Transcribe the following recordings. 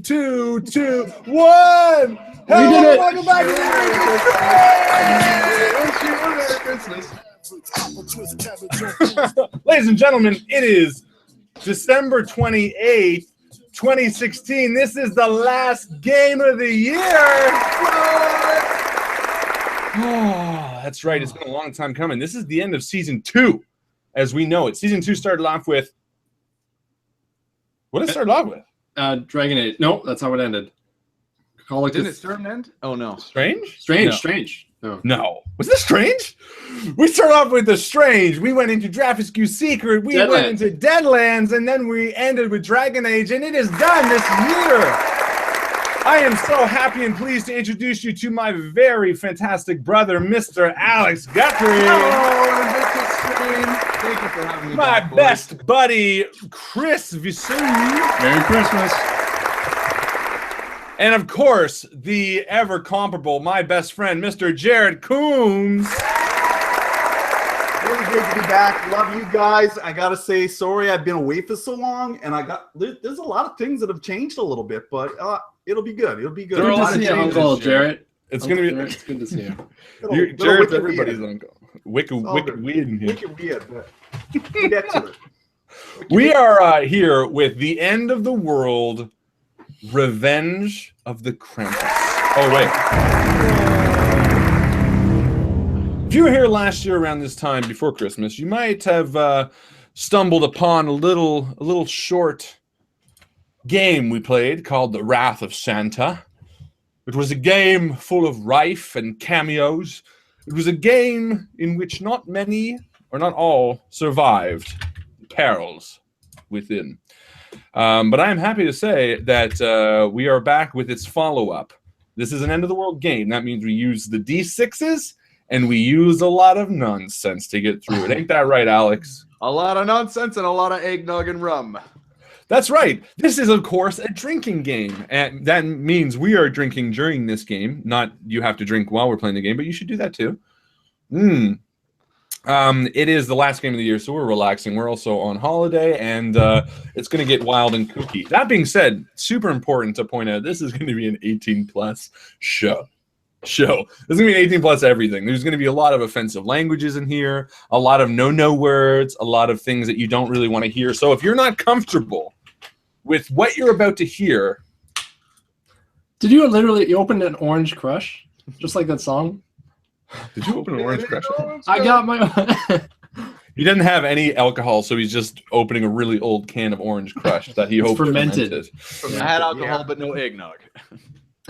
3, 2, 1. Hello, We did it. welcome back to the Ladies and gentlemen, it is December 28th, 2016. This is the last game of the year. Oh, that's right. It's been a long time coming. This is the end of season 2, as we know it. Season 2 started off with. What did it start off with? Dragon Age. No, that's how it ended. Didn't it start and end? Oh no. Strange? No. No. Was this Strange? We started off with the Strange. We went into Draftskew Secret. We went into Deadlands, and then we ended with Dragon Age, and it is done this year. I am so happy and pleased to introduce you to my very fantastic brother, Mr. Alex Guthrie. Hello, thank you for having me. My back, best buddy, Chris Visu. Merry Christmas. And of course, the ever comparable, my best friend, Mr. Jared Coombs. Really great to be back. Love you guys. I gotta say, sorry I've been away for so long, and there's a lot of things that have changed a little bit, but it'll be good. It'll be good. Good to see you, Uncle Jared. It's gonna be. It's good to see you. Jared's everybody's uncle. Wicked weird in here. Wicked weird, but we'll get to it. We are here with the end of the world. Revenge of the Krampus. Oh, wait. If you were here last year around this time before Christmas, you might have stumbled upon a little short game we played called The Wrath of Santa. It was a game full of rife and cameos. It was a game in which not many, or not all, survived the perils within. But I am happy to say that we are back with its follow-up. This is an end-of-the-world game. That means we use the D6s, and we use a lot of nonsense to get through it. Ain't that right, Alex? A lot of nonsense and a lot of eggnog and rum. That's right. This is, of course, a drinking game. And that means we are drinking during this game. Not you have to drink while we're playing the game, but you should do that too. It is the last game of the year, so we're relaxing. We're also on holiday, and it's going to get wild and kooky. That being said, super important to point out, this is going to be an 18-plus show. There's going to be an 18-plus everything. There's going to be a lot of offensive languages in here, a lot of no-no words, a lot of things that you don't really want to hear. So if you're not comfortable with what you're about to hear... Did you opened an Orange Crush? Just like that song? Did you open an Orange Crush? I got my... He didn't have any alcohol, so he's just opening a really old can of Orange Crush that he hoped fermented. I had alcohol, but no eggnog.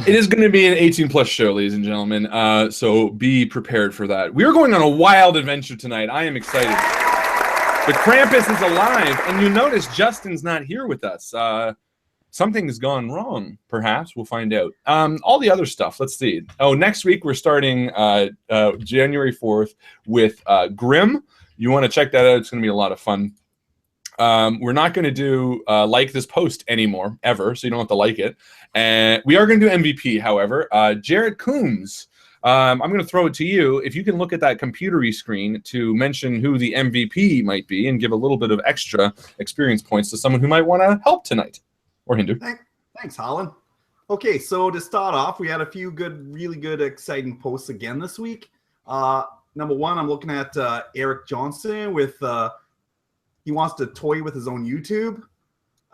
It is going to be an 18-plus show, ladies and gentlemen, so be prepared for that. We are going on a wild adventure tonight. I am excited. The Krampus is alive, and you notice Justin's not here with us. Something has gone wrong, perhaps. We'll find out. All the other stuff, let's see. Oh, next week we're starting January 4th with Grimm. You want to check that out. It's going to be a lot of fun. We're not going to do like this post anymore, ever, so you don't have to like it. And we are going to do MVP, however. Jared Coombs, I'm going to throw it to you. If you can look at that computery screen to mention who the MVP might be and give a little bit of extra experience points to someone who might want to help tonight. Or hinder. Thanks, Holland. Okay, so to start off, we had a few really good, exciting posts again this week. Number one, I'm looking at Eric Johnson with he wants to toy with his own YouTube.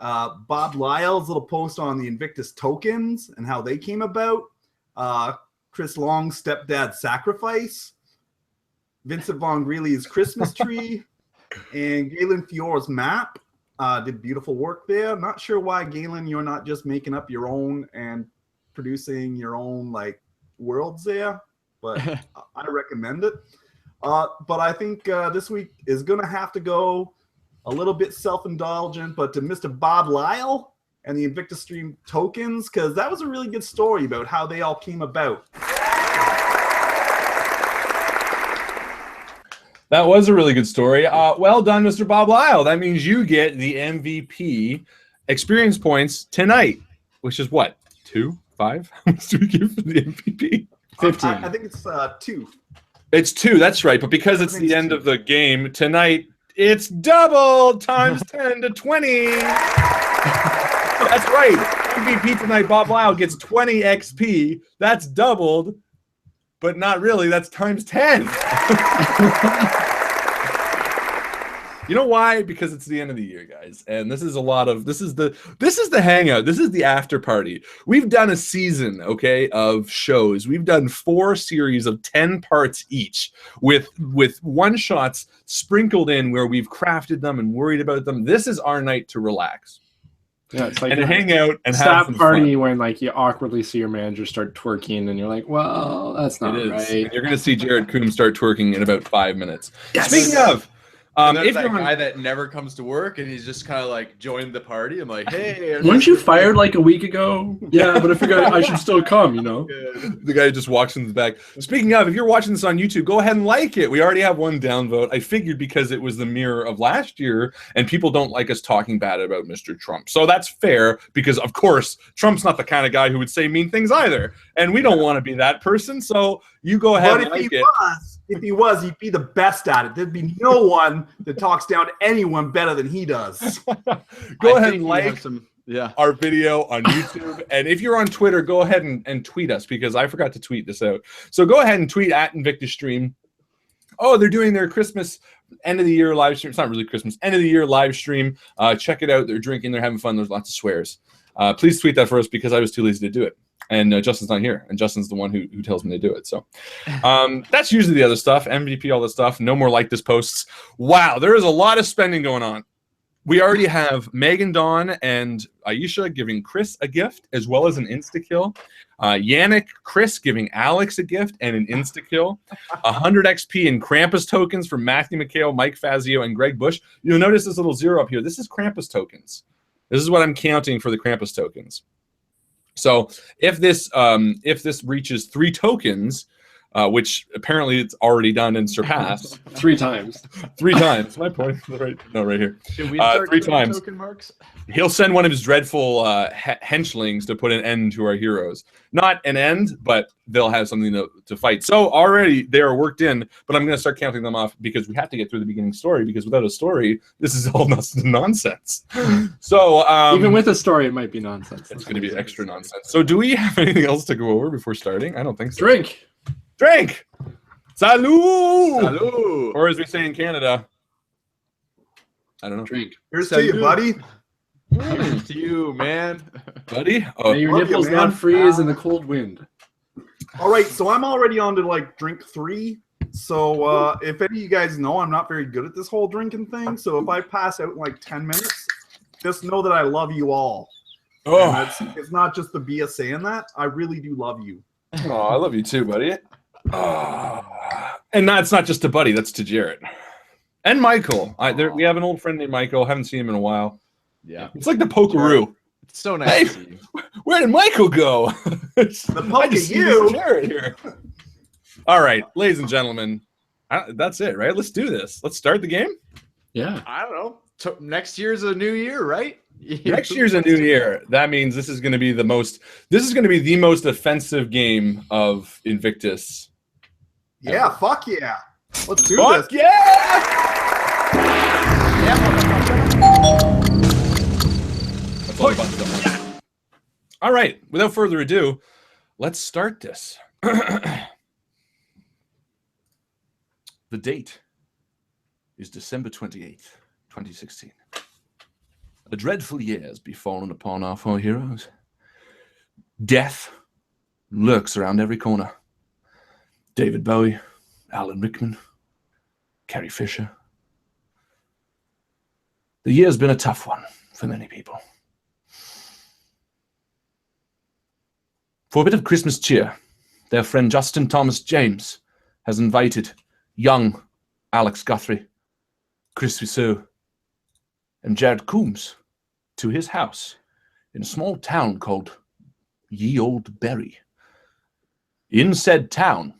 Bob Lyle's little post on the Invictus tokens and how they came about. Chris Long's stepdad sacrifice. Vincent Von Greely's Christmas tree. And Galen Fiora's map. Did beautiful work there. Not sure why, Galen, you're not just making up your own and producing your own worlds there, but I recommend it. But I think this week is going to have to go a little bit self-indulgent, but to Mr. Bob Lyle and the Invictus Stream tokens, because that was a really good story about how they all came about. That was a really good story. Well done, Mr. Bob Lyle. That means you get the MVP experience points tonight, which is what? 2? 5? How much do we give for the MVP? 15. I think it's 2. It's 2, that's right. But because it's the end of the game tonight, it's double times 10 to 20. That's right. MVP tonight, Bob Lyle gets 20 XP. That's doubled, but not really. That's times 10. You know why? Because it's the end of the year, guys, and this is the hangout. This is the after party. We've done a season, okay, of shows. We've done 4 series of 10 parts each, with one shots sprinkled in where we've crafted them and worried about them. This is our night to relax. Yeah, it's like and hang out and have stop some party fun. when like you awkwardly see your manager start twerking and you're like, well, that's not right. And you're going to see Jared Coombs start twerking in about 5 minutes. Yes. Speaking of, if that guy that never comes to work and he's just kind of like joined the party, I'm like, hey, weren't you fired like a week ago? Yeah, but I figured I should still come, you know. The guy just walks in the back. Speaking of, if you're watching this on YouTube, go ahead and like it. We already have 1 downvote. I figured because it was the mirror of last year and people don't like us talking bad about Mr. Trump. So that's fair because, of course, Trump's not the kind of guy who would say mean things either. And we don't want to be that person. So you go ahead and like it. If he was, he'd be the best at it. There'd be no one that talks down to anyone better than he does. Go ahead and like our video on YouTube. And if you're on Twitter, go ahead and tweet us because I forgot to tweet this out. So go ahead and tweet at Invictus Stream. Oh, they're doing their Christmas end of the year live stream. It's not really Christmas, end of the year live stream. Check it out. They're drinking, they're having fun. There's lots of swears. Please tweet that for us because I was too lazy to do it. And Justin's not here, and Justin's the one who tells me to do it. So that's usually the other stuff, MVP, all this stuff. No more like this posts. Wow, there is a lot of spending going on. We already have Megan, Dawn, and Aisha giving Chris a gift, as well as an insta-kill. Yannick, Chris giving Alex a gift and an insta-kill. 100 XP in Krampus tokens from Matthew McHale, Mike Fazio, and Greg Bush. You'll notice this little 0 up here. This is Krampus tokens. This is what I'm counting for the Krampus tokens. So if this reaches 3 tokens, which apparently it's already done and surpassed 3 times. 3 times. My point. Right here. Should we start 3 times. Token marks? He'll send one of his dreadful henchlings to put an end to our heroes. Not an end, but they'll have something to fight. So already they are worked in, but I'm going to start counting them off because we have to get through the beginning story because without a story, this is all nonsense. So even with a story, it might be nonsense. It's going to be extra nonsense. So do we have anything else to go over before starting? I don't think so. Drink. Salut! Salut! Or as we say in Canada, I don't know. Drink. Here's to you, buddy. Here's to you, man. Buddy? Oh, May your love you, nipples man. not freeze in the cold wind. All right, so I'm already on to like drink 3. So if any of you guys know, I'm not very good at this whole drinking thing. So if I pass out in like 10 minutes, just know that I love you all. oh. It's not just the BS saying that. I really do love you. Oh, I love you too, buddy. Oh. And that's not just to Buddy, that's to Jarrett. And Michael. We have an old friend named Michael. Haven't seen him in a while. Yeah. It's like the Pokeroo. It's so nice Hey, to see you. where did Michael go? The poke I at just see you. this Jarrett here. All right, ladies and gentlemen, that's it, right? Let's do this. Let's start the game. Yeah. I don't know. Next year's a new year, right? Next year's a new year. That means this is going to be the most offensive game of Invictus. Yeah, fuck yeah. Let's do Fuck this. yeah! That's all the buttons don't work. All right, without further ado, let's start this. The date is December 28th, 2016. A dreadful year has befallen upon our 4 heroes. Death lurks around every corner. David Bowie, Alan Rickman, Carrie Fisher. The year's been a tough one for many people. For a bit of Christmas cheer, their friend Justin Thomas James has invited young Alex Guthrie, Chris Wiseau, and Jared Coombs to his house in a small town called Ye Old Bury. In said town,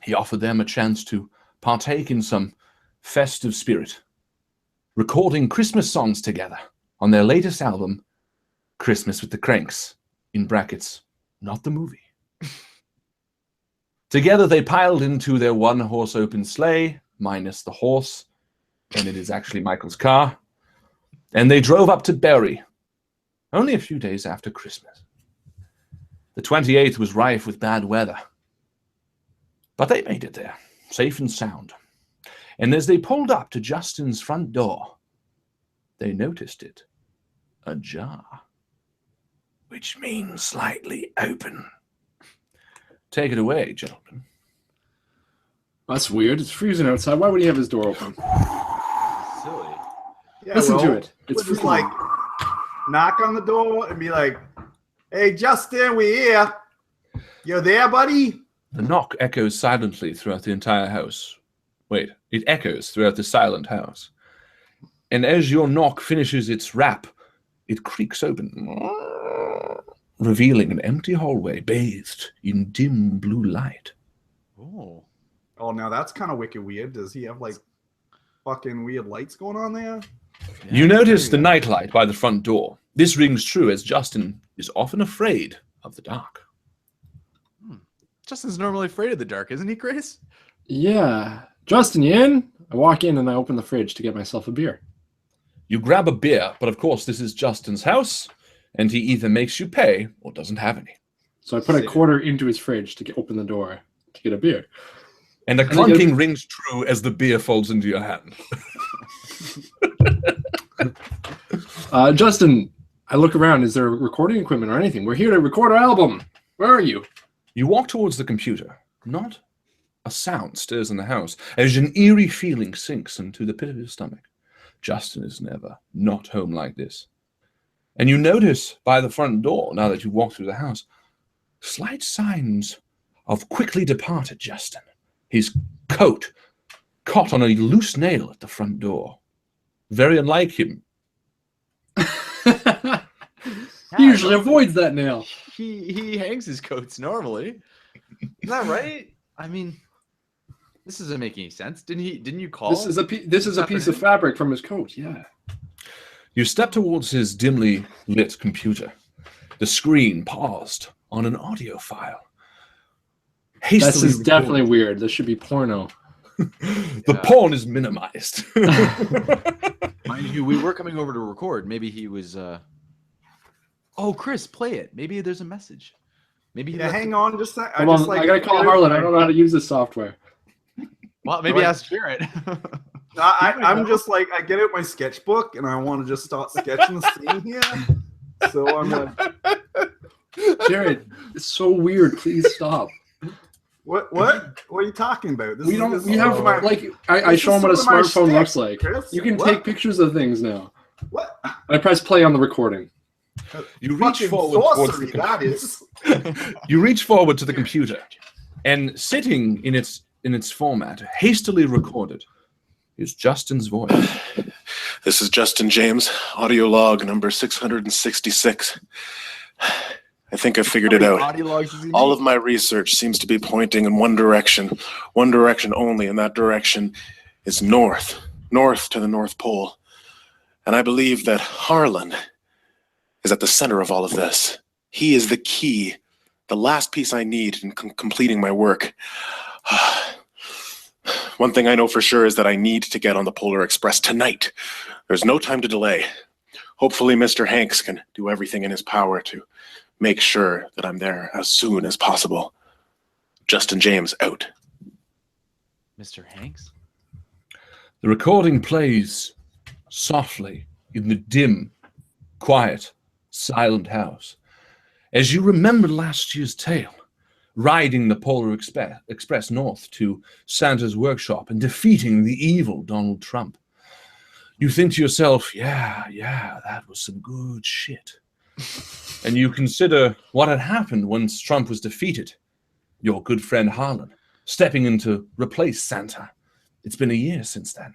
he offered them a chance to partake in some festive spirit, recording Christmas songs together on their latest album, Christmas with the Cranks, in brackets, not the movie. Together they piled into their 1-horse open sleigh, minus the horse, and it is actually Michael's car, and they drove up to Bury, only a few days after Christmas. The 28th was rife with bad weather. But they made it there, safe and sound. And as they pulled up to Justin's front door, they noticed it ajar, which means slightly open. Take it away, gentlemen. That's weird. It's freezing outside. Why would he have his door open? Silly. Yeah, Listen well, to it. It's we'll just freezing. like knock on the door and be like, "Hey, Justin, we here. You there, buddy?" The knock echoes silently throughout the entire house. Wait, it echoes throughout the silent house. And as your knock finishes its rap, it creaks open, revealing an empty hallway bathed in dim blue light. Oh. Oh, now that's kind of wicked weird. Does he have like fucking weird lights going on there? You notice the nightlight by the front door. This rings true as Justin is often afraid of the dark. Justin's normally afraid of the dark, isn't he, Chris? Yeah. Justin, you in? I walk in and I open the fridge to get myself a beer. You grab a beer, but of course this is Justin's house, and he either makes you pay or doesn't have any. So I put a quarter into his fridge to open the door to get a beer. And a clunking rings true as the beer falls into your hand. Justin, I look around. Is there recording equipment or anything? We're here to record our album. Where are you? You walk towards the computer. Not a sound stirs in the house as an eerie feeling sinks into the pit of your stomach. Justin is never not home like this. And you notice by the front door, now that you walk through the house, slight signs of quickly departed Justin. His coat caught on a loose nail at the front door. Very unlike him. He usually avoids that nail. He hangs his coats normally. Is that right? I mean, this doesn't make any sense. Didn't you call? This is a piece of fabric from his coat. Yeah. You step towards his dimly lit computer. The screen paused on an audio file. This is Hastily definitely weird. This should be porno. The porn is minimized. Mind you, we were coming over to record. Maybe he was. Oh, Chris, play it. Maybe there's a message. Maybe he Yeah, left hang it- on, just a sec. Hold on, I gotta call Harlan. I don't know how to use this software. Well, maybe ask Jared. I'm just like, I get out my sketchbook and I want to just start sketching the scene here. So I'm like, Jared, it's so weird. Please stop. what are you talking about? This We is- don't. this We is have some of my- like I this show is him what a some of my smartphone shtick, looks like. Chris. You can What? take pictures of things now. What? I press play on the recording. You reach Fucking forward towards sorcery, the that is. You reach forward to the computer, and sitting in its format, hastily recorded, is Justin's voice. This is Justin James, audio log number 666. I think I figured it out. Audio logs does he All make? of my research seems to be pointing in one direction only, and that direction is north to the North Pole. And I believe that Harlan is at the center of all of this. He is the key, the last piece I need in completing my work. One thing I know for sure is that I need to get on the Polar Express tonight. There's no time to delay. Hopefully Mr. Hanks can do everything in his power to make sure that I'm there as soon as possible. Justin James out. Mr. Hanks? The recording plays softly in the dim, quiet, silent house. As you remember last year's tale, riding the Polar Express north to Santa's workshop and defeating the evil Donald Trump. You think to yourself, yeah, that was some good shit. And you consider what had happened once Trump was defeated. Your good friend Harlan stepping in to replace Santa. It's been a year since then.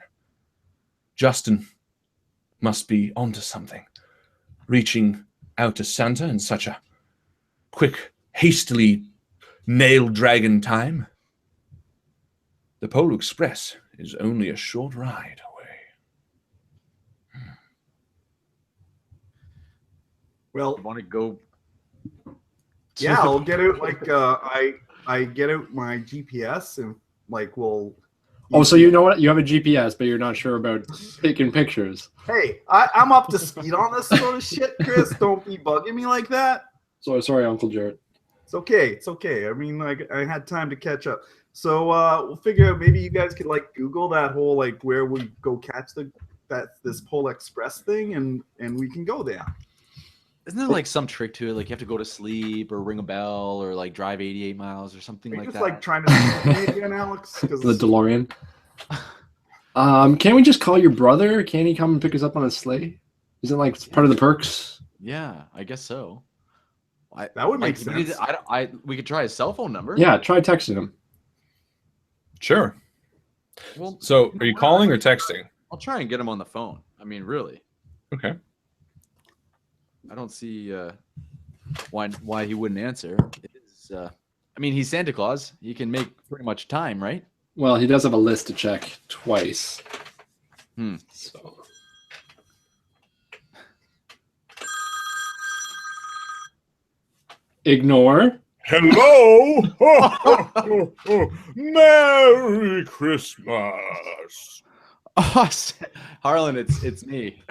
Justin must be onto something. Reaching out to Santa in such a quick, hastily nail-dragon time. The Polar Express is only a short ride away. Well, Want to go? yeah, I'll get out like I get out my GPS and like we'll Oh, so you know what? You have a GPS, but you're not sure about taking pictures. Hey, I'm up to speed on this sort of shit, Chris. Don't be bugging me like that. So sorry, Uncle Jarrett. It's okay. It's okay. I mean, like, I had time to catch up. So we'll figure out. Maybe you guys could like Google that whole like where we go catch this Polar Express thing, and we can go there. Isn't there like some trick to it? Like you have to go to sleep or ring a bell or like drive 88 miles or something Are you like just that. like trying to me again, Alex? The DeLorean. Can't we just call your brother? Can't he come and pick us up on a sleigh? Isn't like part of the perks? Yeah, I guess so. That would make We sense. we could try his cell phone number. Yeah, try texting him. Sure. Well, So, are you calling or texting? I'll try and get him on the phone. I mean, really. Okay. I don't see why he wouldn't answer. It is, I mean, he's Santa Claus. He can make pretty much time, right? Well, he does have a list to check twice. So. Ignore. Hello. Merry Christmas. Oh, Harlan, it's me.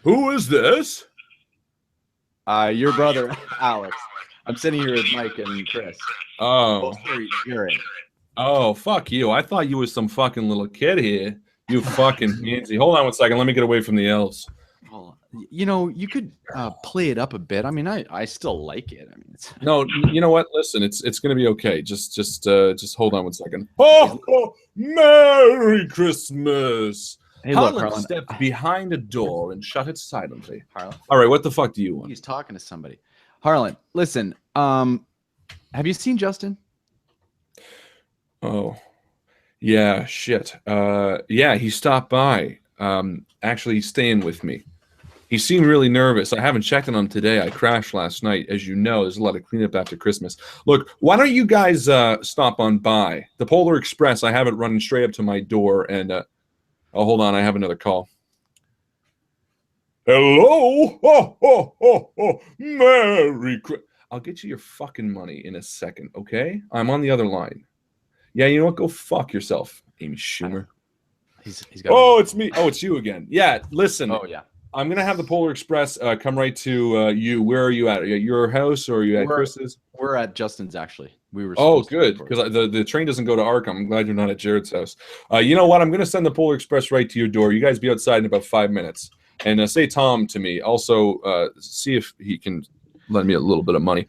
Who is this? Your brother, Alex. I'm sitting here with Mike and Chris. Oh. Sorry, Jared. Oh, fuck you. I thought you was some fucking little kid here. You fucking Nancy. Hold on one second. Let me get away from the elves. Well, you know, you could play it up a bit. I mean, I still like it. I mean, it's No, you know what? Listen, it's gonna be okay. Just hold on one second. Oh, Merry Christmas. Hey, look, Harlan Harlan. stepped behind a door and shut it silently. Harlan. All right, what the fuck do you want? He's talking to somebody. Harlan, listen. Have you seen Justin? Oh, yeah, shit. Yeah, he stopped by. Actually, he's staying with me. He seemed really nervous. I haven't checked on him today. I crashed last night. As you know, there's a lot of cleanup after Christmas. Look, why don't you guys stop on by? The Polar Express, I have it running straight up to my door. And, oh, hold on. I have another call. Hello? Merry Christmas. I'll get you your fucking money in a second, okay? I'm on the other line. Yeah, you know what? Go fuck yourself, Amy Schumer. He's got. Oh, it's me. Oh, it's you again. Yeah, listen. Oh yeah. I'm gonna have the Polar Express come right to you. Where are you at? Are you at your house or are you at Chris's? We're at Justin's actually. We were. Oh, good, because the train doesn't go to Arkham. I'm glad you're not at Jared's house. You know what? I'm gonna send the Polar Express right to your door. You guys be outside in about 5 minutes, and say Tom to me. Also, see if he can lend me a little bit of money.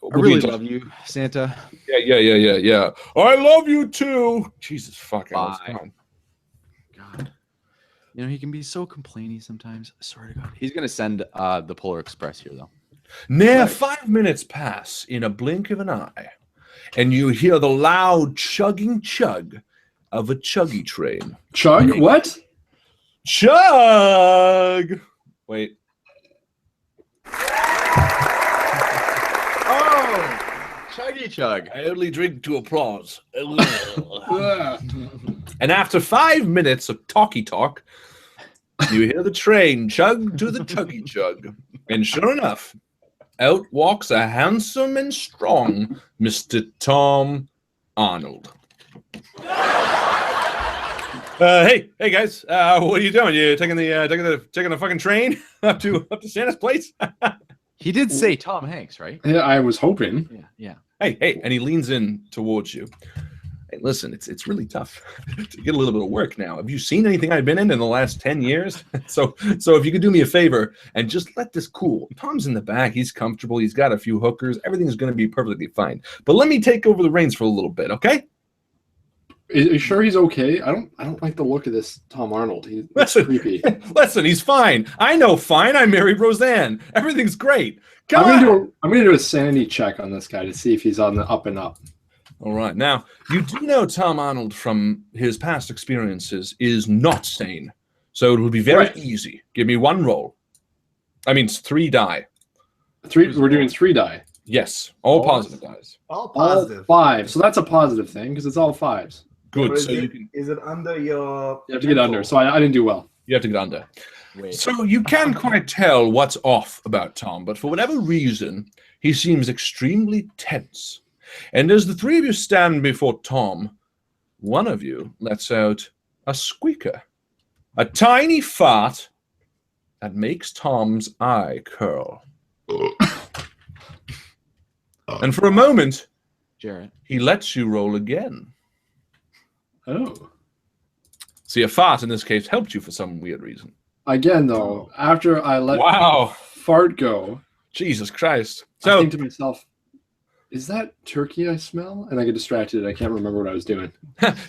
I really love you, Santa. Yeah. I love you too. Jesus fucking. Bye. God. You know, he can be so complainy sometimes. I swear to God. He's going to send the Polar Express here, though. Near 5 minutes pass in a blink of an eye, and you hear the loud chugging chug of a chuggy train. Chug? What? Chug! Wait. Oh! Chuggy chug. I only drink to applause. And after 5 minutes of talky talk, you hear the train chug to the chuggy chug. And sure enough, out walks a handsome and strong Mr. Tom Arnold. Hey guys, what are you doing? You taking the fucking train up to Santa's place? He did say Tom Hanks, right? Yeah, I was hoping. Yeah. Hey, and he leans in towards you. Hey, listen, it's really tough to get a little bit of work now. Have you seen anything I've been in the last 10 years? So if you could do me a favor and just let this cool. Tom's in the back. He's comfortable. He's got a few hookers. Everything's going to be perfectly fine. But let me take over the reins for a little bit, okay? Are you sure he's okay? I don't like the look of this Tom Arnold. He's creepy. Listen, he's fine. I know fine. I married Roseanne. Everything's great. I'm gonna do a sanity check on this guy to see if he's on the up and up. All right. Now, you do know Tom Arnold from his past experiences is not sane. So it will be very easy. Give me one roll. I mean, 3 die. We're doing 3 die. Yes. All positive dies. All positive. All 5. So that's a positive thing because it's all 5s. Good. Is So is it under your? You have to get under. So I didn't do well. you have to get under. Wait. So you can't quite tell what's off about Tom, but for whatever reason, he seems extremely tense. And as the three of you stand before Tom, one of you lets out a squeaker, a tiny fart that makes Tom's eye curl. And for a moment, Jarrett. he lets you roll again. Oh. See, a fart in this case helped you for some weird reason. Again, though, after I let Wow. fart go, Jesus Christ. I So, think to myself, is that turkey I smell? And I get distracted. I can't remember what I was doing.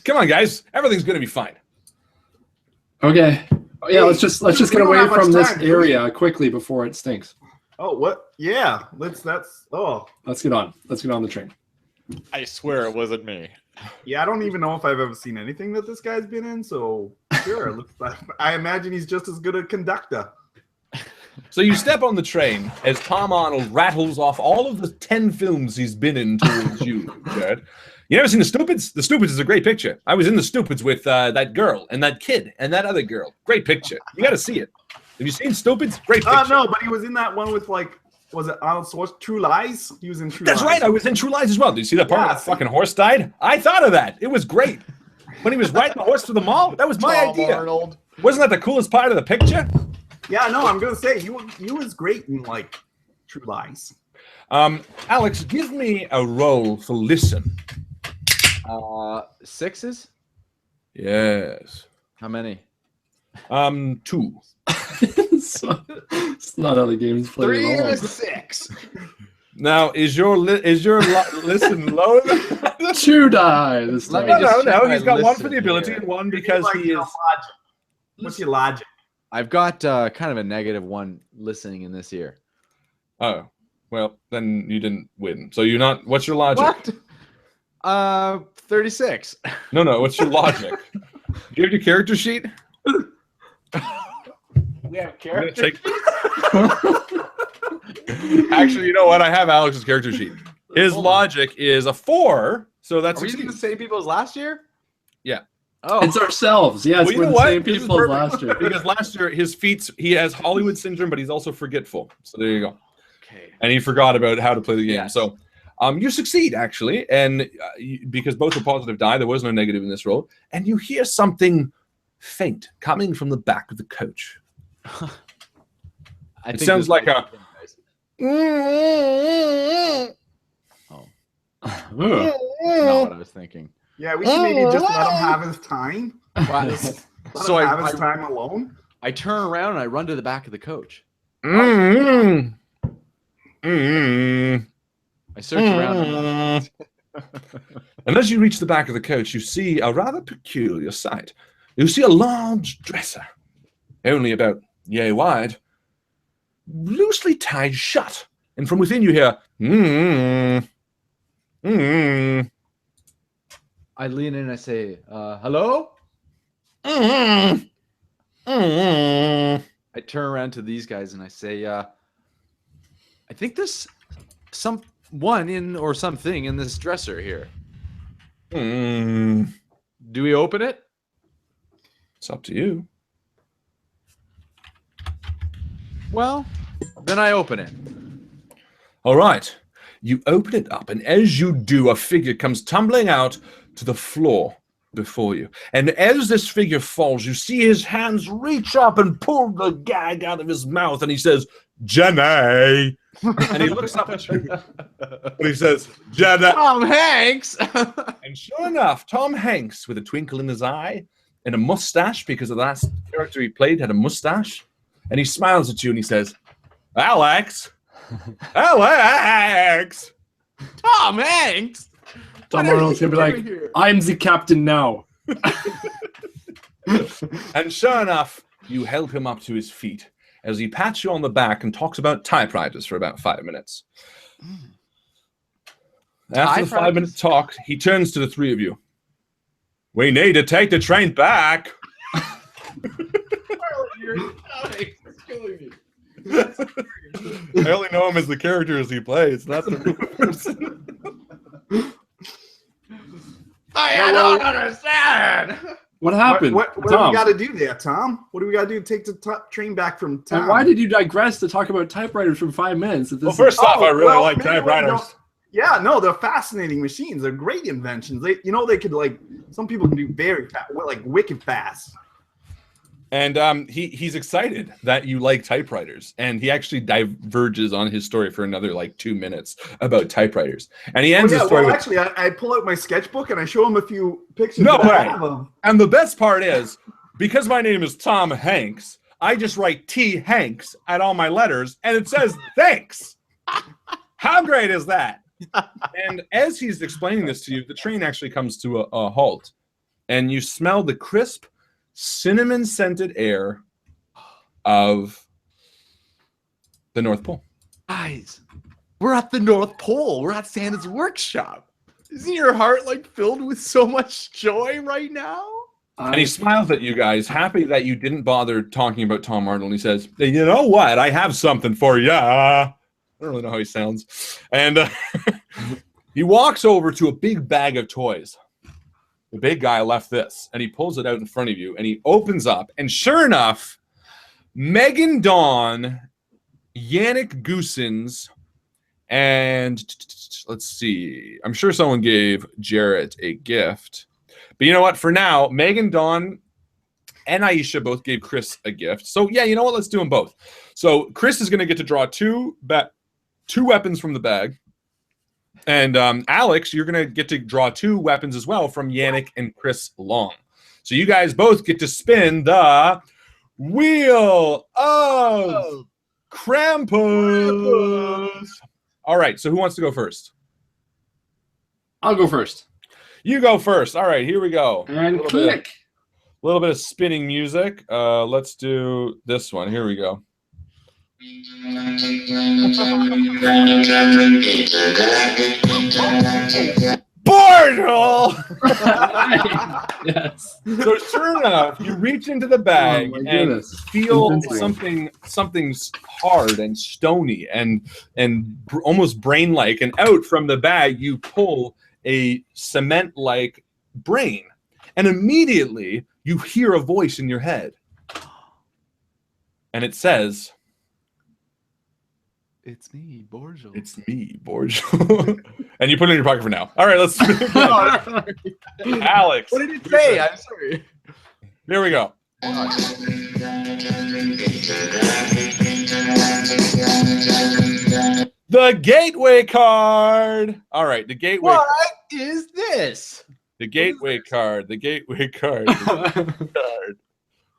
come on, guys. Everything's going to be fine. Okay. Oh, yeah, let's just we get don't away have much from this time. area quickly before it stinks. Oh, what? Yeah. Let's Let's get on. Let's get on the train. I swear it wasn't me. yeah, I don't even know if I've ever seen anything that this guy's been in, so sure. I imagine he's just as good a conductor. So you step on the train as Tom Arnold rattles off all of the 10 films he's been in towards you, Jared. You never seen The Stupids? The Stupids is a great picture. I was in The Stupids with that girl and that kid and that other girl. Great picture. You got to see it. Have you seen Stupids? Great picture. No, but he was in that one with was it Arnold Schwarzenegger? True Lies? He was in True That's Lies. right. I was in True Lies as well. Did you see that part Yeah, where the fucking horse died? I thought of that. It was great. When he was riding the horse to the mall, that was my Tom idea. Arnold. Wasn't that the coolest part of the picture? Yeah, no, I'm gonna say he was great in True Lies. Alex, give me a roll for listen. 6s? Yes. How many? 2. It's not how the game's played 3 at all. and a 6. Now, is your listen low? 2 die. This Let time. me just check No. my He's got one listen for the ability here. and one because he is. Logic. What's your logic? I've got kind of a -1 listening in this year. Oh, well, then you didn't win. So you're not. What's your logic? What? 36. No. What's your logic? Do you have your character sheet? We have I'm gonna character. take- Actually, you know what? I have Alex's character sheet. His Hold on. logic is a 4, so that's Are we using the same people as last year? Yeah. Oh. It's ourselves. Yes, Well, you we're know the what? same This is people as perfect. last year. because last year he has Hollywood syndrome, but he's also forgetful. So there you go. Okay. And he forgot about how to play the game. Yes. So you succeed actually, and because both are positive die, there was no negative in this roll, and you hear something faint coming from the back of the coach. I It think sounds this like might a- be nice. Oh. Ugh. Not what I was thinking. Yeah, we should maybe just let him have his time. Just let So him I- have his I- time alone. I turn around and I run to the back of the coach. Mm. Mm. I search around. And as you reach the back of the coach, you see a rather peculiar sight. You see a large dresser, only about yay wide, loosely tied shut. And from within you hear, I lean in and I say, hello? I turn around to these guys and I say, I think there's someone in or something in this dresser here. Do we open it? It's up to you. Well, then I open it. All right. You open it up, and as you do, a figure comes tumbling out to the floor before you. And as this figure falls, you see his hands reach up and pull the gag out of his mouth, and he says, Jenny. And he looks up at you, and he says, Jenny. Tom Hanks! And sure enough, Tom Hanks, with a twinkle in his eye and a mustache, because the last character he played had a mustache, and he smiles at you and he says, Alex! Alex! Tom Hanks! Tom What are Arnold's you gonna be like, doing here? I'm the captain now. And sure enough, you help him up to his feet as he pats you on the back and talks about typewriters for about 5 minutes. After the 5-minute talk, he turns to the three of you. We need to take the train back. I only know him as the characters he plays, not the real person. I don't understand. What happened? What do Tom? we got to do there, Tom? What do we got to do to take the train back from town? And why did you digress to talk about typewriters for 5 minutes? If this Well, first off, I really well, like maybe we typewriters. Yeah, no, they're fascinating machines. They're great inventions. They could like some people can do very fast, like wicked fast. And he's excited that you like typewriters, and he actually diverges on his story for another like 2 minutes about typewriters. And he ends the story with, actually, I pull out my sketchbook and I show him a few pictures. No that I way. have of. And the best part is, because my name is Tom Hanks, I just write T Hanks at all my letters, and it says thanks. How great is that? And as he's explaining this to you, the train actually comes to a halt, and you smell the crisp, cinnamon-scented air of the North Pole. Guys, we're at the North Pole. We're at Santa's workshop. Isn't your heart like filled with so much joy right now? And he smiles at you guys, happy that you didn't bother talking about Tom Arnold. He says, you know what? I have something for you. I don't really know how he sounds. And he walks over to a big bag of toys. The big guy left this, and he pulls it out in front of you, and he opens up, and sure enough, Megan Dawn, Yannick Goosens, and let's see, I'm sure someone gave Jarrett a gift. But you know what? For now, Megan Dawn and Aisha both gave Chris a gift. So yeah, you know what? Let's do them both. So Chris is going to get to draw two weapons from the bag. And Alex, you're going to get to draw 2 weapons as well from Yannick and Chris Long. So you guys both get to spin the Wheel of Krampus. All right, so who wants to go first? I'll go first. You go first. All right, here we go. And click. A little bit of spinning music. Let's do this one. Here we go. Bortle! Yes. So sure enough, you reach into the bag Oh my and goodness. feel Invincible. something's hard and stony and almost brain-like, and out from the bag you pull a cement-like brain, and immediately you hear a voice in your head, and it says, It's me, Borjo. "It's me, Borjo." And you put it in your pocket for now. All right, let's Alex. What did it say? I'm sorry. Here we go. The gateway card. All right, the gateway. What is this? The gateway card. The gateway card.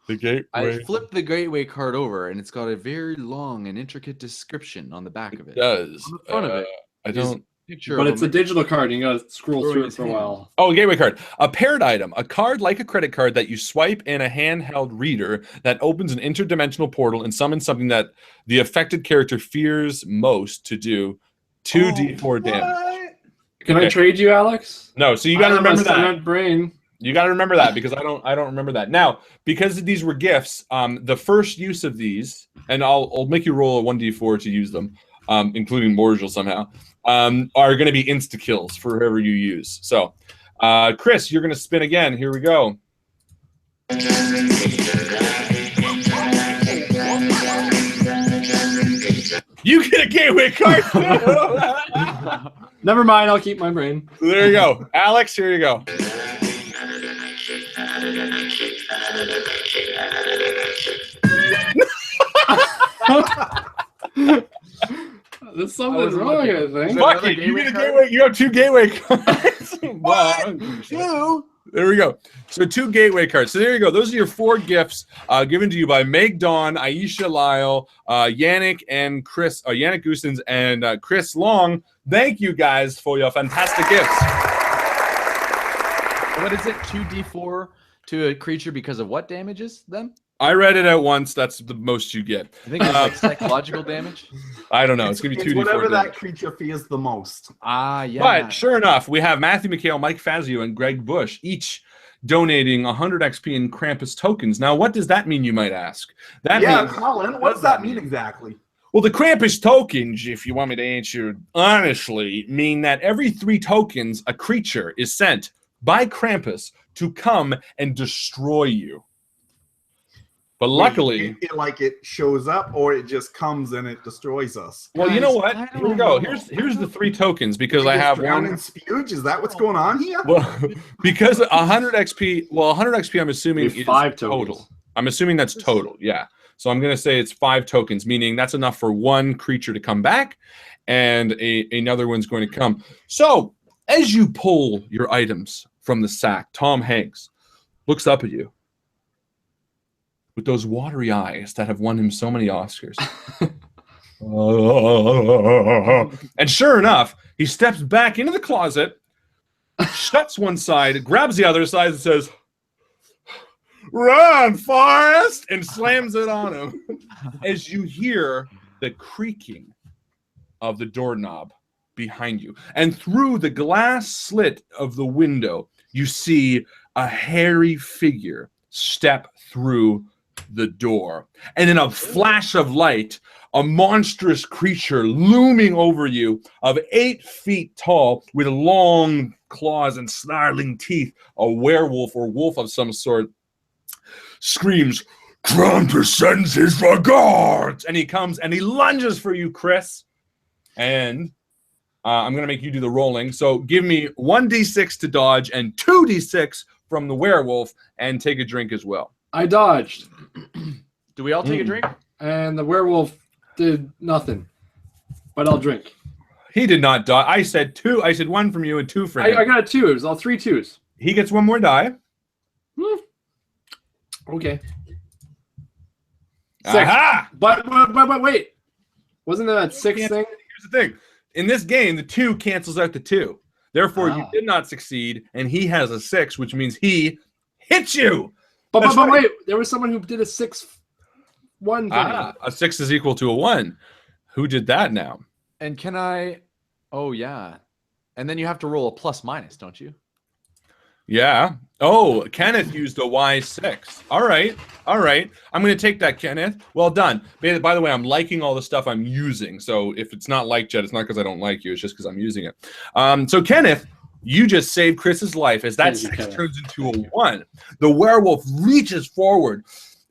The gateway. I flipped the gateway card over, and it's got a very long and intricate description on the back of it. It does. On the front of it. I don't. Picture But of it's a digital card. And you got to scroll Throwing through it his for a hand. while. Oh, a gateway card. A paired item. A card like a credit card that you swipe in a handheld reader that opens an interdimensional portal and summons something that the affected character fears most to do 2d4 damage. Can Okay. I trade you, Alex? No, so you got to remember that. Cement brain. You got to remember that, because I don't remember that. Now, because these were gifts, the first use of these, and I'll make you roll a 1d4 to use them, including Morgel somehow, are going to be insta kills for whoever you use. So, Chris, you're going to spin again. Here we go. You get a gateway card. Never mind. I'll keep my brain. So there you go, Alex. Here you go. There's something wrong, I think. Fuck another it, you gateway get a card? gateway. You have 2 gateway cards. Wow. Two? There we go. So 2 gateway cards. So there you go. Those are your 4 gifts given to you by Meg Dawn, Aisha Lyle, Yannick and Chris, Yannick Goosens and Chris Long. Thank you guys for your fantastic gifts. What is it? 2d4 to a creature because of what damages then? I read it out once. That's the most you get. I think it's like psychological damage. I don't know. It's gonna be It's 2d4. whatever damage. that creature fears the most. Ah, yeah. But sure enough, we have Matthew McHale, Mike Fazio, and Greg Bush each donating 100 XP in Krampus tokens. Now, what does that mean, you might ask? That means, Colin, what does that mean exactly? well, the Krampus tokens, if you want me to answer honestly, mean that every 3 tokens, a creature is sent by Krampus to come and destroy you. But luckily, it shows up, or it just comes and it destroys us. well, you know Guys, what? I Here we don't go. know. Here's the 3 tokens because We I just have drown in one. spuge. Is that what's going on here? Well, because 100 XP. Well, 100 XP. I'm assuming We have is 5 total. tokens. I'm assuming that's total. Yeah. So I'm gonna say it's 5 tokens, meaning that's enough for one creature to come back, and another one's going to come. So as you pull your items from the sack, Tom Hanks looks up at you with those watery eyes that have won him so many Oscars. And sure enough, he steps back into the closet, shuts one side, grabs the other side, and says, "Run, Forrest!" and slams it on him. As you hear the creaking of the doorknob behind you. And through the glass slit of the window, you see a hairy figure step through the door. And in a flash of light, a monstrous creature looming over you of 8 feet tall with long claws and snarling teeth, a werewolf or wolf of some sort, screams, "Krampus sends his regards!" And he comes and he lunges for you, Chris. And I'm going to make you do the rolling. So give me 1d6 to dodge and 2d6 from the werewolf, and take a drink as well. I dodged, Do we all take a drink? and the werewolf did nothing. But I'll drink. He did not dodge. I said 2. I said 1 from you and 2 from him. I got a 2. It was all 3 2s. He gets 1 more die. Okay. 6. Aha! But wait. Wasn't that 6 thing? Here's the thing. In this game, the 2 cancels out the 2. Therefore, you did not succeed, and he has a 6, which means he hits you. But wait, there was someone who did a 6-1 thing. A 6 is equal to a 1. Who did that now? And can I? Oh yeah. And then you have to roll a plus minus, don't you? Yeah. Oh, Kenneth used a Y6. All right. I'm going to take that, Kenneth. Well done. By the way, I'm liking all the stuff I'm using. So if it's not liked yet, it's not because I don't like you. It's just because I'm using it. So Kenneth, you just saved Chris's life as that 6 turns into a 1. The werewolf reaches forward,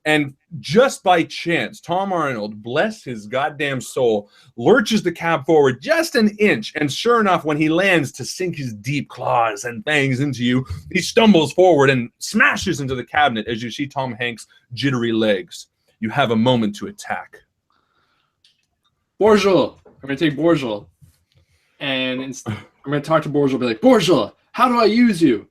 and just by chance, Tom Arnold, bless his goddamn soul, lurches the cab forward just an inch. And sure enough, when he lands to sink his deep claws and fangs into you, he stumbles forward and smashes into the cabinet as you see Tom Hanks' jittery legs. You have a moment to attack. Borjol. I'm going to take Borjol. And I'm going to talk to Borjol, be like, "Borjol, how do I use you?"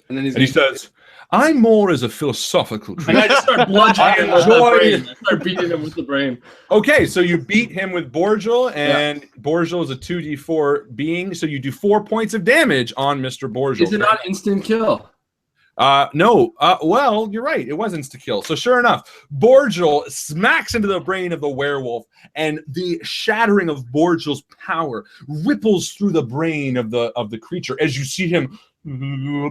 And then he says, "I'm more as a philosophical and I just start bludgeoning him with the enjoy- brain. I start beating him with the brain. Okay, so you beat him with Borjol, and Borjol is a 2d4 being, so you do 4 points of damage on Mr. Borjol. Is it not instant kill? No. Well, you're right. It was insta-kill. So sure enough, Borjol smacks into the brain of the werewolf, and the shattering of Borjol's power ripples through the brain of the creature as you see him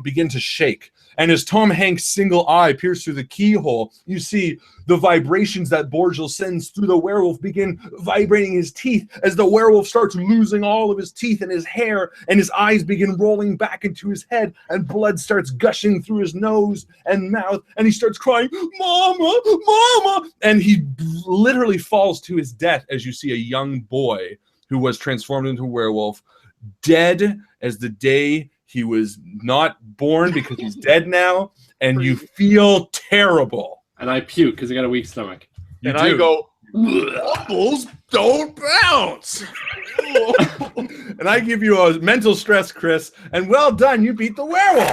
begin to shake. And as Tom Hanks' single eye peers through the keyhole, you see the vibrations that Borjol sends through the werewolf begin vibrating his teeth as the werewolf starts losing all of his teeth and his hair, and his eyes begin rolling back into his head, and blood starts gushing through his nose and mouth, and he starts crying, "Mama, Mama!" And he literally falls to his death as you see a young boy who was transformed into a werewolf, dead as the day he was not born because he's dead now, and you feel terrible. And I puke because I got a weak stomach. You and do. I go, "Apples don't bounce." And I give you a mental stress, Chris, and well done, you beat the werewolf.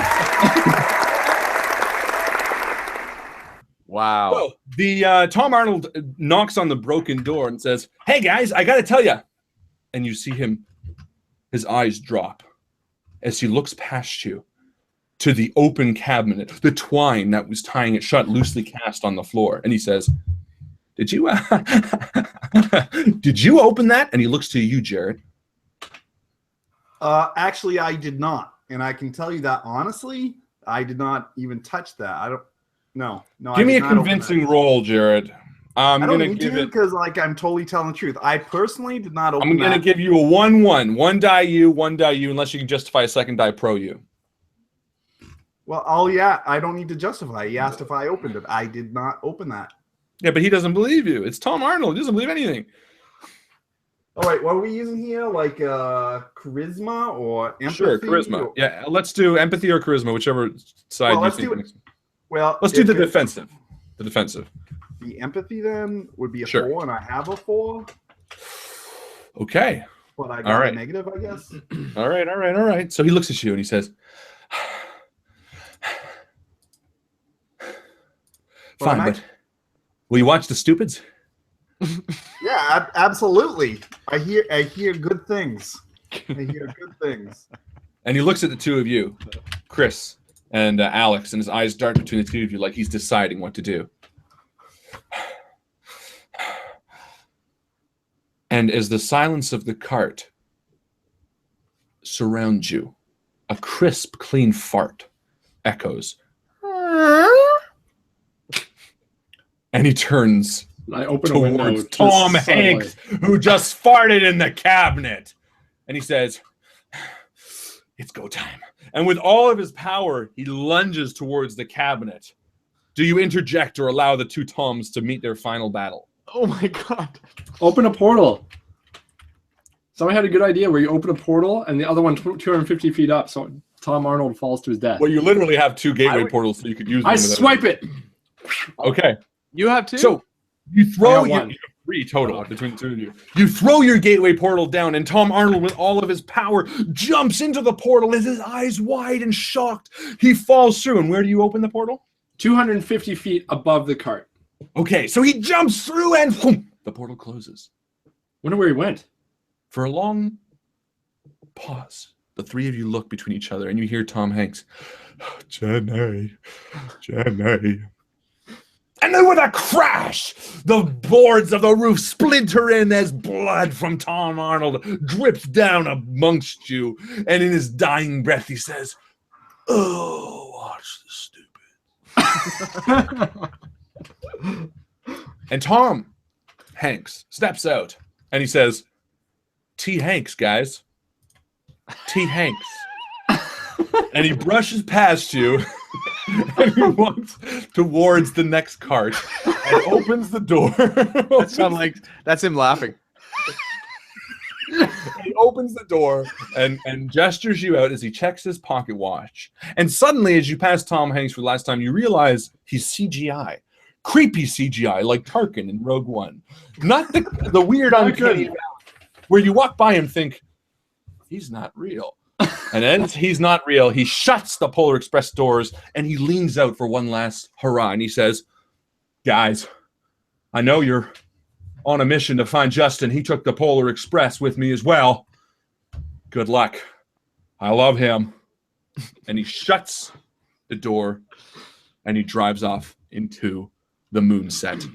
Wow. So the Tom Arnold knocks on the broken door and says, "Hey guys, I gotta tell you." And you see him, his eyes drop as he looks past you to the open cabinet, the twine that was tying it shut, loosely cast on the floor. And he says, did you open that? And he looks to you, Jared. Actually, I did not. And I can tell you that honestly, I did not even touch that. I don't. No. Give me I a did not open convincing that. roll, Jared. I don't gonna need give to it. because I'm totally telling the truth. I personally did not open I'm gonna that. give you a 1-1. 1 die you, 1 die you, unless you can justify a second die pro you. Well, I don't need to justify. He asked if I opened it. I did not open that. Yeah, but he doesn't believe you. It's Tom Arnold. He doesn't believe anything. All right, what are we using here? Like charisma or empathy? Sure, charisma. Yeah, let's do empathy or charisma, whichever side Well, you let's think. do it. Well, Let's do the if it- defensive. The defensive. The empathy then would be a Sure. 4, and I have a 4, Okay. but I All got right. a negative, I guess. All right. So he looks at you and he says, "Fine, Well, but will you watch the stupids?" Yeah, absolutely. I hear good things. I hear good things. And he looks at the two of you, Chris and Alex, and his eyes dart between the two of you like he's deciding what to do. And as the silence of the cart surrounds you, a crisp, clean fart echoes. And he turns I open a window. towards just Tom suddenly. Hanks, who just farted in the cabinet. And he says, "It's go time." And with all of his power, he lunges towards the cabinet. Do you interject or allow the two Toms to meet their final battle? Oh my god. Open a portal. Somebody had a good idea where you open a portal and the other one 250 feet up, so Tom Arnold falls to his death. Well, you literally have two gateway portals, so you could use them. I without- swipe it. Okay. You have two? So you throw I got your one. 3 total between the two of you. You throw your gateway portal down, and Tom Arnold, with all of his power, jumps into the portal. As his eyes wide and shocked, he falls through. And where do you open the portal? 250 feet above the cart. Okay, so he jumps through, and whoom, the portal closes. Wonder where he went. For a long pause, the three of you look between each other, and you hear Tom Hanks, Jenny. And then with a crash, the boards of the roof splinter in as blood from Tom Arnold drips down amongst you. And in his dying breath, he says, "Oh, watch the stupid." And Tom Hanks steps out, and he says, "T. Hanks, guys. T. Hanks." And he brushes past you, and he walks towards the next cart and opens the door. That sound like that's him laughing. He opens the door and gestures you out as he checks his pocket watch. And suddenly, as you pass Tom Hanks for the last time, you realize he's CGI. Creepy CGI, like Tarkin in Rogue One. Not the weird uncanny valley where you walk by and think, he's not real. And as he's not real, he shuts the Polar Express doors and he leans out for one last hurrah. And he says, "Guys, I know you're on a mission to find Justin. He took the Polar Express with me as well. Good luck. I love him." And he shuts the door and he drives off into the moonset.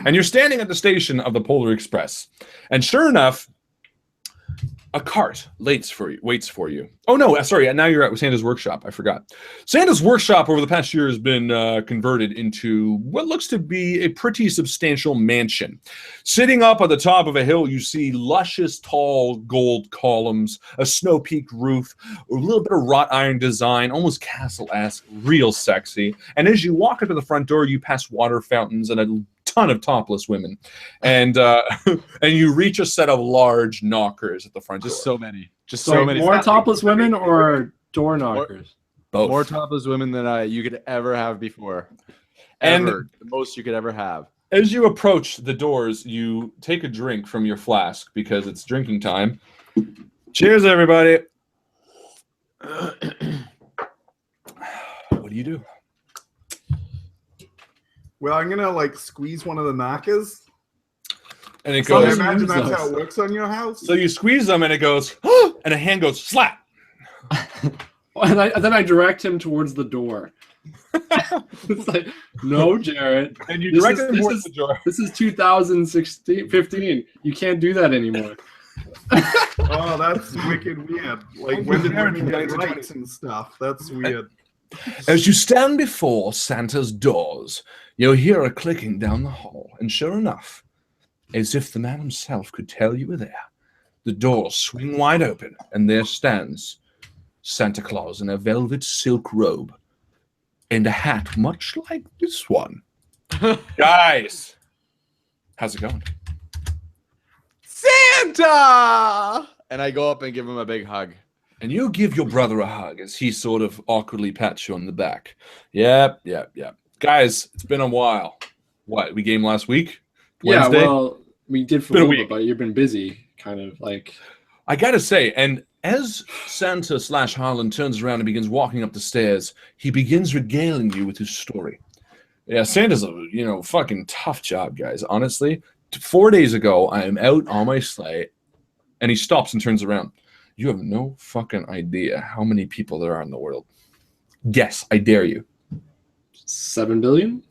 And you're standing at the station of the Polar Express. And sure enough, a cart waits for you. Oh, no, sorry. Now you're at Santa's workshop. I forgot. Santa's workshop over the past year has been converted into what looks to be a pretty substantial mansion. Sitting up on the top of a hill, you see luscious, tall gold columns, a snow-peaked roof, a little bit of wrought iron design, almost castle-esque, real sexy. And as you walk into the front door, you pass water fountains and a ton of topless women, and you reach a set of large knockers at the front Just door. so many. Just So so many. more topless women or door knockers? Both. More topless women than you could ever have before. And- Ever. The most you could ever have. As you approach the doors, you take a drink from your flask because it's drinking time. Cheers, everybody. What do you do? Well, I'm gonna like squeeze one of the knockers. And it So I goes. imagine use that's those. how it works on your house. So you squeeze them, and it goes, and a hand goes slap. And then I direct him towards the door. It's like, no, Jarrett. And you This direct is- it this towards is- the door. This is 2015. You can't do that anymore. Oh, that's wicked weird. Like when did women get rights and stuff? That's weird. As you stand before Santa's doors, you'll hear a clicking down the hall, and sure enough, as if the man himself could tell you were there, the doors swing wide open, and there stands Santa Claus in a velvet silk robe and a hat much like this one. Guys, how's it going? Santa! And I go up and give him a big hug. And you give your brother a hug as he sort of awkwardly pats you on the back. Yep. Guys, it's been a while. What, we game last week? Wednesday? Yeah, well, we did for Been a a little week. bit, but you've been busy, kind of like. I gotta say, and as Santa / Harlan turns around and begins walking up the stairs, he begins regaling you with his story. Yeah, Santa's a fucking tough job, guys. Honestly, 4 days ago, I am out on my sleigh, and he stops and turns around. You have no fucking idea how many people there are in the world. Guess, I dare you. 7 billion?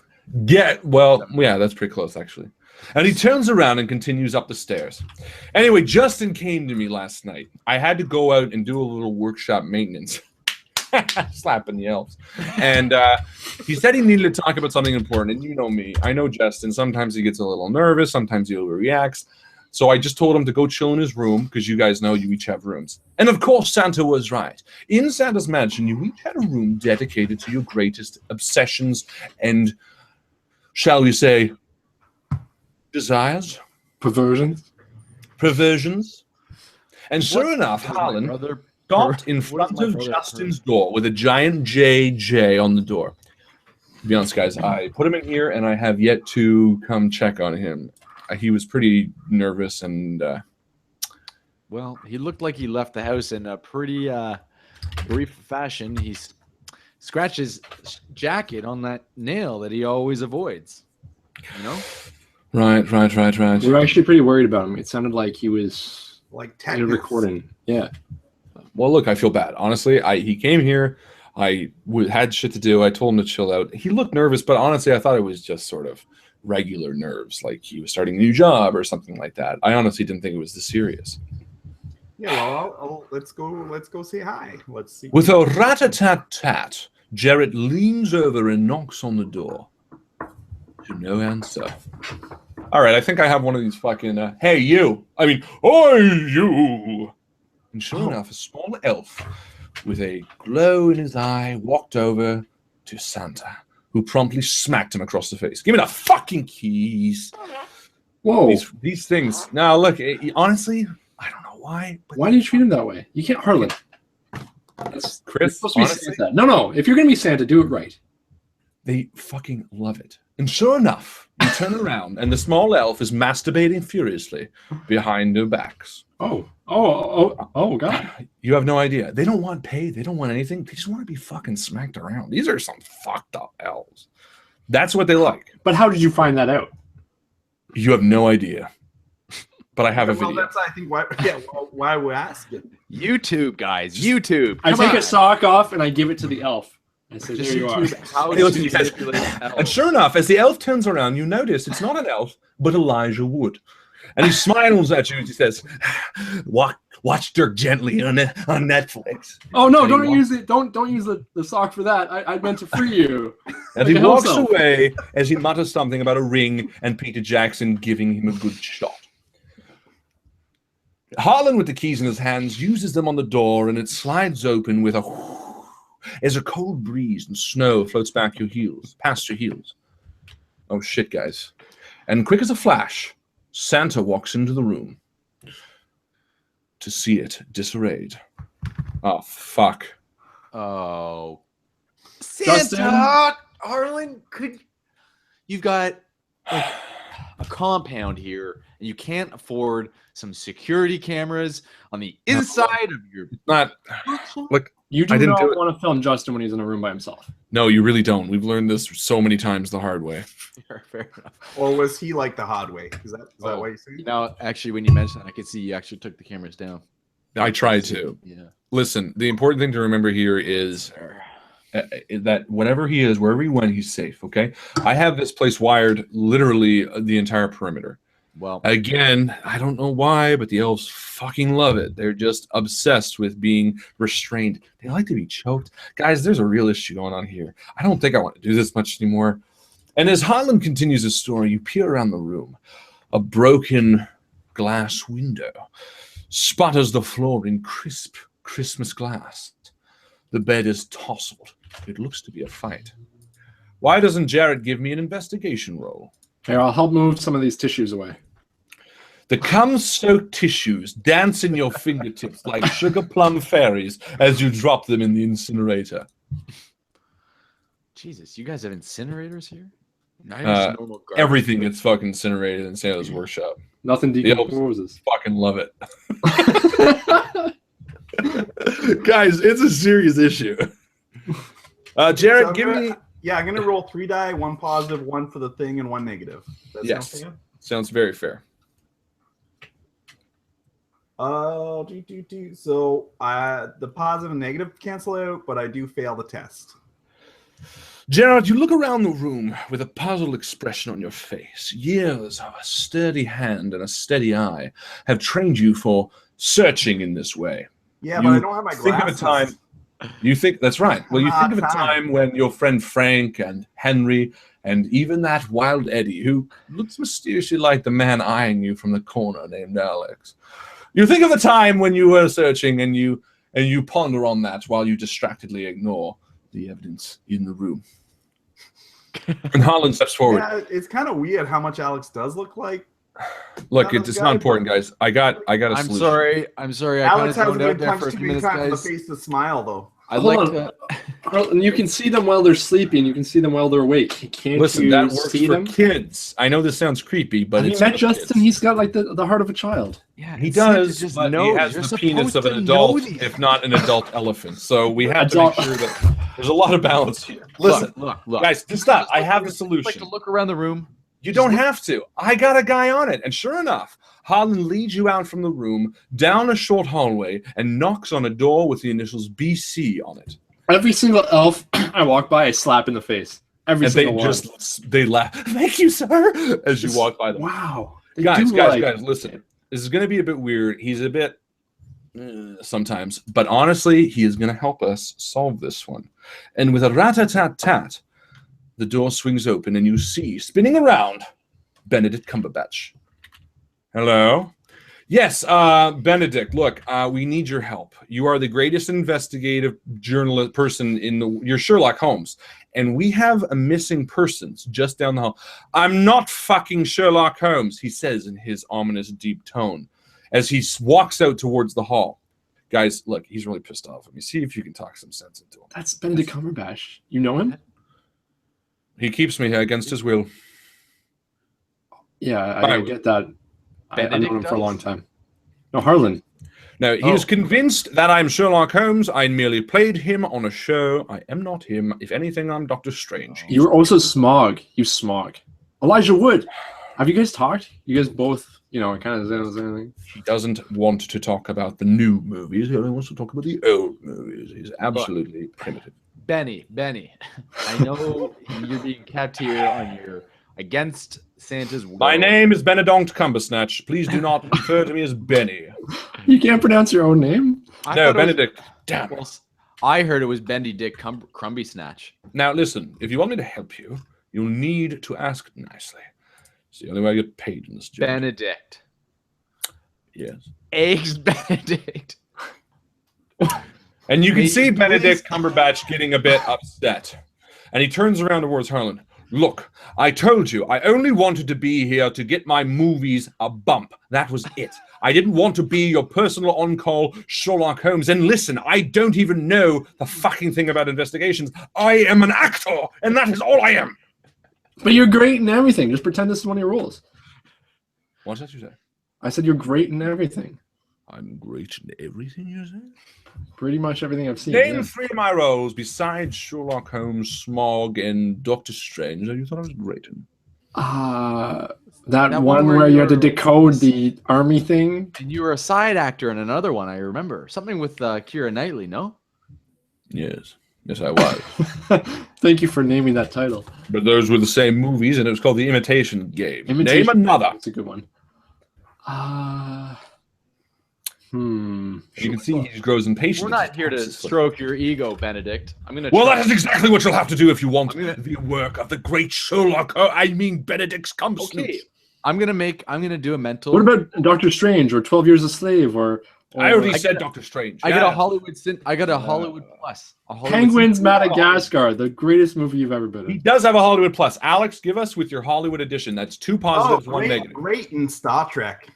Yeah, that's pretty close, actually. And he turns around and continues up the stairs. Anyway, Justin came to me last night. I had to go out and do a little workshop maintenance. Slapping the elves. And he said he needed to talk about something important. And you know me. I know Justin. Sometimes he gets a little nervous. Sometimes he overreacts. So I just told him to go chill in his room because you guys know you each have rooms. And of course, Santa was right. In Santa's mansion, you each had a room dedicated to your greatest obsessions and, shall we say, desires, Perversions? perversions. And sure enough, Harlan stopped in front of Justin's door with a giant JJ on the door. To be honest, guys, I put him in here and I have yet to come check on him. He was pretty nervous and Well, he looked like he left the house in a pretty brief fashion. He scratched his jacket on that nail that he always avoids. You know? Right. We were actually pretty worried about him. It sounded like he was Like in a tetanus. recording. Yeah. Well, look, I feel bad. Honestly, he came here. I had shit to do. I told him to chill out. He looked nervous, but honestly, I thought it was just sort of regular nerves, like he was starting a new job or something like that. I honestly didn't think it was this serious. Yeah, well, let's go say hi. Let's see. With a rat-a-tat-tat, Jarrett leans over and knocks on the door. To no answer. All right, I think I have one of these fucking, hey, you. I mean, you. And sure enough, a small elf with a glow in his eye walked over to Santa, who promptly smacked him across the face. Give me the fucking keys. Whoa. These things. Now, look, honestly, I don't know why. But Why do you treat him that way? You can't Harlan. That's Chris, supposed to be honestly, Santa. No. If you're gonna be Santa, do it right. they fucking love it. And sure enough, you turn around and the small elf is masturbating furiously behind their backs. Oh, God. You have no idea. They don't want pay. They don't want anything. They just want to be fucking smacked around. These are some fucked up elves. That's what they like. But how did you find that out? You have no idea. But I have a Well, video. that's I think why we're asking. YouTube, guys. YouTube. I Come take on. a sock off and I give it to the elf. I say, Just there you are. YouTube how Hey, look, to he says- manipulate And elves. sure enough, as the elf turns around, you notice it's not an elf, but Elijah Wood. And he smiles at you and he says, watch Dirk Gently on Netflix. Oh no! And he Don't walks- use it. Don't use the sock for that. I meant to free you. And Like he a walks house elf. away as he mutters something about a ring and Peter Jackson giving him a good shot. Harlan, with the keys in his hands, uses them on the door and it slides open with a whoosh as a cold breeze and snow floats past your heels. Oh shit, guys. And quick as a flash, Santa walks into the room to see it disarrayed. Oh, fuck. Oh. Justin? Santa! Harlan, you've got like a compound here, and you can't afford some security cameras on the inside of your. Not. Look, You do I didn't not do it. want to film Justin when he's in a room by himself. no, you really don't. We've learned this so many times the hard way. Fair enough. Or was he like the hard way? Is that Oh. what you're saying? Now, actually, when you mentioned that, I could see you actually took the cameras down. I tried to. Yeah. Listen, the important thing to remember here is that whatever he is, wherever he went, he's safe, okay? I have this place wired literally the entire perimeter. Well, Again, I don't know why, but the elves fucking love it. They're just obsessed with being restrained. They like to be choked. Guys, there's a real issue going on here. I don't think I want to do this much anymore. And as Harlan continues his story, you peer around the room. A broken glass window sputters the floor in crisp Christmas glass. The bed is tousled. It looks to be a fight. Why doesn't Jared give me an investigation roll? Here, I'll help move some of these tissues away. The cum-soaked tissues dance in your fingertips like sugar plum fairies as you drop them in the incinerator. Jesus, you guys have incinerators here? Not even just normal garbage. Everything gets fucking incinerated in Santa's workshop. Nothing The elves decomposes. fucking love it. Guys, it's a serious issue. Jared, So give me... Yeah, I'm gonna roll 3 die, 1 positive, 1 for the thing, and 1 negative. That Yes. sound fair? Sounds very fair. So the positive and negative cancel out, but I do fail the test. Gerard, you look around the room with a puzzled expression on your face. Years of a sturdy hand and a steady eye have trained you for searching in this way. Yeah, You but I don't have my think glasses. of a time. You think that's right. Well, you think of a time when your friend Frank and Henry and even that wild Eddie, who looks mysteriously like the man eyeing you from the corner named Alex. You think of the time when you were searching and you ponder on that while you distractedly ignore the evidence in the room. And Harlan steps forward. Yeah, it's kind of weird how much Alex does look like. Look, it's not important, guys. I got a I'm solution. sorry. I Alex kind of hasn't zoned out been there for punched a too few many minutes, times in the guys. face to smile, though. I'd Hold like on. to. And you can see them while they're sleeping. You can see them while they're awake. Can't Listen, you that works see for them? kids. I know this sounds creepy, but Have you it's met for Justin? kids. He's got like the heart of a child. Yeah, He it's Santa does, just but he knows. has You're the penis of supposed an to know adult, these. if not an adult elephant. So we have Adult- to make sure that there's a lot of balance here. Listen, Look, guys, just stop. I have the solution. Like to look around the room. You don't have to. I got a guy on it. And sure enough, Harlan leads you out from the room, down a short hallway, and knocks on a door with the initials BC on it. Every single elf I walk by, I slap in the face. Every And single one. they laugh. Thank you, sir, as you walk by them. Wow. They Guys, do guys, listen. This is going to be a bit weird. He's a bit sometimes, but honestly, he is going to help us solve this one. And with a rat-a-tat-tat, the door swings open and you see, spinning around, Benedict Cumberbatch. Hello? Yes, Benedict, look, we need your help. You are the greatest investigative journalist person you're Sherlock Holmes. And we have a missing persons just down the hall. I'm not fucking Sherlock Holmes, he says in his ominous deep tone as he walks out towards the hall. Guys, look, he's really pissed off at me. See if you can talk some sense into him. That's Benedict Cumberbatch. You know him? He keeps me here against his will. Yeah, I get that. I've known him Benedict for a does? long time. No, Harlan. Now, he is convinced that I'm Sherlock Holmes. I merely played him on a show. I am not him. If anything, I'm Dr. Strange. You were also Smog. You Smog. Elijah Wood. Have you guys talked? You guys both, kind of anything. He doesn't want to talk about the new movies. He only wants to talk about the old movies. He's absolutely primitive. Benny, I know you're being kept here on your against Santa's will. My name is Benedict Cumbersnatch. Please do not refer to me as Benny. You can't pronounce your own name? I No, thought it was- Benedict. Damn it. well, I heard it was Bendy Dick Crumby Snatch. Now, listen. If you want me to help you, you'll need to ask nicely. It's the only way I get paid in this job. Benedict. Yes. Eggs Benedict. And you can Maybe see please. Benedict Cumberbatch getting a bit upset. And he turns around towards Harlan. Look, I told you, I only wanted to be here to get my movies a bump. That was it. I didn't want to be your personal on-call Sherlock Holmes. And listen, I don't even know the fucking thing about investigations. I am an actor, and that is all I am. But you're great in everything. Just pretend this is one of your roles. What's that you say? I said you're great in everything. I'm great in everything you say. Pretty much everything I've seen. Name yeah. 3 of my roles besides Sherlock Holmes, Smog, and Doctor Strange that you thought I was great in. That one where you had to decode the army thing. And you were a side actor in another one, I remember. Something with Keira Knightley, no? Yes. Yes, I was. Thank you for naming that title. But those were the same movies, and it was called The Imitation Game. Imitation- Name another. It's a good one. You can see he grows impatient. We're not here to stroke your ego, Benedict. I'm gonna. Well, try- that is exactly what you'll have to do if you want I'm gonna- the work of the great Sherlock. Benedict Cumberbatch. Okay. I'm gonna do a mental. What about Doctor Strange or 12 Years a Slave or I already Or said Doctor Strange. I got a Yeah. Hollywood. I got a Hollywood plus. A Hollywood Penguins Cin- Madagascar, the greatest movie you've ever been He in. does have a Hollywood plus. Alex, give us with your Hollywood edition. That's 2 positives, 1 negative. Great in Star Trek.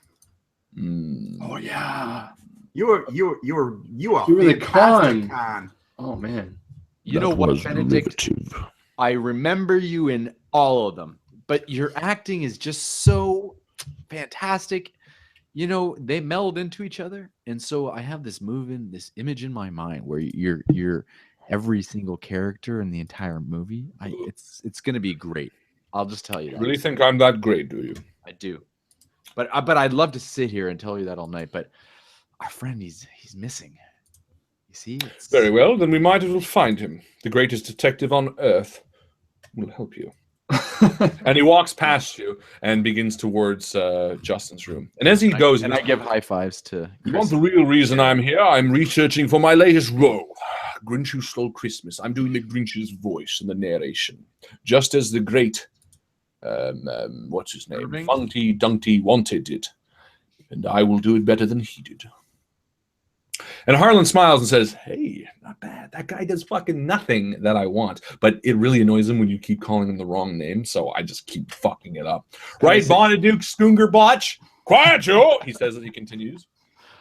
Oh yeah. You are You were the fantastic con. Oh man. You know what, Benedict? I remember you in all of them, but your acting is just so fantastic. You know, they meld into each other, and so I have this image in my mind where you're every single character in the entire movie. It's going to be great. I'll just tell you that. Really think I'm that great, do you? I do. But I'd love to sit here and tell you that all night. But our friend, he's missing. You see? Very well, then we might as well find him. The greatest detective on Earth will help you. And he walks past you and begins towards Justin's room. And as he goes, and I give high fives to. You want the real reason I'm here? I'm researching for my latest role, Grinch Who Stole Christmas. I'm doing the Grinch's voice in the narration, just as the great, what's his name, Irving? Funky Dunkty wanted it, and I will do it better than he did. And Harlan smiles and says, "Hey, not bad. That guy does fucking nothing that I want." But it really annoys him when you keep calling him the wrong name, so I just keep fucking it up. Right, Bonaduke Schoonger Botch? Quiet, you! He says as he continues.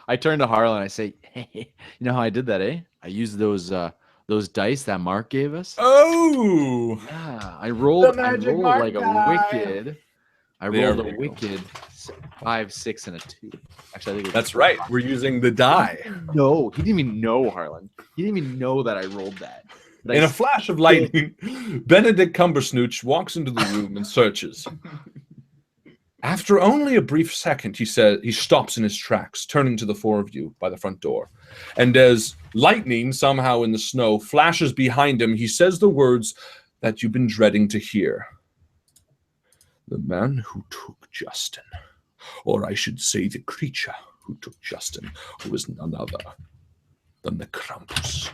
I turn to Harlan and I say, "Hey, you know how I did that, eh? I used those dice that Mark gave us. Oh! Yeah, I rolled Mark like a die. wicked. I There rolled we a go. wicked 5, 6, and a 2. Actually, I think That's right. We're using the die. No, he didn't even know, Harlan. He didn't even know that I rolled that. But In I a flash of lightning, Benedict Cumbersnooch walks into the room and searches. After only a brief second, he stops in his tracks, turning to the 4 of you by the front door. And as lightning, somehow in the snow, flashes behind him, he says the words that you've been dreading to hear. The man who took Justin, or I should say the creature who took Justin, who was none other than the Krampus.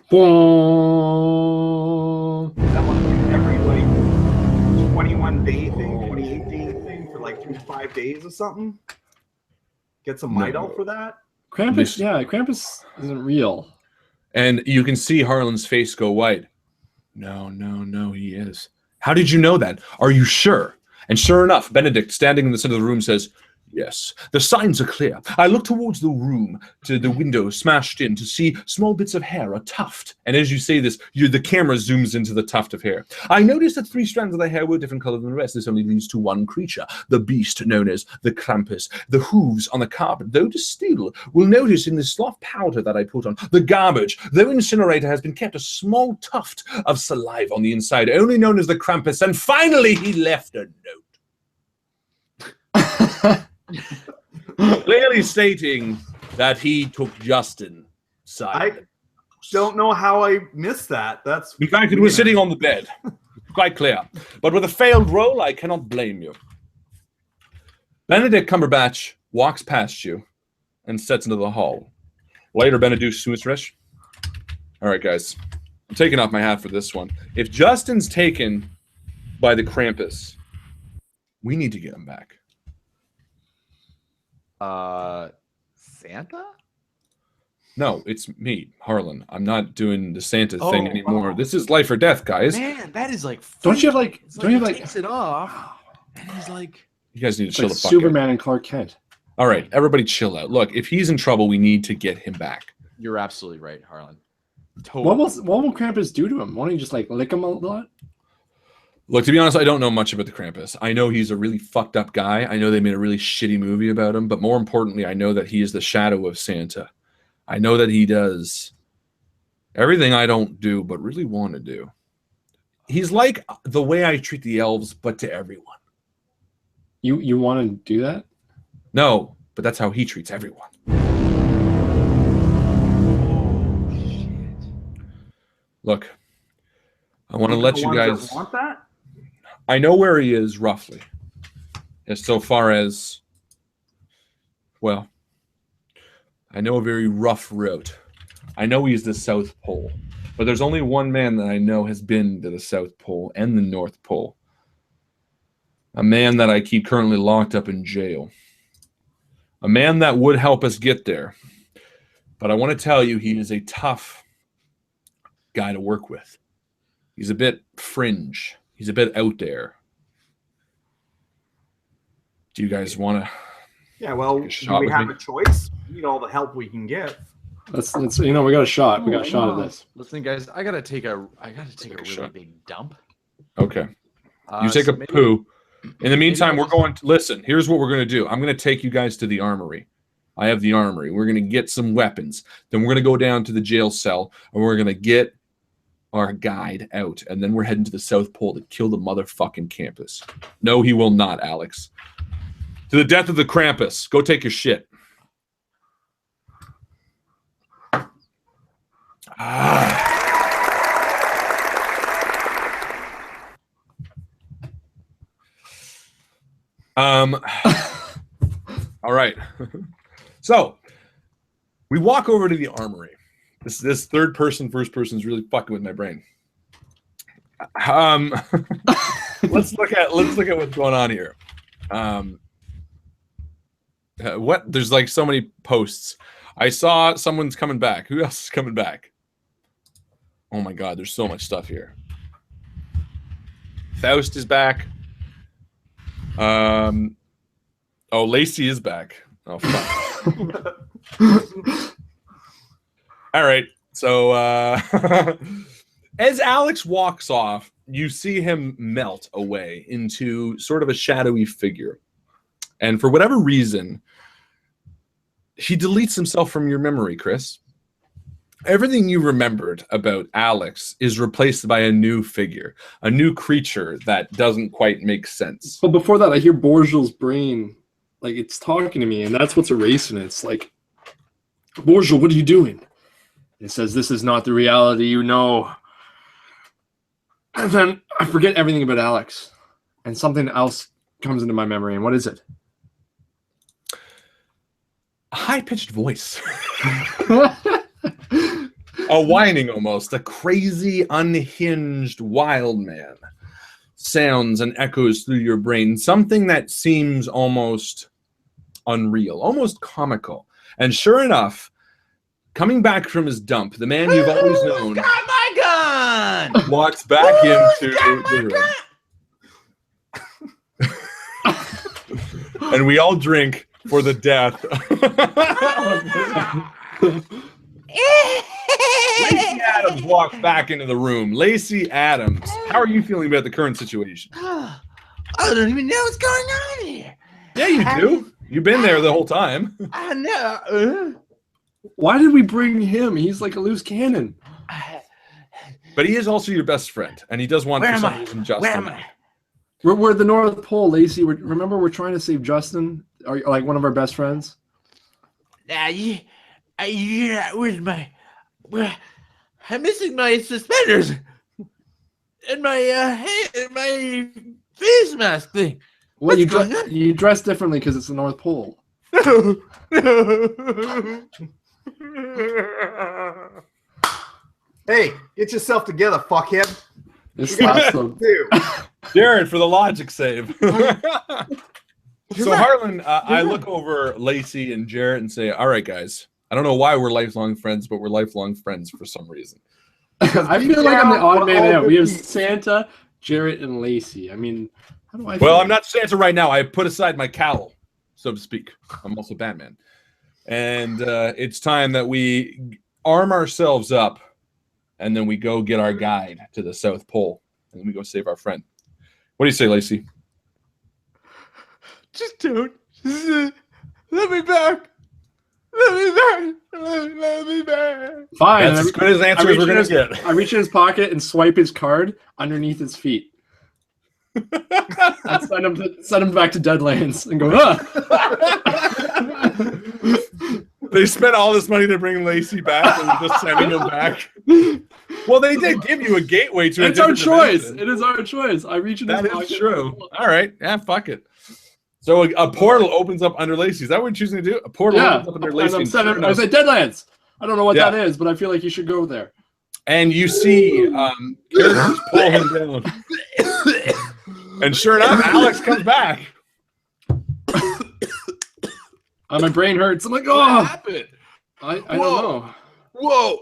Boom. That one every like 21-day thing, 28-day thing for like 3 to 5 days or something. Get some might out for that. Krampus, yeah, Krampus isn't real. And you can see Harlan's face go white. No, he is. How did you know that? Are you sure? And sure enough, Benedict, standing in the center of the room, says, "Yes, the signs are clear. I look towards the room, to the window smashed in, to see small bits of hair, a tuft." And as you say this, the camera zooms into the tuft of hair. "I noticed that 3 strands of the hair were different color than the rest. This only leads to one creature, the beast known as the Krampus. The hooves on the carpet, though distilled, will notice in the slough powder that I put on. The garbage, though incinerator, has been kept a small tuft of saliva on the inside, only known as the Krampus. And finally, he left a note. Clearly stating that he took Justin side. I don't know how I missed that. That's In fact, it was sitting on the bed. Quite clear. But with a failed roll, I cannot blame you. Benedict Cumberbatch walks past you and steps into the hall. Later, Benedict Sumitsresh. All right, guys. I'm taking off my hat for this one. If Justin's taken by the Krampus, we need to get him back. Santa? No, it's me, Harlan. I'm not doing the Santa thing anymore. This is life or death, guys. Man, that is like. Don't you have like? It's Don't you have he like? takes it off, and he's like. You guys need to It's chill like the fuck Superman out. and Clark Kent. All right, everybody chill out. Look, if he's in trouble, we need to get him back. You're absolutely right, Harlan. Totally. What will Krampus do to him? Won't he just like lick him a lot? Look, to be honest, I don't know much about the Krampus. I know he's a really fucked up guy. I know they made a really shitty movie about him, but more importantly, I know that he is the shadow of Santa. I know that he does everything I don't do, but really want to do. He's like the way I treat the elves, but to everyone. You want to do that? No, but that's how he treats everyone. Look, I want to let you guys. Want that? I know where he is roughly, as so far as, well, I know a very rough route. I know he's the South Pole, but there's only one man that I know has been to the South Pole and the North Pole. A man that I keep currently locked up in jail. A man that would help us get there. But I want to tell you, he is a tough guy to work with. He's a bit fringe. He's a bit out there. Do you guys want to? Yeah, well, Take a shot we with have me? a choice. We need all the help we can get. Let's we got a shot. We got a shot of this. Listen, guys, I gotta take a really shot. big dump. Okay. You take so a maybe- poo. In the meantime, I'll we're going to listen. Here's what we're going to do. I'm going to take you guys to the armory. I have the armory. We're going to get some weapons. Then we're going to go down to the jail cell and we're going to get our guide out. And then we're heading to the South Pole to kill the motherfucking campus. No, he will not, Alex. To the death of the Krampus. Go take your shit. Ah. All right. So we walk over to the armory. This third person, first person is really fucking with my brain. Let's look at what's going on here. What? There's like so many posts. I saw someone's coming back. Who else is coming back? Oh my God, there's so much stuff here. Faust is back. Oh, Lacey is back. Oh, fuck. All right. So, as Alex walks off, you see him melt away into sort of a shadowy figure. And for whatever reason, he deletes himself from your memory, Chris. Everything you remembered about Alex is replaced by a new figure, a new creature that doesn't quite make sense. But before that, I hear Borgel's brain, like it's talking to me, and that's what's erasing it. It's like, Borgel, what are you doing? It says, this is not the reality you know. And then I forget everything about Alex, and something else comes into my memory. And what is it? A high-pitched voice. A whining almost, a crazy, unhinged wild man sounds and echoes through your brain. Something that seems almost unreal, almost comical. And sure enough, coming back from his dump, the man you've always known Got my gun! walks back into the room. And we all drink for the death. Lacey Adams walks back into the room. Lacey Adams, how are you feeling about the current situation? I don't even know what's going on here. Yeah, you do. You've been there the whole time. I know. Why did we bring him? He's like a loose cannon. But he is also your best friend, and he does want Where for am some I? reason Justin. Where am I? We're at the North Pole, Lacey. Remember, we're trying to save Justin, or like one of our best friends. Where's my? I'm missing my suspenders and my face mask thing. Well, What's going on? you dress differently because it's the North Pole. Hey, get yourself together, fuckhead. This last one. Dude. Jared for the logic save. So Harlan, I look over Lacey and Jarrett and say, all right, guys, I don't know why we're lifelong friends, but we're lifelong friends for some reason. I feel like I'm the odd man all out. We have good Santa, Jarrett, and Lacey. I mean, how do I Well, feel? I'm not Santa right now. I put aside my cowl, so to speak. I'm also Batman. And it's time that we arm ourselves up, and then we go get our guide to the South Pole, and then we go save our friend. What do you say, Lacey? Just don't. Let me back. Let me back. Let me back. Fine. That's as good as answer as we're going to get. I reach in his pocket and swipe his card underneath his feet. And send him back to Deadlands and go, They spent all this money to bring Lacey back, and we're just sending him back. Well, they did give you a gateway to It's a our different choice. dimension. It is our choice. I reach in his That pocket. is true. All right. Yeah, fuck it. So a portal opens up under Lacey. Is that what you're choosing to do? A portal Yeah. opens up under And Lacey. I'm and sending, sure I enough- said Deadlands. I don't know what Yeah. that is, but I feel like you should go there. And you see characters pull him down. And sure enough, Alex comes back. My brain hurts. I'm like, What oh, happened? I don't Whoa!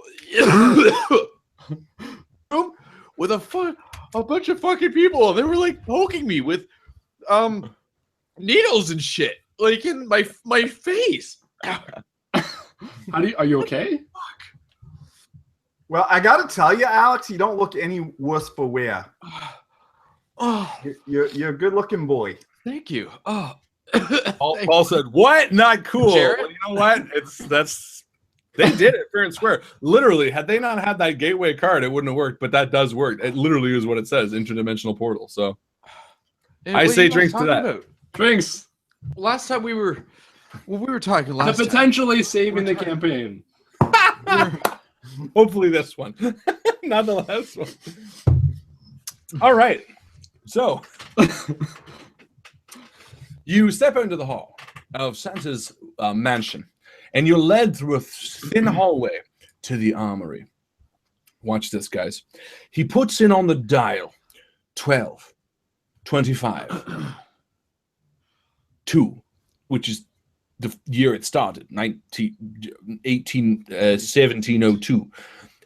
Room with a bunch of fucking people. They were like poking me with needles and shit, like in my face. know. Are you okay? Well, I got to tell you, Alex, you don't look any worse for wear. Oh, You're a good-looking boy. thank you. Oh, Paul said, "What? Not cool." Jared? Well, you know what? They did it fair and square. Literally, had they not had that gateway card, it wouldn't have worked. But that does work. It literally is what it says: interdimensional portal. So and I what say are you guys drinks to talking that. about? Drinks. Last time we were talking last The time. potentially saving the campaign. Hopefully, this one, not the last one. All right. So you step out into the hall of Santa's mansion, and you're led through a thin hallway to the armory. Watch this, guys. He puts in on the dial 12, 25, 2, which is the year it started, 1702.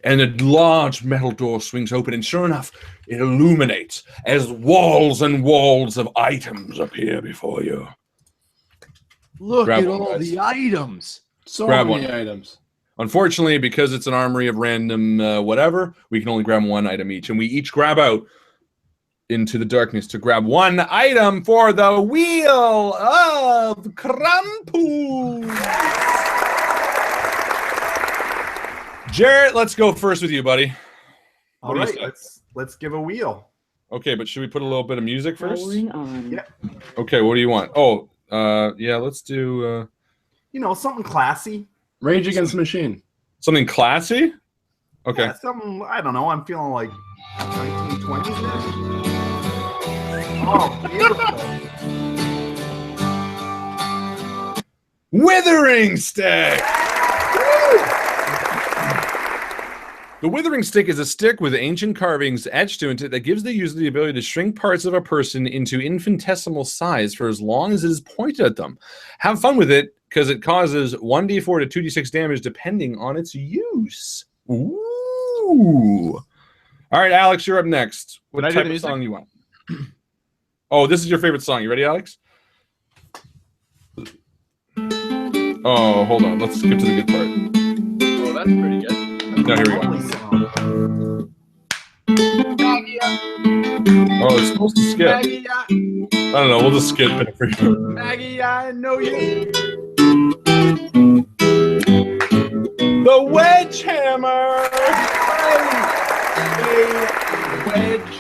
And a large metal door swings open, and sure enough, it illuminates as walls and walls of items appear before you. Look Grab at one, all guys. the items. So Grab many one. items. Unfortunately, because it's an armory of random whatever, we can only grab one item each, and we each grab out into the darkness to grab one item for the Wheel of Krampus. Jarrett, let's go first with you, buddy. All What do you right, say? let's give a wheel. Okay, but should we put a little bit of music first? Rolling on. Yeah. Okay, what do you want? Oh, yeah, let's do Something classy. Rage Against the Machine. something classy. Okay. Yeah, something, I don't know. I'm feeling like 1920s now. Oh, beautiful. Withering Stick! The Withering Stick is a stick with ancient carvings etched into it that gives the user the ability to shrink parts of a person into infinitesimal size for as long as it is pointed at them. Have fun with it, because it causes 1d4 to 2d6 damage depending on its use. Ooh. All right, Alex, you're up next. What Can I do type the of music? song you want? Oh, this is your favorite song. You ready, Alex? Oh, hold on. Let's skip to the good part. Oh, that's pretty good. No, here we go. Lovely song. Oh, it's supposed to skip. Maggie, I don't know. We'll just skip it for you. Maggie, I know you. The Wedge Hammer. A wedge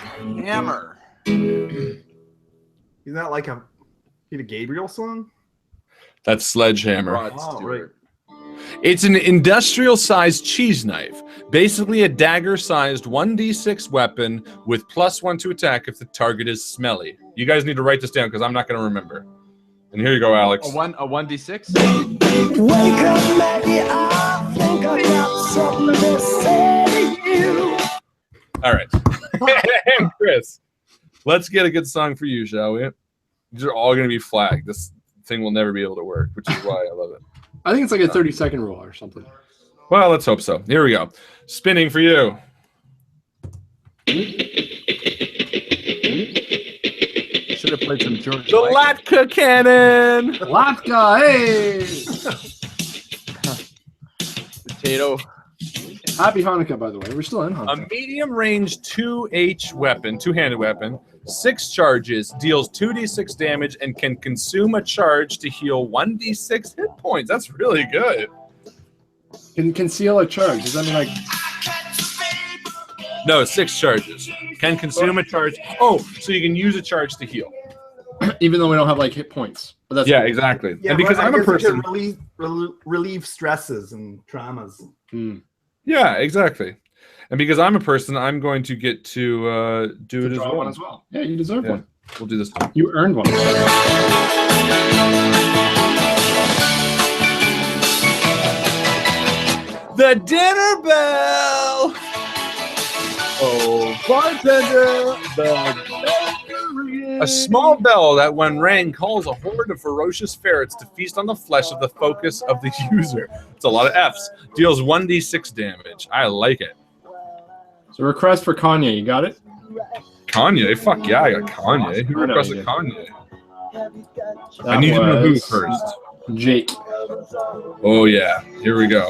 hammer. Isn't that like a Peter Gabriel song? That's Sledgehammer. Rod Oh, Stewart. It's an industrial-sized cheese knife, basically a dagger-sized 1d6 weapon with +1 to attack if the target is smelly. You guys need to write this down because I'm not going to remember. And here you go, Alex. A 1d6. Wake up, Maggie, I think I got something to say to you. All right. And Chris, let's get a good song for you, shall we? These are all going to be flagged. This thing will never be able to work, which is why I love it. I think it's like a 30-second rule or something. Well, let's hope so. Here we go. Spinning for you. Should have played some George. The Michael. Latka Cannon. Latka, hey! Potato. Happy Hanukkah, by the way. We're still in A Hanukkah. medium-range 2H weapon, two-handed weapon, 6 charges, deals 2d6 damage, and can consume a charge to heal 1d6 hit points. That's really good. Can conceal a charge. Does that mean like No, 6 charges. Can consume a charge. Oh, so you can use a charge to heal. even though we don't have like hit points? But that's Yeah, exactly. Yeah, and because but I I'm a guess it person. could relieve stresses and traumas. Hmm. Yeah, exactly. And because I'm a person, I'm going to get to do it as Draw well. one as well. Yeah, you deserve Yeah. one. We'll do this one. You earned one. The dinner bell. Oh, bartender, the bell is ringing. A small bell that, when rang, calls a horde of ferocious ferrets to feast on the flesh of the focus of the user. It's a lot of Fs. Deals 1d6 damage. I like it. So request for Kanye. You got it? Kanye? Fuck yeah, I got Kanye. Who I know requested you did. Kanye? That I need to know who was first. Jake. Oh yeah, here we go.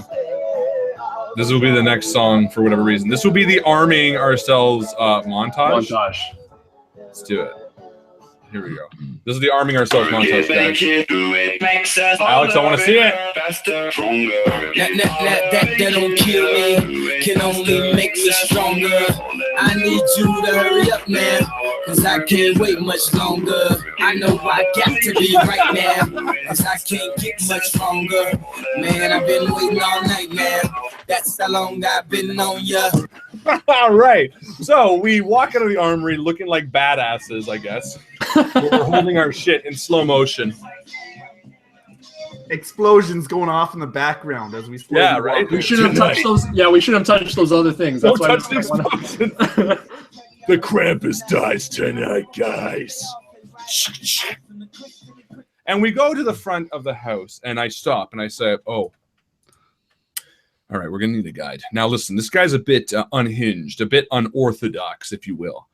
This will be the next song for whatever reason. This will be the arming ourselves montage. Montage. Let's do it. Here we go. This is the arming ourselves montage, guys. Alex, I want to see it. That don't kill me, can only make me stronger. I need you to hurry up, man, cause I can't wait much longer. I know I got to be right now, cause I can't get much longer. Man, I've been waiting all night, man. That's how long I've been on ya. All right. So we walk out of the armory looking like badasses, I guess. We're holding our shit in slow motion. Explosions going off in the background as we slowly Yeah, right. walk. We should have touched those. Yeah, we should have touched those other things. Don't That's touch the explosion. The Krampus dies tonight, guys. And we go to the front of the house, and I stop and I say, "Oh, all right, we're gonna need a guide." Now, listen, this guy's a bit unhinged, a bit unorthodox, if you will,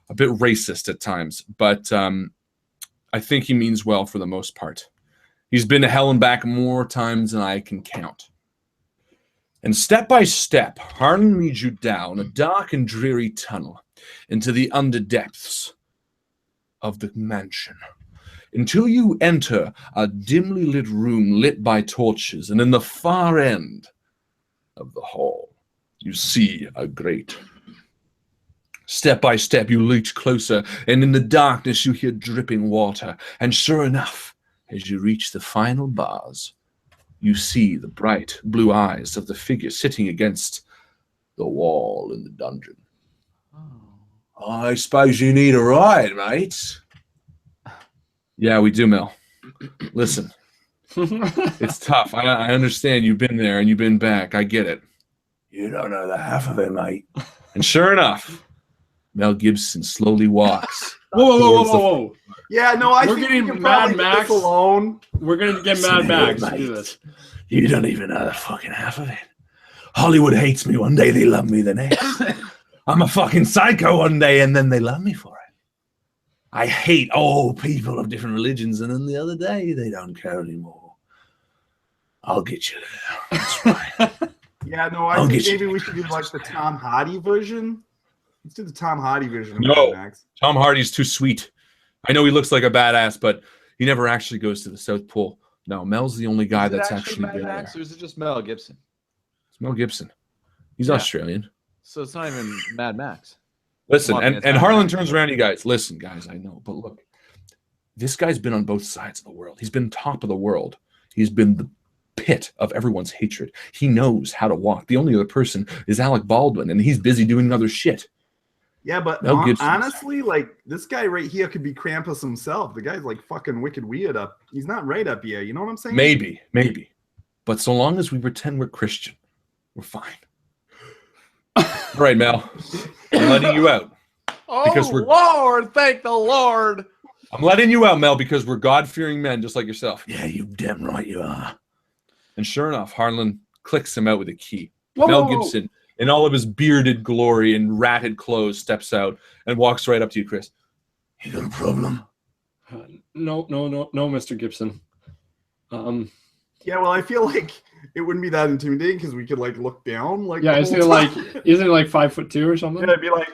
a bit racist at times, but I think he means well for the most part. He's been to hell and back more times than I can count. And step by step, Harlan leads you down a dark and dreary tunnel into the underdepths of the mansion, until you enter a dimly lit room lit by torches, and in the far end of the hall, you see a grate. Step by step, you reach closer, and in the darkness, you hear dripping water. And sure enough, as you reach the final bars, you see the bright blue eyes of the figure sitting against the wall in the dungeon. Oh. I suppose you need a ride, mate. Yeah, we do, Mel. Listen, it's tough. I understand you've been there and you've been back. I get it. You don't know the half of it, mate. And sure enough, Mel Gibson slowly walks. Whoa. Yeah, no, I We're think getting we can Mad probably get Max. this alone. We're gonna get Mad Max to do this. You don't even know the fucking half of it. Hollywood hates me one day, they love me the next. I'm a fucking psycho one day, and then they love me for it. I hate all people of different religions, and then the other day, they don't care anymore. I'll get you there. That's right. Yeah, no, I think maybe we should do like the Tom Hardy version. Let's do the Tom Hardy version of No. Mad Max. Tom Hardy's too sweet. I know he looks like a badass, but he never actually goes to the South Pole. No, Mel's the only guy that's actually Mad been Max, there. or is it just Mel Gibson? It's Mel Gibson. He's Yeah. Australian. So it's not even Mad Max. Listen, Well, I mean, it's and Mad Harlan Max. turns around to you guys. Listen, guys, I know, but look, this guy's been on both sides of the world. He's been top of the world. He's been the pit of everyone's hatred. He knows how to walk. The only other person is Alec Baldwin, and he's busy doing other shit. Yeah, but Mel Gibson. honestly, like this guy right here could be Krampus himself. The guy's like fucking wicked weird up. He's not right up here. You know what I'm saying? Maybe. But so long as we pretend we're Christian, we're fine. All right, Mel. I'm letting you out. Because we're- Lord, thank the Lord. I'm letting you out, Mel, because we're God-fearing men just like yourself. Yeah, you damn right you are. And sure enough, Harlan clicks him out with a key. Mel Gibson, in all of his bearded glory and ratted clothes, steps out and walks right up to you, Chris. You got a problem? No, Mr. Gibson. Yeah, well, I feel like it wouldn't be that intimidating because we could like look down. Like, Yeah, the isn't whole it time. isn't it like 5'2" or something? Yeah, it'd be like,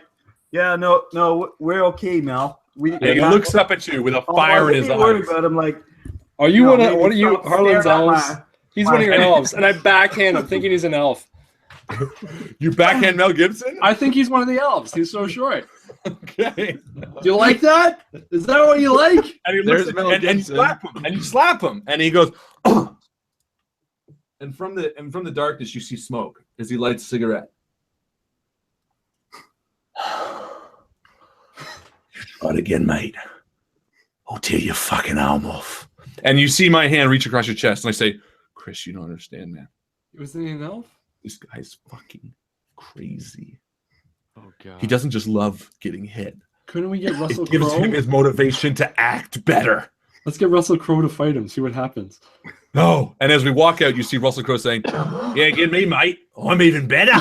yeah, no, we're okay, Mel. Yeah, he looks up at you with a fire in his eyes. But I'm like, Are you No, one of maybe what are you stop Harlan's staring at elves? my- He's my one of your head. elves, and I backhand him thinking he's an elf. You backhand Mel Gibson? I think he's one of the elves. He's so short. Okay. Do you like that? Is that what you like? And he There's looks Mel and you Gibson. slap him. And you slap him. And he goes, oh. And from the darkness you see smoke as he lights a cigarette. Try it again, mate. I'll tear your fucking arm off. And you see my hand reach across your chest, and I say, Chris, you don't understand, man. Was he an elf? This guy's fucking crazy. Oh God. He doesn't just love getting hit. Couldn't we get Russell It gives Crowe? him his motivation to act better. Let's get Russell Crowe to fight him. See what happens. No. And as we walk out, you see Russell Crowe saying, "Yeah, get me, mate. I'm even better."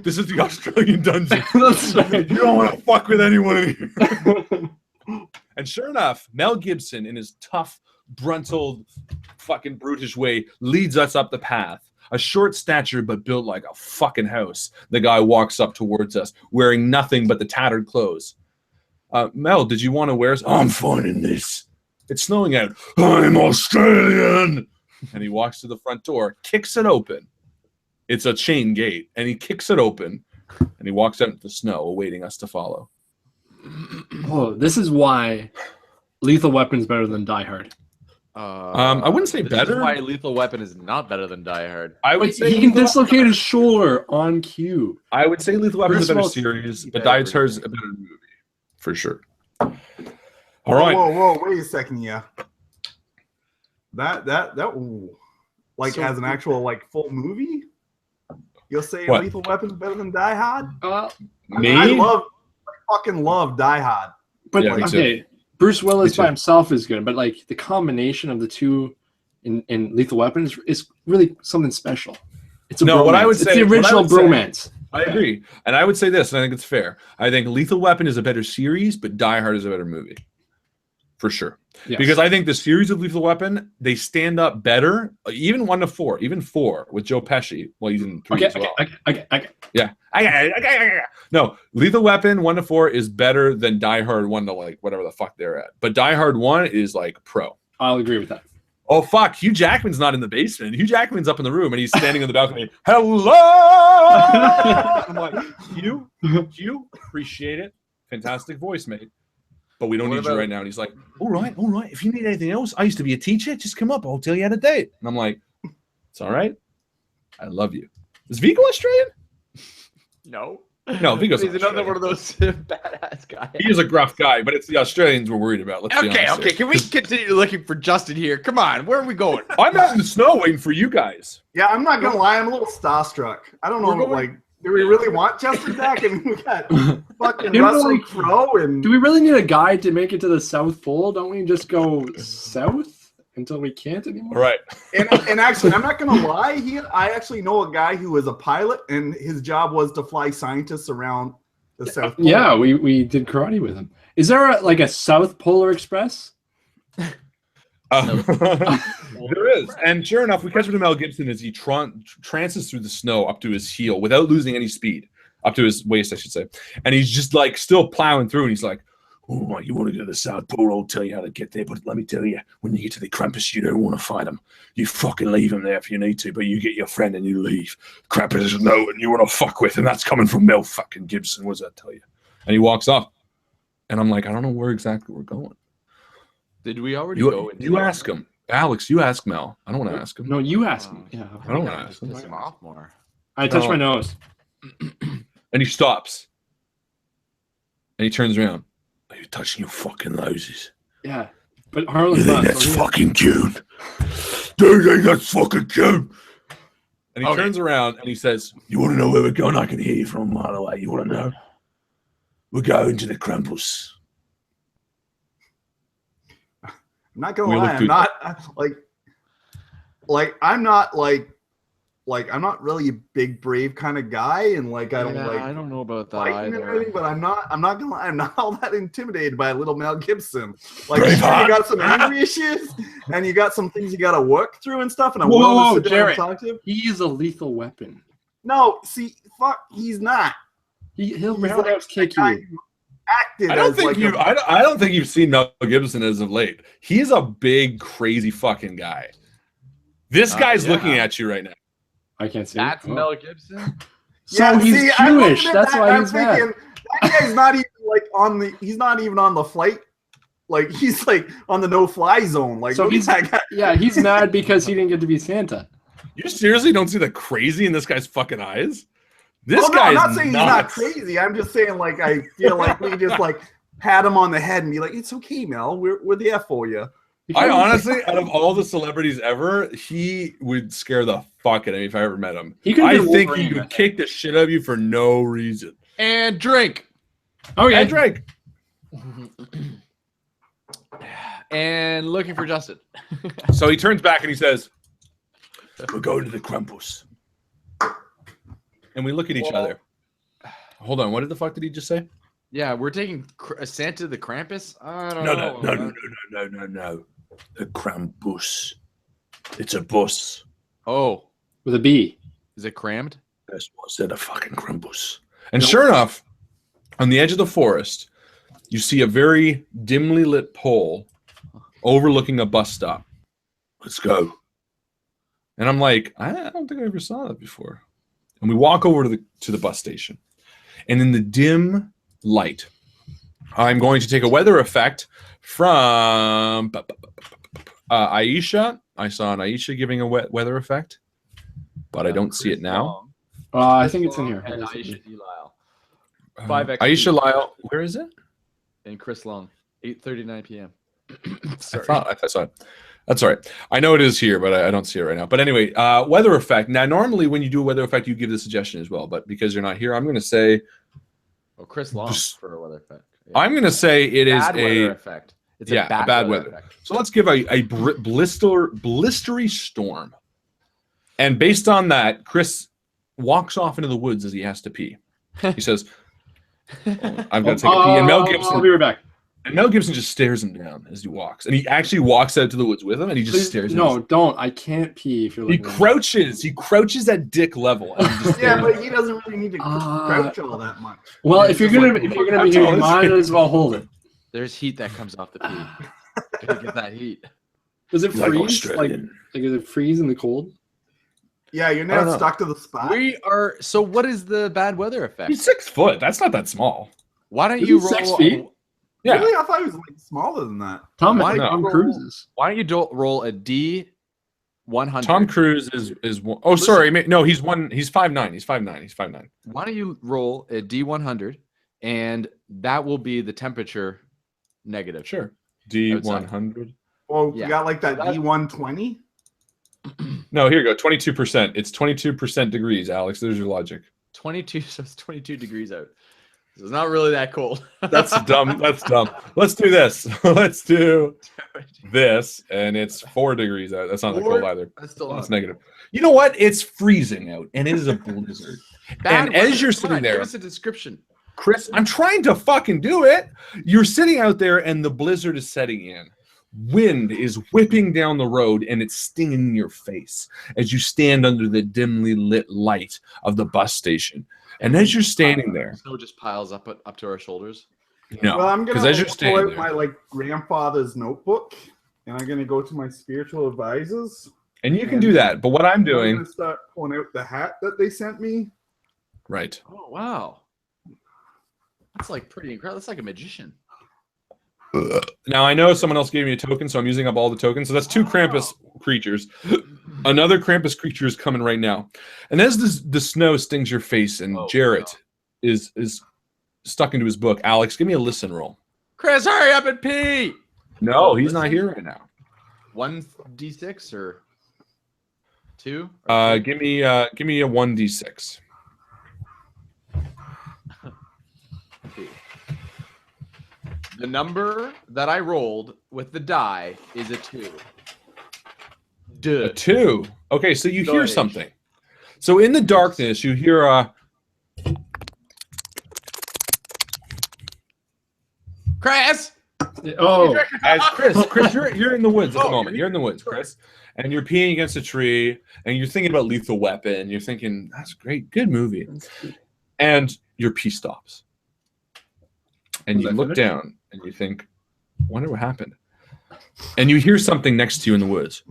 This is the Australian dungeon. That's right. You don't want to fuck with anyone in here. And sure enough, Mel Gibson, in his tough, bruntled, fucking brutish way, leads us up the path. A short stature, but built like a fucking house. The guy walks up towards us, wearing nothing but the tattered clothes. Mel, did you want to wear? I'm fine in this. It's snowing out. I'm Australian. And he walks to the front door, kicks it open. It's a chain gate, and he kicks it open, and he walks out into the snow, awaiting us to follow. Oh, this is why Lethal Weapon's better than Die Hard. I wouldn't say this better. is why Lethal Weapon is not better than Die Hard. I would Wait, say he can dislocate his shoulder on cue. I would say Lethal Weapon is a better First of all, series, keep but it Die every Hard's day. a better movie, for sure. All right. Whoa, wait a second, yeah. That ooh. Like So- as an actual like full movie? You'll say What? Lethal Weapon's better than Die Hard? Me? I fucking love Die Hard. But Yeah, me too. okay, Bruce Willis Me too. by himself is good, but like the combination of the two in Lethal Weapon is really something special. It's a No, what I bromance. would It's say- the what I original would say- bromance. I agree. And I would say this, and I think it's fair. I think Lethal Weapon is a better series, but Die Hard is a better movie. For sure. Yes. Because I think the series of Lethal Weapon, they stand up better, even 1 to 4, even 4 with Joe Pesci. Well, he's in 3 okay, as well. okay. Yeah. No, Lethal Weapon 1 to 4 is better than Die Hard 1 to like whatever the fuck they're at. But Die Hard 1 is like pro. I'll agree with that. Oh fuck, Hugh Jackman's not in the basement. Hugh Jackman's up in the room and he's standing on the balcony. Hello. I'm like, Hugh, appreciate it. Fantastic voice, mate. But we don't What need you about- right now. And he's like, all right. If you need anything else, I used to be a teacher. Just come up. I'll tell you how to date. And I'm like, it's all right. I love you. Is Vigo Australian? No. No, Vigo's He's not another Australian. one of those badass guys. He is a gruff guy, but it's the Australians we're worried about. Let's be Okay, honest okay. here. Can we continue looking for Justin here? Come on, where are we going? I'm out in the snow waiting for you guys. Yeah, I'm not gonna lie, I'm a little starstruck. I don't know, We're going- like, do we really want Justin back? I mean, we got fucking You know, Russell like, Crowe and Do we really need a guide to make it to the South Pole? Don't we just go south until we can't anymore? All right. and actually, I'm not gonna lie. I actually know a guy who was a pilot, and his job was to fly scientists around the South Pole. Yeah, we did karate with him. Is there a South Polar Express? There is. And sure enough, we catch up to Mel Gibson as he trances through the snow up to his heel without losing any speed. Up to his waist, I should say. And he's just like still plowing through, and he's like, "Oh, you want to go to the South Pole? I'll tell you how to get there. But let me tell you, when you get to the Krampus, you don't want to fight him. You fucking leave him there if you need to, but you get your friend and you leave. Krampus is no one you want to fuck with, and that's coming from Mel fucking Gibson. What does that tell you?" And he walks off. And I'm like, I don't know where exactly we're going. Did we already go? You, into you ask him. Alex, you ask Mel. I don't want to ask him. No, you asked me. Yeah. I don't I want to just ask him. piss him off more. I touched No. my nose. And he stops. And he turns around. Are you touching your fucking noses? Yeah. But Harlan's not. so yeah. fucking cute? Do you think that's fucking cute? And he Okay. turns around and he says, "You want to know where we're going? I can hear you from a mile away. You want to know? We're going to the Krampus." I'm not gonna We lie, look I'm good. not I'm not really a big brave kind of guy, and like I don't like I don't know about that fighting and either. everything, but I'm not gonna lie, I'm not all that intimidated by little Mel Gibson. Like Braveheart. sure, you got some angry issues and you got some things you gotta work through and stuff, and I'm Whoa, willing whoa, to sit down and Jared. talk to him. He is a lethal weapon. No, see, fuck, he's not. He'll He's roundhouse kick guy you. who acted I don't as think like you. a- I don't think you've seen Mel Gibson as of late. He's a big, crazy fucking guy. This guy's yeah. looking at you right now. I can't see. That's it. Oh. Mel Gibson. So Yeah, he's see, I'm Jewish. looking at That's that, why and he's I'm mad. thinking, that guy's not even like on the. He's not even on the flight. Like he's like on the no-fly zone. Like So look at he's- that guy. Yeah, he's mad because he didn't get to be Santa. You seriously don't see the crazy in this guy's fucking eyes? This Oh, no, guy I'm is not saying he's not nuts. crazy. I'm just saying like I feel like we just like pat him on the head and be like, "It's okay, Mel. We're there for you." I honestly, out of all the celebrities ever, he would scare the fuck out of me if I ever met him. He could've I been think Wolverine, he I would kick the shit out of you for no reason. And drink. Oh yeah, And Drake. And looking for Justin. So he turns back and he says, "We're going to the Krampus." And we look at each other. Hold on, what the fuck did he just say? Yeah, we're taking Santa the Krampus. I don't No, know. no. The Krampus. It's a bus. Oh, with a B. is it crammed? That's what said a fucking Krampus. And sure enough, on the edge of the forest, you see a very dimly lit pole overlooking a bus stop. Let's go. And I'm like, I don't think I ever saw that before. And we walk over to the bus station. And in the dim light, I'm going to take a weather effect from Aisha. I saw an Aisha giving a weather effect, but I don't see it now. I think it's in here. And Aisha D. Lyle. Aisha Lyle, where is it? And Chris Long, 8:39 p.m. I thought I saw it. That's all right. I know it is here, but I don't see it right now. But anyway, weather effect. Now, normally when you do a weather effect, you give the suggestion as well. But because you're not here, I'm going to say. Oh, Chris Long for a weather effect. Yeah. I'm going to say it is bad weather effect. It's a bad weather effect. So let's give a blistery storm. And based on that, Chris walks off into the woods as he has to pee. He says, "I'm going to take a pee." And Mel Gibson. I'll be right back. And Mel Gibson just stares him down as he walks. And he actually walks out to the woods with him, and he just stares at him. No, don't. I can't pee if you're He looking crouches. He crouches at dick level. And he just Yeah, but he doesn't really need to crouch all that much. Well, if you're gonna be here, you might as well hold it. There's heat that comes off the pee. Gotta get that heat. Does it Like freeze? Australian. Like does it freeze in the cold? Yeah, you're not stuck to the spot. We are. So, what is the bad weather effect? He's 6 foot. That's not that small. Why don't Is you he roll? 6 feet? Yeah. Really? I thought he was like smaller than that. Tom No. Cruises. Why don't you roll a D100? Tom Cruise is one. Oh, sorry. No, he's one. He's 5'9". He's 5'9". He's 5'9". Why don't you roll a D100, and that will be the temperature negative. Sure. D100. Oh, Yeah. you got like that That's- D120? No, here you go. 22%. It's 22% degrees, Alex. There's your logic. 22. So it's 22 degrees out. So it's not really that cold. That's dumb. That's dumb. Let's do this. Let's do this, and it's 4 degrees out. That's not that cold either. That's still That's not negative. You know what? It's freezing out, and it is a blizzard. bad And as weather. you're Come sitting on, there- give us a description. Chris, I'm trying to fucking do it. You're sitting out there, and the blizzard is setting in. Wind is whipping down the road, and it's stinging your face as you stand under the dimly lit light of the bus station. And as you're standing there, Snow just piles up to our shoulders. no, Well, I'm because gonna as you're pull standing out there, my like grandfather's notebook, and I'm gonna go to my spiritual advisors. and you can do that. But what I'm I'm doing, gonna start pulling out the hat that they sent me. right? Oh wow, that's like pretty incredible. That's like a magician. Now I know someone else gave me a token, so I'm using up all the tokens. So that's 2 Krampus creatures. Another Krampus creature is coming right now. And as the snow stings your face, and Jarrett is stuck into his book. Alex, give me a listen roll. Chris, hurry up and pee. No, he's not here right now. 1d6 or 2? Give me a 1d6. The number that I rolled with the die is a 2. Duh. A 2. Okay, so you hear Nice. something. So in the darkness, you hear Chris! Oh, as Chris, you're in the woods at the Oh, moment. You're in the woods, Chris, and you're peeing against a tree, and you're thinking about Lethal Weapon. You're thinking, that's great, good movie, and your pee stops, and Was you I look finished? down, and you think, wonder what happened, and you hear something next to you in the woods,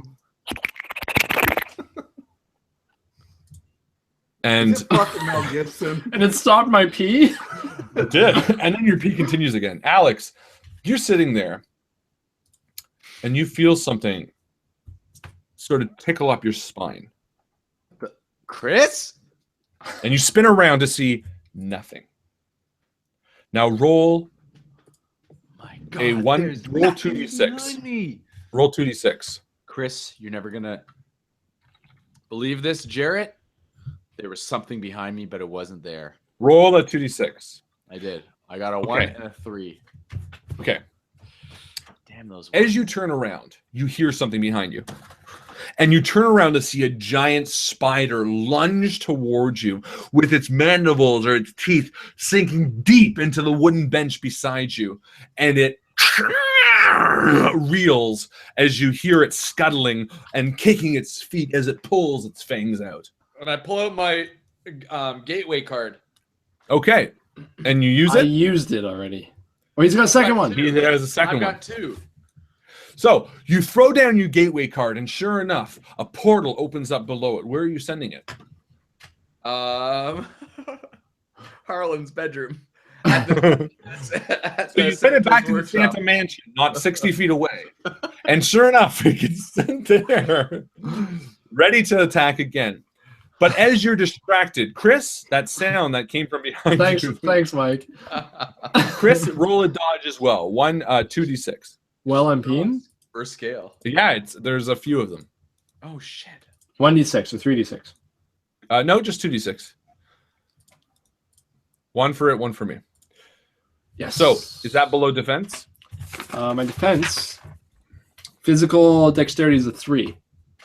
and Is it fucking Mel Gibson? and it stopped my pee. it did, and then your pee continues again. Alex, you're sitting there, and you feel something sort of tickle up your spine. Chris? And you spin around to see nothing. Now roll My a God, one. there's Roll nothing 2d6. behind me. Roll 2d6. Chris, you're never gonna believe this, Jarrett. There was something behind me, but it wasn't there. Roll a 2d6. I did. I got a 1 and a 3. Okay. Damn those. As you turn around, you hear something behind you. And you turn around to see a giant spider lunge towards you with its mandibles or its teeth sinking deep into the wooden bench beside you. And it reels as you hear it scuttling and kicking its feet as it pulls its fangs out. And I pull out my gateway card. Okay. And you use I it? used it already. Oh, he's got a second one. He has a second I've one. got 2. So you throw down your gateway card, and sure enough, a portal opens up below it. Where are you sending it? Harlan's bedroom. So you send it back to the Santa Mansion, not 60 feet away. And sure enough, it gets sent there, ready to attack again. But as you're distracted, Chris, that sound that came from behind you. Thanks, Mike. Chris, roll a dodge as well. 2d6. Well, I'm peeing. First scale. Yeah, there's a few of them. Oh shit. 1d6 or 3d6. No, just 2d6. One for it, one for me. Yes. So, is that below defense? My defense, physical dexterity is a 3.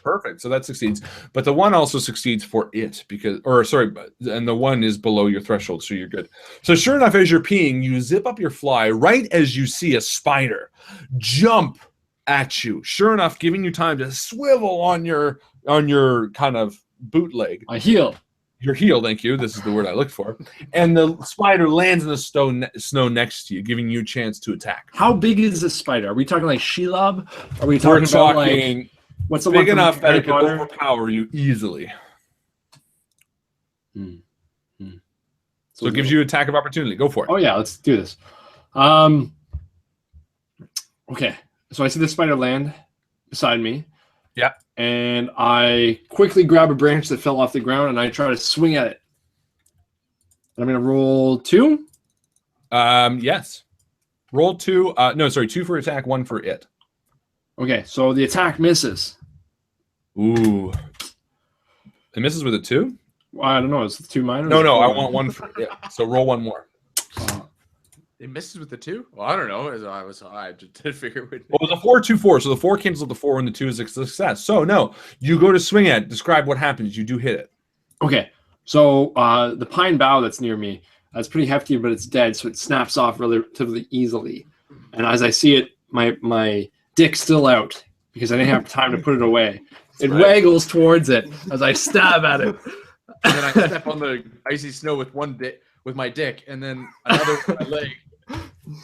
Perfect. So that succeeds. But the one also succeeds for it and the one is below your threshold, so you're good. So sure enough, as you're peeing, you zip up your fly right as you see a spider jump at you. Sure enough, giving you time to swivel on your kind of bootleg. I heal. Your heel, thank you. This is the word I looked for. And the spider lands in the snow next to you, giving you a chance to attack. How big is this spider? Are we talking like Shelob? Are we We're talking about talking like what's the big one from enough that Harry it could Potter? overpower you easily. So it gives you attack of opportunity. Go for it. Oh yeah, let's do this. Okay, so I see the spider land beside me. Yeah. And I quickly grab a branch that fell off the ground and I try to swing at it. I'm gonna roll 2. Yes. Roll 2. 2 for attack, 1 for it. Okay, so the attack misses. Ooh. It misses with a 2? I don't know. Is it 2 minor? No, I want 1 for it. So roll 1 more. It misses with the 2? Well, I don't know. I just did figure it. Well, it was a 4-2-4, so the 4 cancels out the 4 and the 2 is a success. So no, you go to swing at it. Describe what happens. You do hit it. Okay, so the pine bough that's near me, that's pretty hefty, but it's dead, so it snaps off relatively easily. And as I see it, my dick's still out because I didn't have time to put it away. It waggles towards it as I stab at it. And then I step on the icy snow with with my dick, and then another with my leg.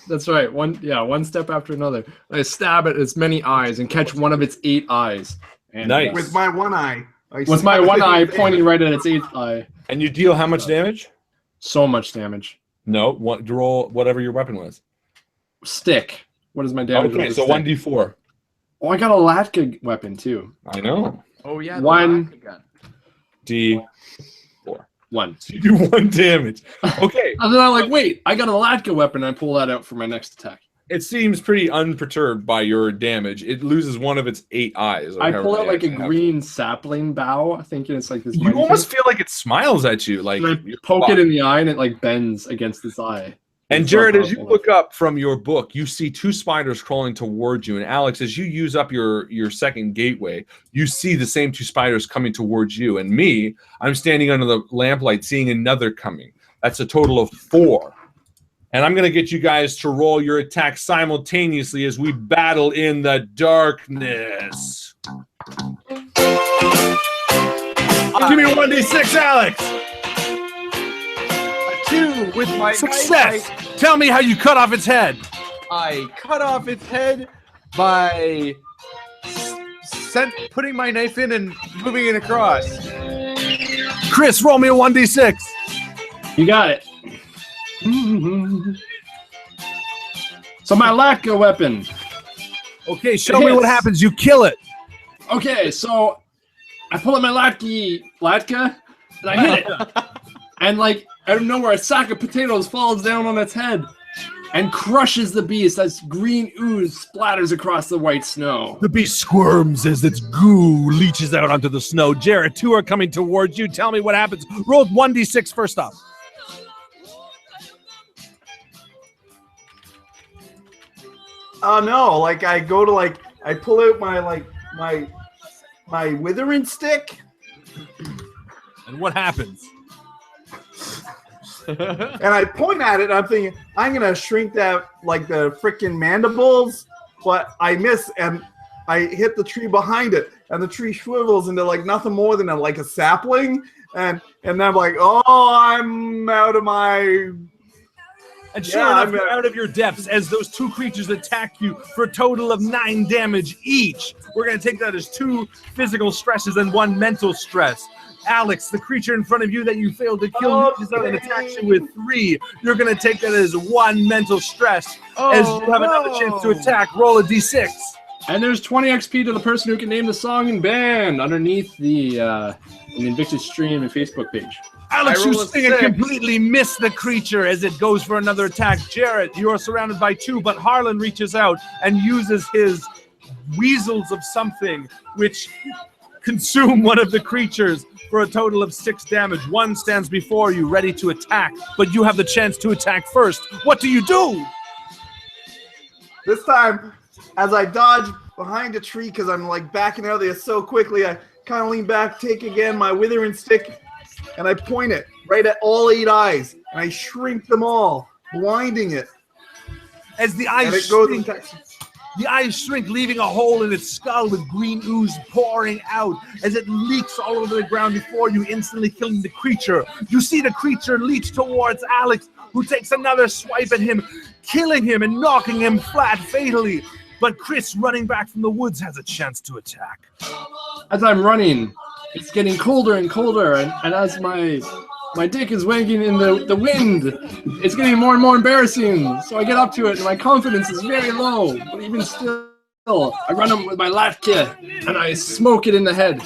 That's right. One step after another. I stab at its many eyes and catch one of its 8 eyes. And, Nice. With my one eye. with my one eye pointing right at its 8th eye. And you deal how much damage? So much damage. No, roll whatever your weapon was. Stick. What is my damage? Okay, with so a stick? 1d4. Oh, I got a Latka weapon too. I know. Oh yeah. the 1 rocket gun. D4. 1. So you do 1 damage. Okay. And then I'm like, wait, I got a Latka weapon. I pull that out for my next attack. It seems pretty unperturbed by your damage. It loses one of its 8 eyes. I pull out like a green sapling bough, thinking it's like this. You mighty almost thing. feel like it smiles at you. Like And I poke it in the eye, and it like bends against its eye. And It's Jared, not as you powerful. look up from your book, you see 2 spiders crawling towards you. And Alex, as you use up your second gateway, you see the same 2 spiders coming towards you. And me, I'm standing under the lamplight seeing another coming. That's a total of 4. And I'm going to get you guys to roll your attack simultaneously as we battle in the darkness. Give me a 1d6, Alex. A 2 with my Success. knife. Tell me how you cut off its head. I cut off its head by putting my knife in and moving it across. Chris, roll me a 1d6. You got it. So my Latka weapon. Okay, show me what happens. You kill it. Okay, so I pull out my Latka, and I hit it. And like out of nowhere, a sack of potatoes falls down on its head and crushes the beast as green ooze splatters across the white snow. The beast squirms as its goo leaches out onto the snow. Jared, 2 are coming towards you. Tell me what happens. Roll 1d6 first off. No, like I go to like I pull out my withering stick And what happens? and I point at it. I'm thinking I'm gonna shrink that like the freaking mandibles, but I miss and I hit the tree behind it, and the tree swivels into like nothing more than like a sapling, and then I'm like, oh, I'm out of my. And sure Yeah, enough, you're out of your depths as those two creatures attack you for a total of 9 damage each. We're going to take that as 2 physical stresses and 1 mental stress. Alex, the creature in front of you that you failed to kill, reaches out and attacks you with 3. You're going to take that as 1 mental stress. As you have another chance to attack, roll a d6. And there's 20 XP to the person who can name the song and band underneath the Invictus Stream and Facebook page. Alex, I you roll a swing and 6. completely miss the creature as it goes for another attack. Jarrett, you are surrounded by 2, but Harlan reaches out and uses his weasels of something, which consume one of the creatures for a total of 6 damage. 1 stands before you, ready to attack, but you have the chance to attack first. What do you do? This time, as I dodge behind a tree because I'm like backing out of there so quickly, I kind of lean back, take again my withering stick, and I point it right at all 8 eyes, and I shrink them all, blinding it. As the And eyes it goes shrink, and the eyes shrink, leaving a hole in its skull with green ooze pouring out as it leaks all over the ground before you, instantly killing the creature. You see the creature leech towards Alex, who takes another swipe at him, killing him and knocking him flat fatally. But Chris, running back from the woods, has a chance to attack. As I'm running, it's getting colder and colder, and as my dick is wagging in the wind, it's getting more and more embarrassing. So I get up to it, and my confidence is very low. But even still, I run him with my latke, and I smoke it in the head.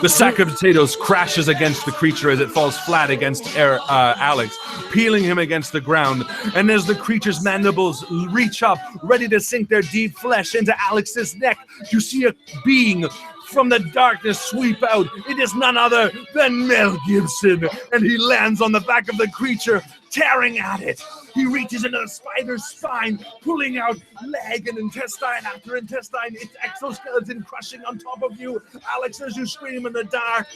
The sack of potatoes crashes against the creature as it falls flat against Alex, peeling him against the ground. And as the creature's mandibles reach up, ready to sink their deep flesh into Alex's neck, you see a being from the darkness sweep out. It is none other than Mel Gibson, and he lands on the back of the creature, tearing at it. He reaches into the spider's spine, pulling out leg and intestine after intestine, its exoskeleton crushing on top of you. Alex, as you scream in the dark,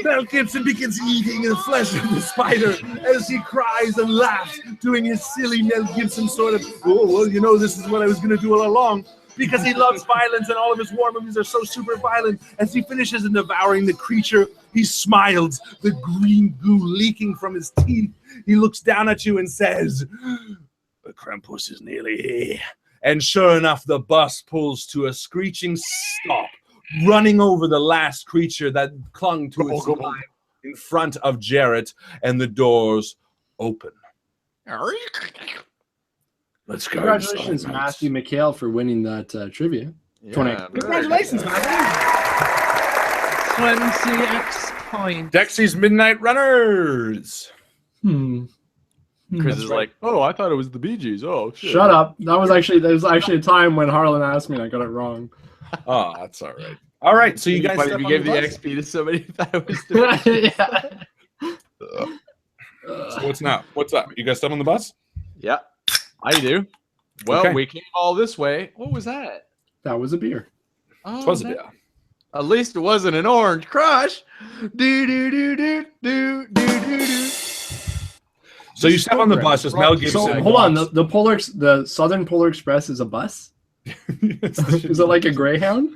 Mel Gibson begins eating the flesh of the spider as he cries and laughs, doing his silly Mel Gibson sort of, oh, well, you know, this is what I was going to do all along. Because he loves violence, and all of his war movies are so super violent. As he finishes in devouring the creature, he smiles, the green goo leaking from his teeth. He looks down at you and says, the Krampus is nearly here. And sure enough, the bus pulls to a screeching stop, running over the last creature that clung to its life in front of Jarrett, and the doors open. Let's go. Congratulations, Matthew McHale, for winning that trivia. Yeah, 20. Congratulations, Matthew. 20x points. Dexy's Midnight Runners. Chris is like, oh, I thought it was the Bee Gees. Oh, shit. Shut up. There was actually a time when Harlan asked me and I got it wrong. Oh, that's all right. All right, so you guys But if step you on gave the the bus? XP to somebody who thought it was the Yeah. So what's now? What's up? You guys step on the bus? Yeah, I do. Well, Okay. we came all this way. What was that? That was a beer. Oh, It was a that- bit. At least it wasn't an orange crush. Do do do do do do do do. So you step on the bus as Mel Gibson. So hold on, walks- the Southern Polar Express is a bus? it's, the Is it like a Greyhound?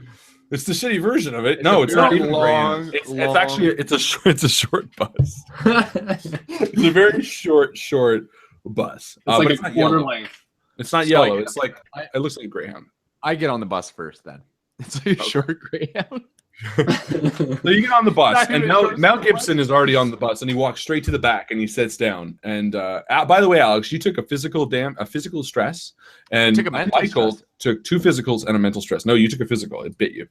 it's the shitty version of it. It's No, a it's not very even long, long. It's long- actually it's a short bus. It's a very short bus. It's like but a it's not quarter yellow. length. It's not So, yellow. like, It's like it looks like a Greyhound. I get on the bus first then. It's a short Greyhound. So you get on the bus, Not and even Mel first Gibson is already on the bus, and he walks straight to the back, and he sits down. And by the way, Alex, you took a physical stress, and took a mental Michael stress. took 2 physicals and a mental stress. No, you took a physical; it bit you.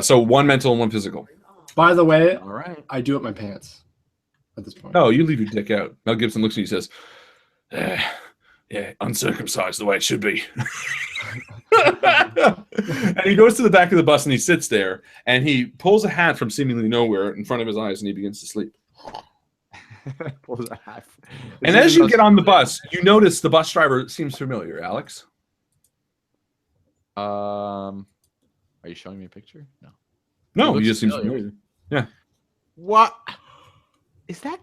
So 1 mental and 1 physical. By the way, All right. I do it my pants at this point. No, you leave your dick out. Mel Gibson looks at you and says, "Yeah, uncircumcised the way it should be." And he goes to the back of the bus and he sits there and he pulls a hat from seemingly nowhere in front of his eyes and he begins to sleep. And as you get on the bus, you notice the bus driver seems familiar, Alex. Are you showing me a picture? No. No, he just seems familiar. Yeah. What is that?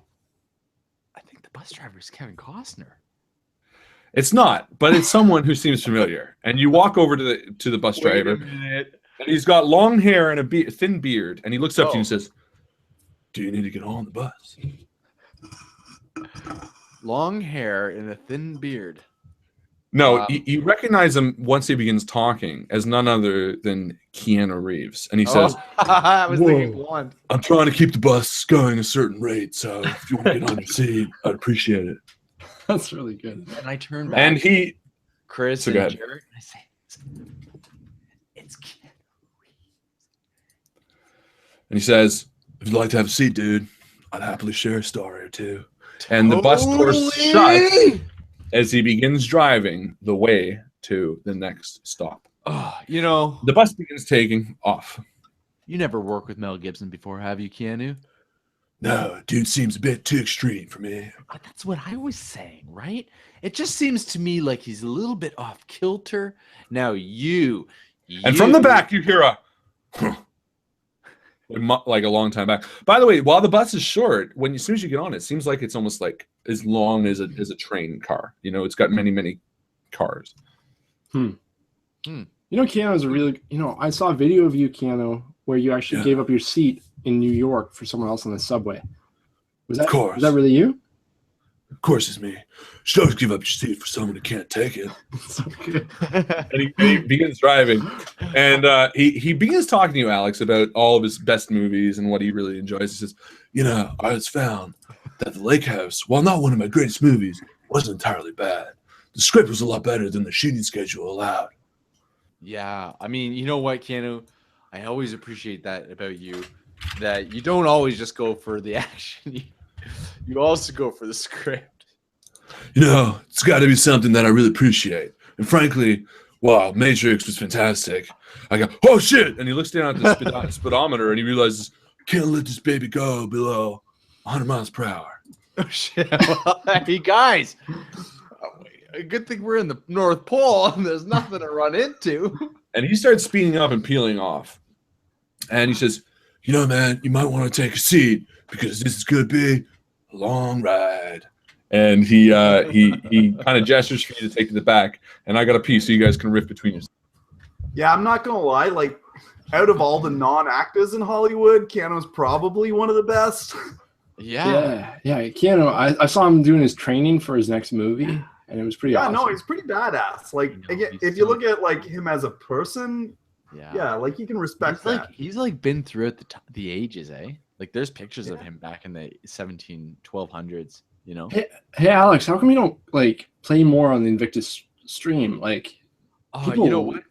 I think the bus driver is Kevin Costner. It's not, but it's someone who seems familiar. And you walk over to the bus driver, and he's got long hair and a thin beard, and he looks up to you and says, "Do you need to get on the bus?" Long hair and a thin beard. No, you recognize him once he begins talking as none other than Keanu Reeves. And he says, I was thinking blonde. "I'm trying to keep the bus going a certain rate, so if you want to get on the seat, I'd appreciate it." That's really good. And I turn back. And he... Chris so and Jared, I say, it's Keanu Reeves. And he says, "If you'd like to have a seat, dude, I'd happily share a story or two." And the bus doors shut as he begins driving the way to the next stop. Oh, you know, the bus begins taking off. You never worked with Mel Gibson before, have you, Keanu? No, dude seems a bit too extreme for me. That's what I was saying, right? It just seems to me like he's a little bit off kilter. Now and from the back you hear a like a long time back. By the way, while the bus is short, as soon as you get on it, seems like it's almost like as long as a train car. You know, it's got many cars. You know, Keanu's a really, I saw a video of you, Keanu, where you actually gave up your seat in New York for someone else on the subway. Was that really you? Of course it's me. You should always give up your seat for someone who can't take it. So good. And he begins driving. And he begins talking to you, Alex, about all of his best movies and what he really enjoys. He says, I just found that The Lake House, while not one of my greatest movies, wasn't entirely bad. The script was a lot better than the shooting schedule allowed. Yeah. I mean, you know what, Keanu? I always appreciate that about you, that you don't always just go for the action. You also go for the script. It's got to be something that I really appreciate. And frankly, wow, Matrix was fantastic. I go, oh shit! And he looks down at the speedometer and he realizes, can't let this baby go below 100 miles per hour. Oh shit! Well, hey guys, a good thing we're in the North Pole and there's nothing to run into. And he starts speeding up and peeling off. And he says, man, you might want to take a seat because this is going to be a long ride. And he kind of gestures for you to take to the back. And I got a pee so you guys can riff between yourselves. Yeah, I'm not going to lie. Like, out of all the non-actors in Hollywood, Keanu's probably one of the best. Yeah. Keanu, I saw him doing his training for his next movie. And it was pretty awesome. No, he's pretty badass. Like, again, if you look at like him as a person, like you can respect that. He's like been throughout the ages, eh? Like there's pictures of him back in the 1200s, Hey Alex, how come you don't like play more on the Invictus stream? Like, you know what,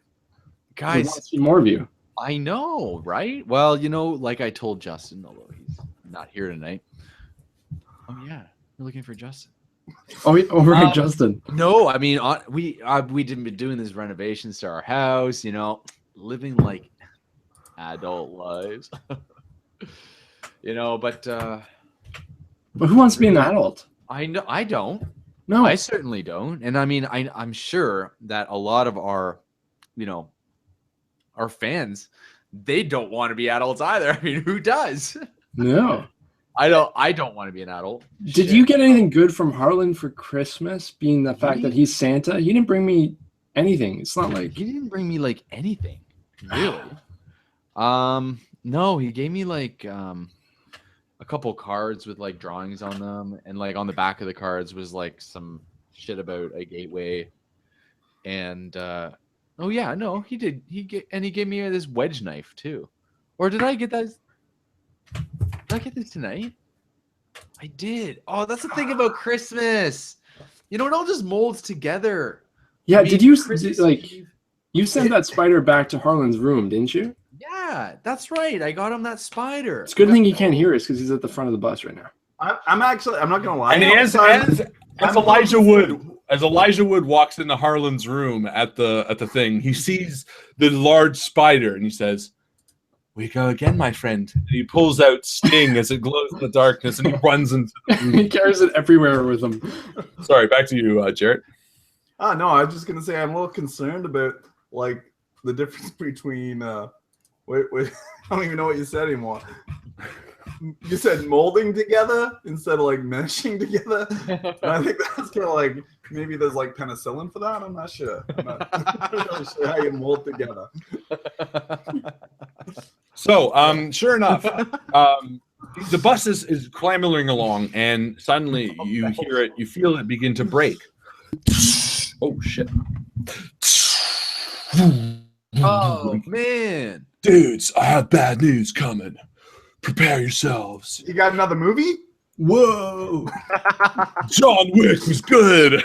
guys, want to see more of you. I know, right? Well, like I told Justin, although he's not here tonight. Oh yeah, we're looking for Justin. Right, Justin. No, I mean we didn't been doing these renovations to our house, living like adult lives. But who wants to be an adult? I know I don't. No, I certainly don't. And I mean I'm sure that a lot of our our fans, they don't want to be adults either. I mean, who does? No. I don't want to be an adult. Did you get anything good from Harlan for Christmas, being the fact that he's Santa? He didn't bring me anything. It's not like he didn't bring me like anything, really. No, he gave me like a couple cards with like drawings on them, and like on the back of the cards was like some shit about a gateway. And he did. He gave me this wedge knife too. Or did I get that? Did I get this tonight? I did. Oh, that's the thing about Christmas. It all just molds together. Yeah, did you you sent that spider back to Harlan's room, didn't you? Yeah, that's right. I got him that spider. It's a good thing he can't hear us because he's at the front of the bus right now. I'm not gonna lie. And as Elijah Wood walks into Harlan's room at the thing, he sees the large spider and he says, We go again, my friend. And he pulls out Sting as it glows in the darkness, and he runs into the He carries it everywhere with him. Sorry, back to you, Jarrett. No, I was just gonna say I'm a little concerned about like the difference between wait, I don't even know what you said anymore. You said molding together instead of like meshing together. And I think that's kind of like maybe there's like penicillin for that. I'm not sure. I'm not really sure how you mold together. So, sure enough, the bus is clambering along, and suddenly you hear it, you feel it begin to break. Oh shit! Oh man, dudes, I have bad news coming. Prepare yourselves. You got another movie? Whoa! John Wick was good.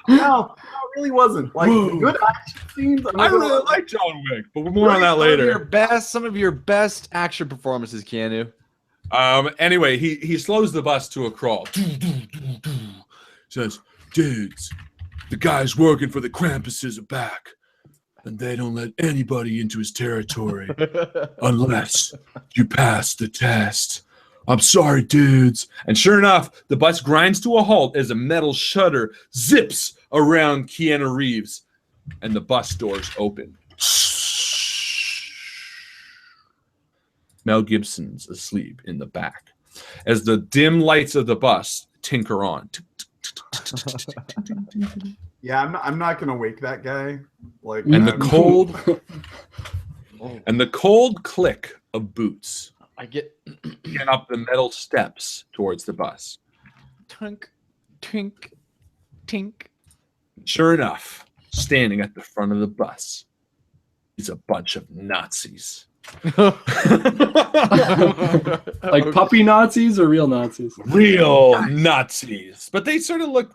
No, it really wasn't. Like good action scenes. I really like John Wick, but more on that later. Some of your best action performances, Keanu. Anyway, he slows the bus to a crawl. Says, dudes, the guys working for the Krampuses are back, and they don't let anybody into his territory unless you pass the test. I'm sorry, dudes. And sure enough, the bus grinds to a halt as a metal shutter zips around Keanu Reeves, and the bus doors open. Mel Gibson's asleep in the back as the dim lights of the bus tinker on. Yeah, I'm not gonna wake that guy. Like, and the cold click of boots. I get up the metal steps towards the bus. Tink, tink, tink. Sure enough, standing at the front of the bus is a bunch of Nazis. Like puppy Nazis or real Nazis? Real Nazis. But they sort of look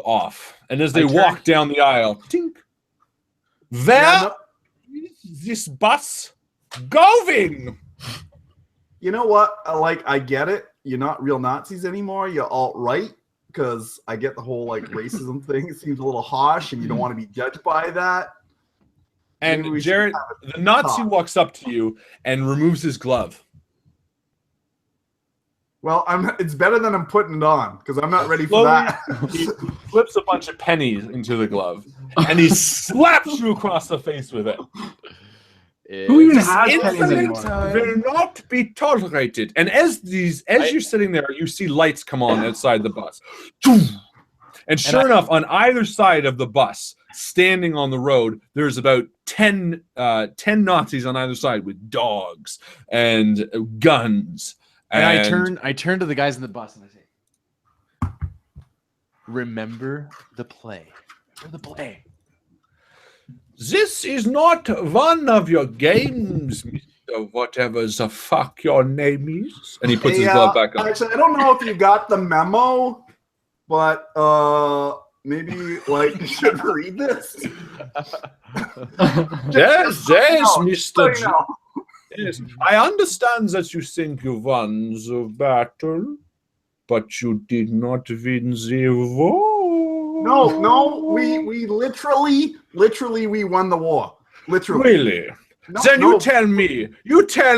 off. And as they walk down the aisle, tink, where is this bus going? You know what? I get it. You're not real Nazis anymore. You're alt-right, because I get the whole like racism thing. It seems a little harsh, and you don't want to be judged by that. And Jared, the Nazi walks up to you and removes his glove. Well, it's better than I'm putting it on, because I'm not ready for that. He flips a bunch of pennies into the glove, and he slaps you across the face with it. Who even has pennies anymore? Will not be tolerated. And as you're sitting there, you see lights come on outside the bus. And sure enough, on either side of the bus, standing on the road, there's about 10 Nazis on either side with dogs and guns. And I turn to the guys in the bus and I say, "Remember the play. Remember the play. This is not one of your games, Mr. Whatever the fuck your name is." And he puts his glove back on. Actually, I don't know if you got the memo, but maybe you should read this. Yes, Mr. Yes. I understand that you think you won the battle, but you did not win the war. No, we literally we won the war. Literally. Really? Then you tell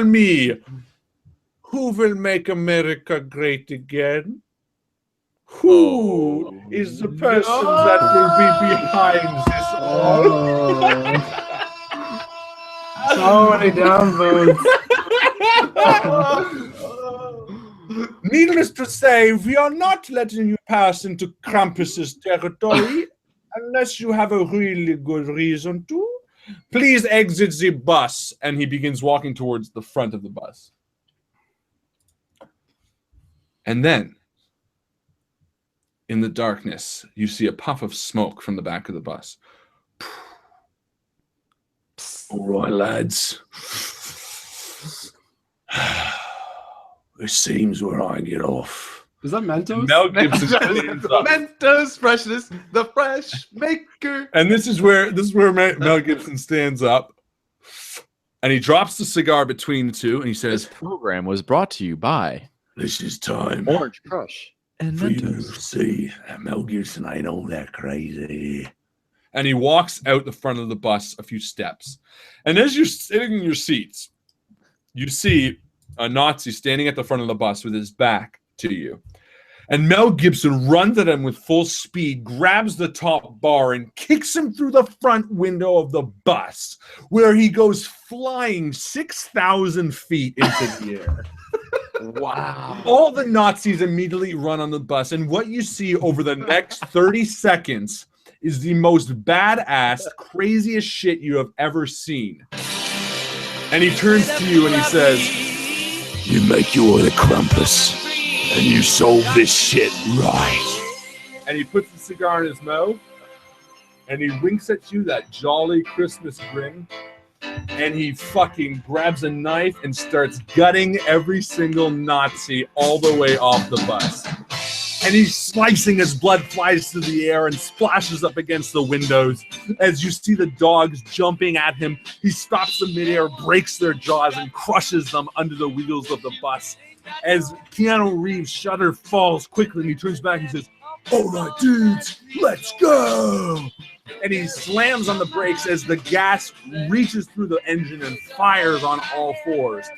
me, who will make America great again? Who is the person that will be behind this all? So many downvotes. Needless to say, we are not letting you pass into Krampus's territory unless you have a really good reason to. Please exit the bus. And he begins walking towards the front of the bus. And then, in the darkness, you see a puff of smoke from the back of the bus. All right, lads. It seems where I get off. Is that Mentos? Mel Gibson stands up. Mentos freshness, the fresh maker. And this is where Mel Gibson stands up, and he drops the cigar between the two, and he says, "This program was brought to you by This is time Orange Crush and for you to Mentos." see that Mel Gibson ain't all that crazy." And he walks out the front of the bus a few steps. And as you're sitting in your seats, you see a Nazi standing at the front of the bus with his back to you. And Mel Gibson runs at him with full speed, grabs the top bar, and kicks him through the front window of the bus, where he goes flying 6,000 feet into the air. Wow. All the Nazis immediately run on the bus, and what you see over the next 30 seconds is the most badass, craziest shit you have ever seen. And he turns to you and he says, You make your way to Krampus, and you solve this shit right. and he puts the cigar in his mouth, and he winks at you, that jolly Christmas grin, and he fucking grabs a knife and starts gutting every single Nazi all the way off the bus. And he's slicing, his blood flies through the air and splashes up against the windows. As you see the dogs jumping at him, he stops them midair, breaks their jaws, and crushes them under the wheels of the bus. As Keanu Reeves' shutter falls quickly, and he turns back and says, "All right, dudes, let's go!" And he slams on the brakes as the gas reaches through the engine and fires on all fours.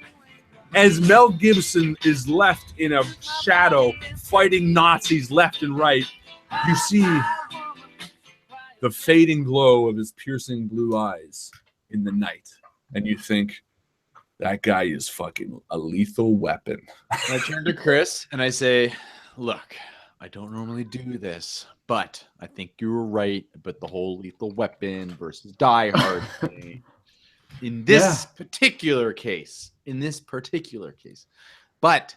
As Mel Gibson is left in a shadow, fighting Nazis left and right, you see the fading glow of his piercing blue eyes in the night. And you think, that guy is fucking a lethal weapon. I turn to Chris and I say, look, I don't normally do this, but I think you were right about the whole Lethal Weapon versus Die Hard thing. In this particular case. But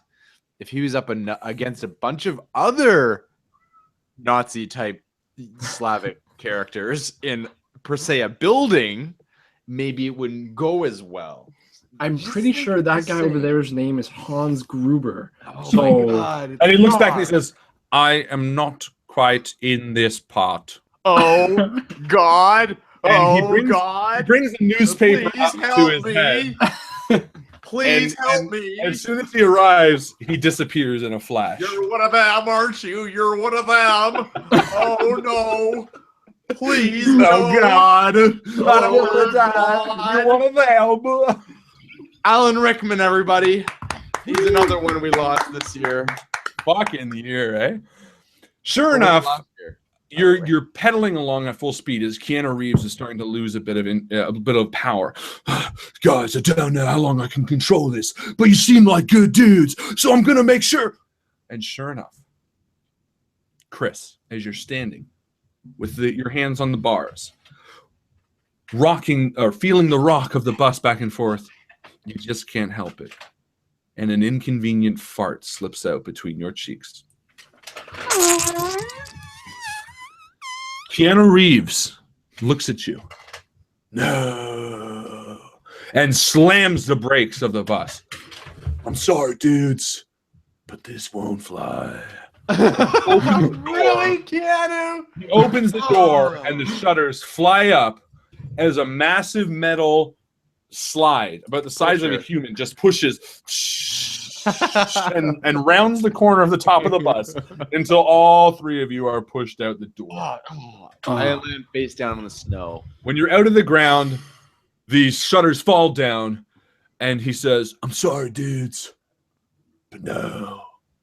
if he was up against a bunch of other Nazi type Slavic characters in, per se, a building, maybe it wouldn't go as well. I'm pretty sure that guy over there's name is Hans Gruber. Oh So, my God. And he looks back and he says, I am not quite in this part. Oh God. And he God. brings the newspaper Please up to help his me. head. Please And- help and me. As soon as he arrives, he disappears in a flash. You're one of them, aren't you? You're one of them. Oh no. Please. Oh no. God! I don't want Oh, to die. God. You're one of them. Alan Rickman, everybody. He's another one we lost this year. Fucking year, eh? Sure enough, you're pedaling along at full speed as Keanu Reeves is starting to lose a bit of power. Guys, I don't know how long I can control this, but you seem like good dudes, so I'm gonna make sure. And sure enough, Chris, as you're standing with your hands on the bars, rocking or feeling the rock of the bus back and forth, you just can't help it. And an inconvenient fart slips out between your cheeks. Keanu Reeves looks at you. No. And slams the brakes of the bus. I'm sorry, dudes, but this won't fly. Really, Keanu? He opens the door and the shutters fly up as a massive metal slide about the size of a human just pushes and rounds the corner of the top of the bus until all three of you are pushed out the door. I land face down in the snow. When you're out of the ground, the shutters fall down, and he says, I'm sorry, dudes, but no,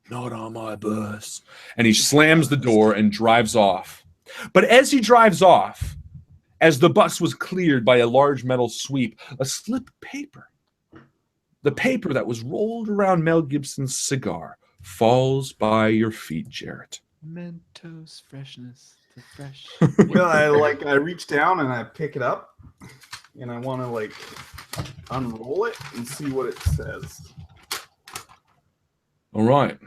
not on my bus. And he slams the door and drives off. But as he drives off, as the bus was cleared by a large metal sweep, a slip of paper, the paper that was rolled around Mel Gibson's cigar, falls by your feet, Jarrett. Mentos freshness to fresh. Well, I reach down and I pick it up, and I want to unroll it and see what it says. All right.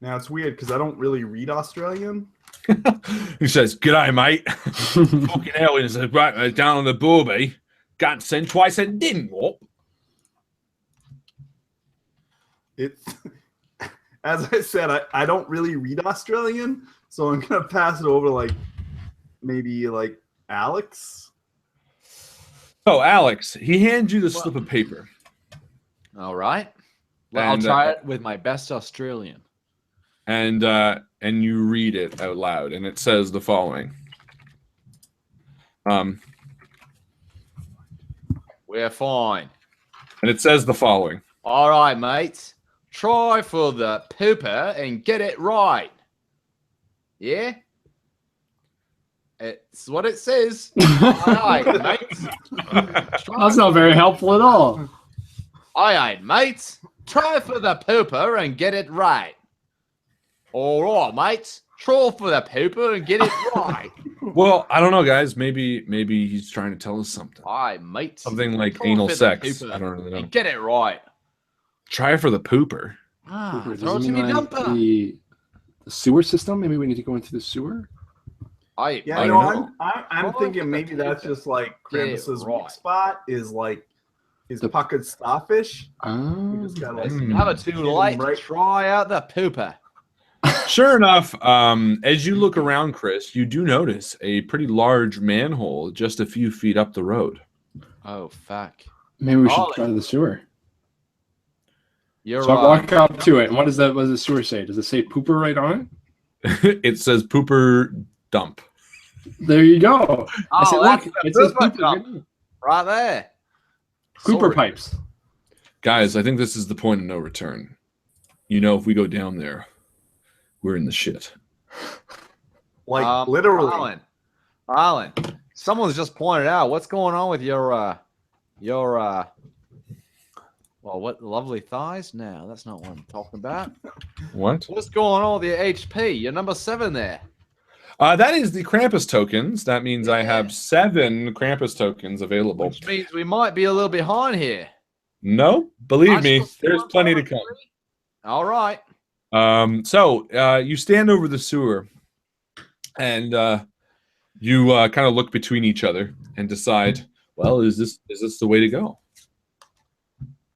Now it's weird because I don't really read Australian. He says, "G'day, mate." Fucking hell, he says, right, down on the booby. Got sent twice and didn't what? It's as I said, I don't really read Australian, so I'm gonna pass it over to maybe Alex. So, Alex, he hands you the slip of paper. All right. Well, I'll try it with my best Australian. And you read it out loud, and it says the following. We're fine. And it says the following. All right, mates. Try for the pooper and get it right. Yeah? It's what it says. All right, mates. That's not very helpful at all. Aye, mates. Try for the pooper and get it right. All right, mates. Try for the pooper and get it right. Well, I don't know, guys. Maybe he's trying to tell us something. Aye, mates. Something like Try anal for the sex. pooper I don't really know. and get it right. Try for the pooper. Ah, Does throw it it to mean me, like dumper. the sewer system? Maybe we need to go into the sewer. Aye, Yeah, I you don't know, know. I'm Try thinking for the maybe that's pooper. just like Get Krampus's right. weak spot is like his The- puckered starfish. We Oh. just gotta like It's Hmm. never too Get 'em late right. to try out the pooper. Sure enough, as you look around, Chris, you do notice a pretty large manhole just a few feet up the road. Oh, fuck. Maybe we should Ollie. try the sewer. You're So I right. walk up to it, and what does the sewer say? Does it say pooper right on It says pooper dump. it? There you go. I Oh, said, that's look, the it says pooper pooper. dump. Right there. Cooper Sorry. pipes. Guys, I think this is the point of no return. You know, if we go down there, we're in the shit. like literally. Alan, someone's just pointed out what's going on with your well, what lovely thighs? No, that's not what I'm talking about. What? What's going on with your HP? You're number 7 there. That is the Krampus tokens. That means I have 7 Krampus tokens available. Which means we might be a little behind here. No, believe Aren't me, you there's still plenty to number come. 3? All right. So you stand over the sewer, and you kind of look between each other and decide, well, is this the way to go?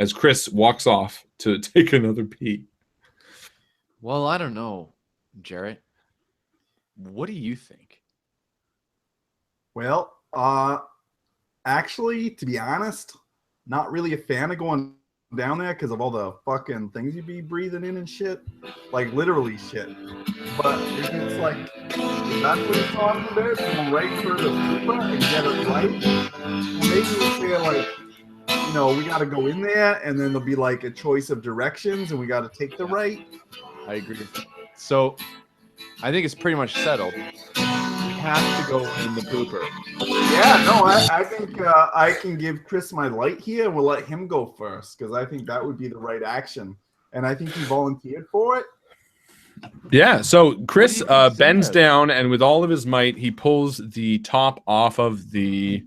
As Chris walks off to take another pee. Well, I don't know, Jarrett. What do you think? Well, actually, to be honest, not really a fan of going down there because of all the fucking things you'd be breathing in and shit. Like literally shit. But if it's like if that's what it's talking about, go right for the pooper and get it right. Maybe we feel like, you know, we gotta go in there and then there'll be like a choice of directions and we gotta take the right. I agree. So, I think it's pretty much settled. We have to go in the pooper. Yeah, no, I think I can give Chris my light here and we'll let him go first because I think that would be the right action. And I think he volunteered for it. Yeah, so Chris What do you bends consider? down, and with all of his might, he pulls the top off of the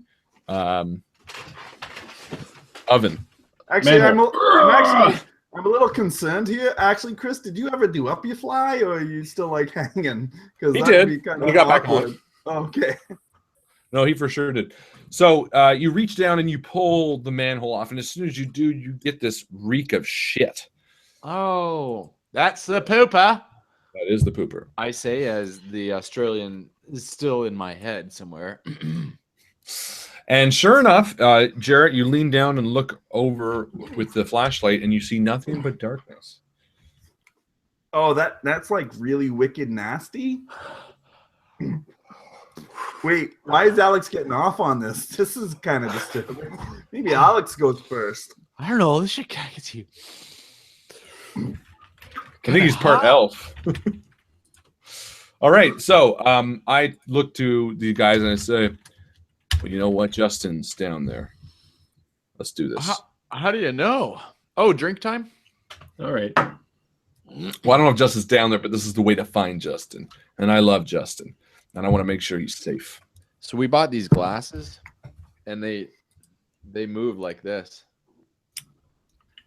oven. Actually, Man, I'm a little concerned here. Actually, Chris, did you ever do up your fly or are you still like hanging? Because He did. He got back on. Okay. No, he for sure did. So you reach down and you pull the manhole off, and as soon as you do, you get this reek of shit. Oh, that's the pooper. That is the pooper. I say as the Australian is still in my head somewhere. And sure enough, Jarrett, you lean down and look over with the flashlight, and you see nothing but darkness. Oh, that's like really wicked nasty. Wait, why is Alex getting off on this? This is kind of disturbing. Maybe Alex goes first. I don't know. This shit gets you. I think he's part elf. All right, so I look to the guys and I say, well, you know what? Justin's down there. Let's do this. How do you know? Oh, drink time? All right. Well, I don't know if Justin's down there, but this is the way to find Justin. And I love Justin. And I want to make sure he's safe. So we bought these glasses, and they move like this.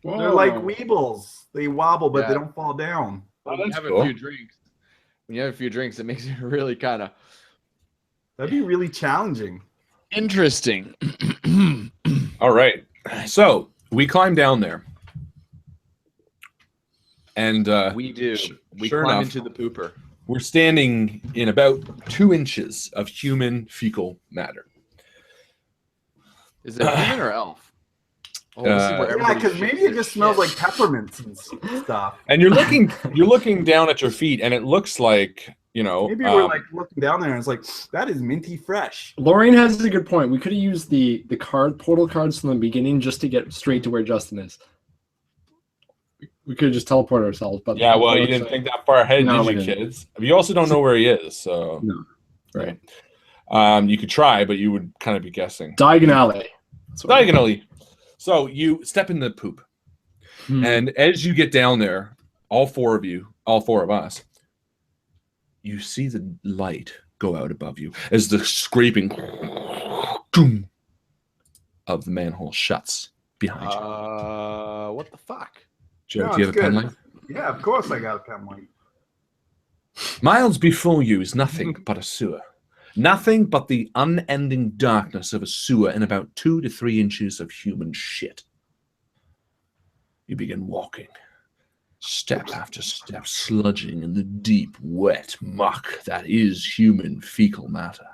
They're like weebles. They wobble, but Yeah. they don't fall down. Oh, When you that's have cool. a few drinks. When you have a few drinks, it makes it really kind of That'd be really challenging. interesting. All right. So we climb down there. And We do. We sure climb enough. into the pooper. we're standing in about 2 inches of human fecal matter. Is it human or elf? Oh, this is where Yeah, everybody because maybe shits it their just smells shit. like peppermints and stuff. And you're looking down at your feet, and it looks like you know, Maybe we're like looking down there and it's like, that is minty fresh. Lorraine has a good point. We could have used the portal cards from the beginning just to get straight to where Justin is. We could have just teleported ourselves. But yeah, well, you didn't think that far ahead, No, did we you, didn't. kids? You also don't know where he is, so No. Right. you could try, but you would kind of be guessing. Diagonally. Diagonally. So you step in the poop, and as you get down there, all four of us, you see the light go out above you as the scraping of the manhole shuts behind you. What the fuck? Joe, No, do you have it's a pen good. light? Yeah, of course I got a pen light. Miles before you is nothing but a sewer. Nothing but the unending darkness of a sewer and about 2 to 3 inches of human shit. You begin walking, step after step, sludging in the deep, wet muck that is human fecal matter.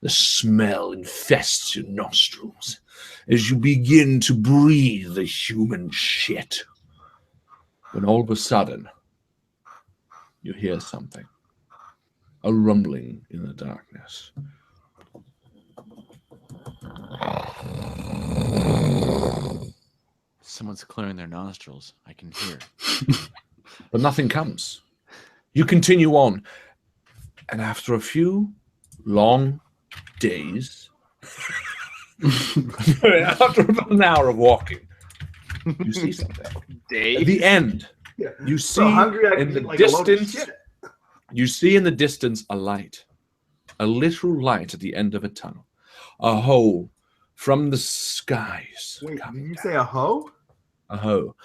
The smell infests your nostrils as you begin to breathe the human shit. When all of a sudden, you hear something. A rumbling in the darkness. Someone's clearing their nostrils. I can hear. But nothing comes. You continue on. And after a few long days, after about an hour of walking, you see something. At the end, Yeah. you see So hungry I in can the eat like a load of distance, shit. you see in the distance a light, a literal light at the end of a tunnel, a hole from the skies. Wait, did coming you down. say a hoe? A hole.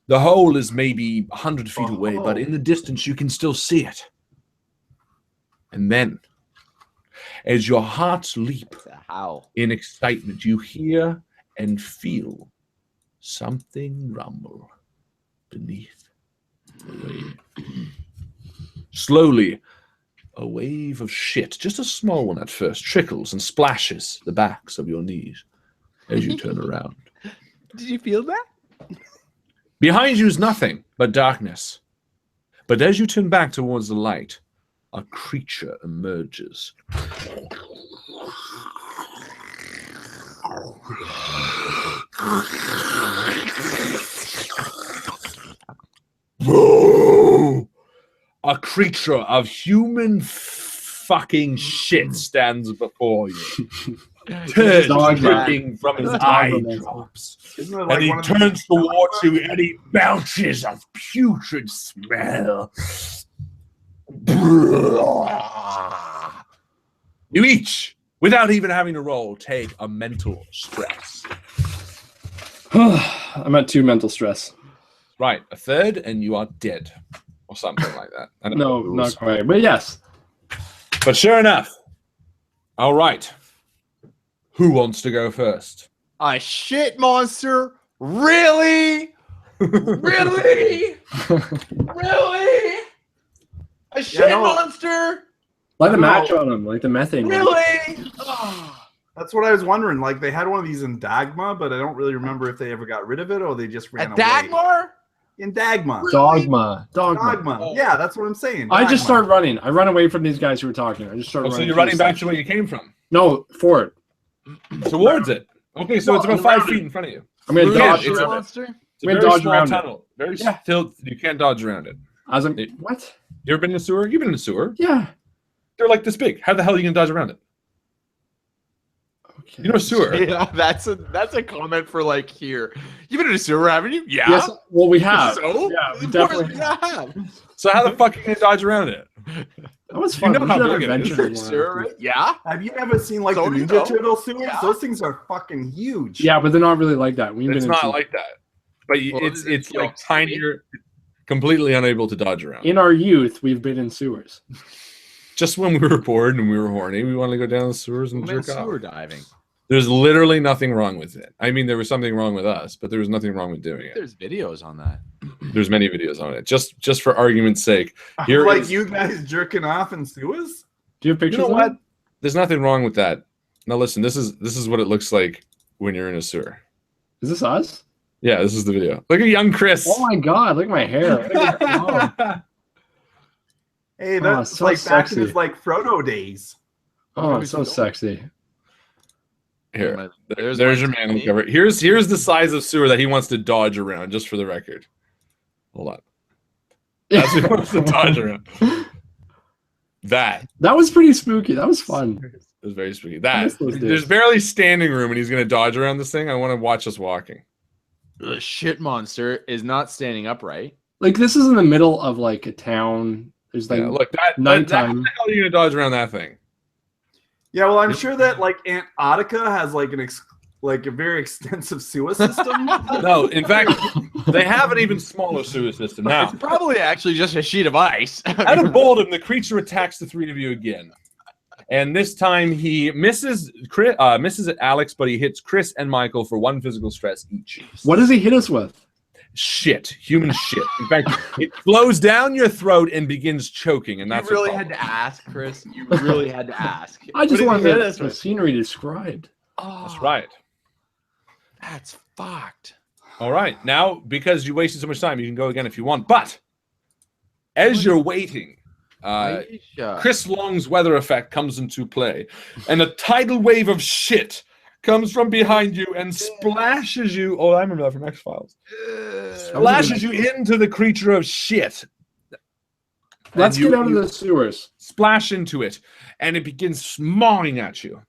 The hole is maybe 100 feet A away, but hole. in the distance you can still see it. And then, as your hearts leap It's a howl. in excitement, you hear and feel something rumble beneath the wave. Slowly, a wave of shit, just a small one at first, trickles and splashes the backs of your knees as you turn around. Did you feel that? Behind you is nothing but darkness. But as you turn back towards the light, a creature emerges. A creature of human fucking shit stands before you. Turds Dogma. dripping from his Dogma, eye man. drops. Isn't it And like he one of these- turns towards you and he belches a putrid smell. You each, without even having to roll, take a mental stress. I'm at 2 mental stress. Right, a third, and you are dead, or something like that. I don't No, know the rules. not quite. But yes. But sure enough. All right. Who wants to go first? A shit monster? Really? Really? Really? A shit no. monster? Light a No. match on him, like the methane. Really? Oh. That's what I was wondering. Like they had one of these in Dagma, but I don't really remember if they ever got rid of it or they just ran At away. Dagmar? In Dagma. Dogma. Dogma. Yeah, that's what I'm saying. I just Dagma. start running. I run away from these guys who were talking. I just start Oh, running. so you're running back to where you came from. No, forward. Towards it. Okay, so No, it's about I'm 5 running. feet in front of you. I'm gonna Yeah, dodge it's around a- it. monster? It's a We're gonna very dodge small around it. tunnel. Very Yeah. still. You can't dodge around it. As I'm It- what? You ever been in a sewer? You've been in a sewer. Yeah. They're like this big. How the hell are you gonna dodge around it? Okay. You know a sewer. Yeah, that's a comment for like here. You've been in a sewer, haven't you? Yeah. Yes. Well, we have. So? Yeah, we Of definitely course we have. So how the fuck are you gonna dodge around it? That was fun. know We how should have big it is. adventures more Sure, often. right? Yeah. Have you ever seen like So the you Ninja know. Turtle sewers? Yeah. Those things are fucking huge. Yeah, but they're not really like that. We've It's been not in, like that. But Well, it's it's like your tinier, completely unable to dodge around. in our youth. We've been in sewers. Just when we were bored and we were horny, we wanted to go down the sewers and Man, jerk off. sewer diving. There's literally nothing wrong with it. I mean, there was something wrong with us, but there was nothing wrong with doing it. There's videos on that. There's many videos on it. Just for argument's sake, here like is- you guys jerking off in sewers? Do you have you pictures? know of what? it? There's nothing wrong with that. Now listen, this is what it looks like when you're in a sewer. Is this us? Yeah, this is the video. Look at young Chris. Oh my god! Look at my hair. Look at my- Hey, that's so like back in sexy. his like Frodo days. Oh, it's so sexy. Here, There's there's your one manhole to me. cover. Here's the size of sewer that he wants to dodge around, just for the record. Hold on. That's what he wants to dodge around. That was pretty spooky. That was fun. is very spooky. I That miss those there's days. barely standing room, and he's gonna dodge around this thing. I want to watch us walking. The shit monster is not standing upright. Like this is in the middle of like a town. There's like Yeah, look, that nighttime. how the hell are you gonna dodge around that thing? Yeah, well, I'm sure that like Antarctica has like a very extensive sewer system. No, in fact, they have an even smaller sewer system now. It's probably actually just a sheet of ice. Out of boredom, the creature attacks the three of you again, and this time he misses Alex, but he hits Chris and Michael for 1 physical stress each. What does he hit us with? Shit, human shit. In fact, it flows down your throat and begins choking, and that's you really a had problem. to ask, Chris. You really had to ask. I just What wanted did he hit us the with? scenery described. Oh, That's right. That's fucked. All right, now because you wasted so much time, you can go again if you want. But as you're waiting, Aisha. Chris Long's weather effect comes into play, and a tidal wave of shit comes from behind you and splashes you. Oh, I remember that from X-Files. Splashes you into the creature of shit. Let's And you- get out of you the sewers. Splash into it, and it begins mawing at you.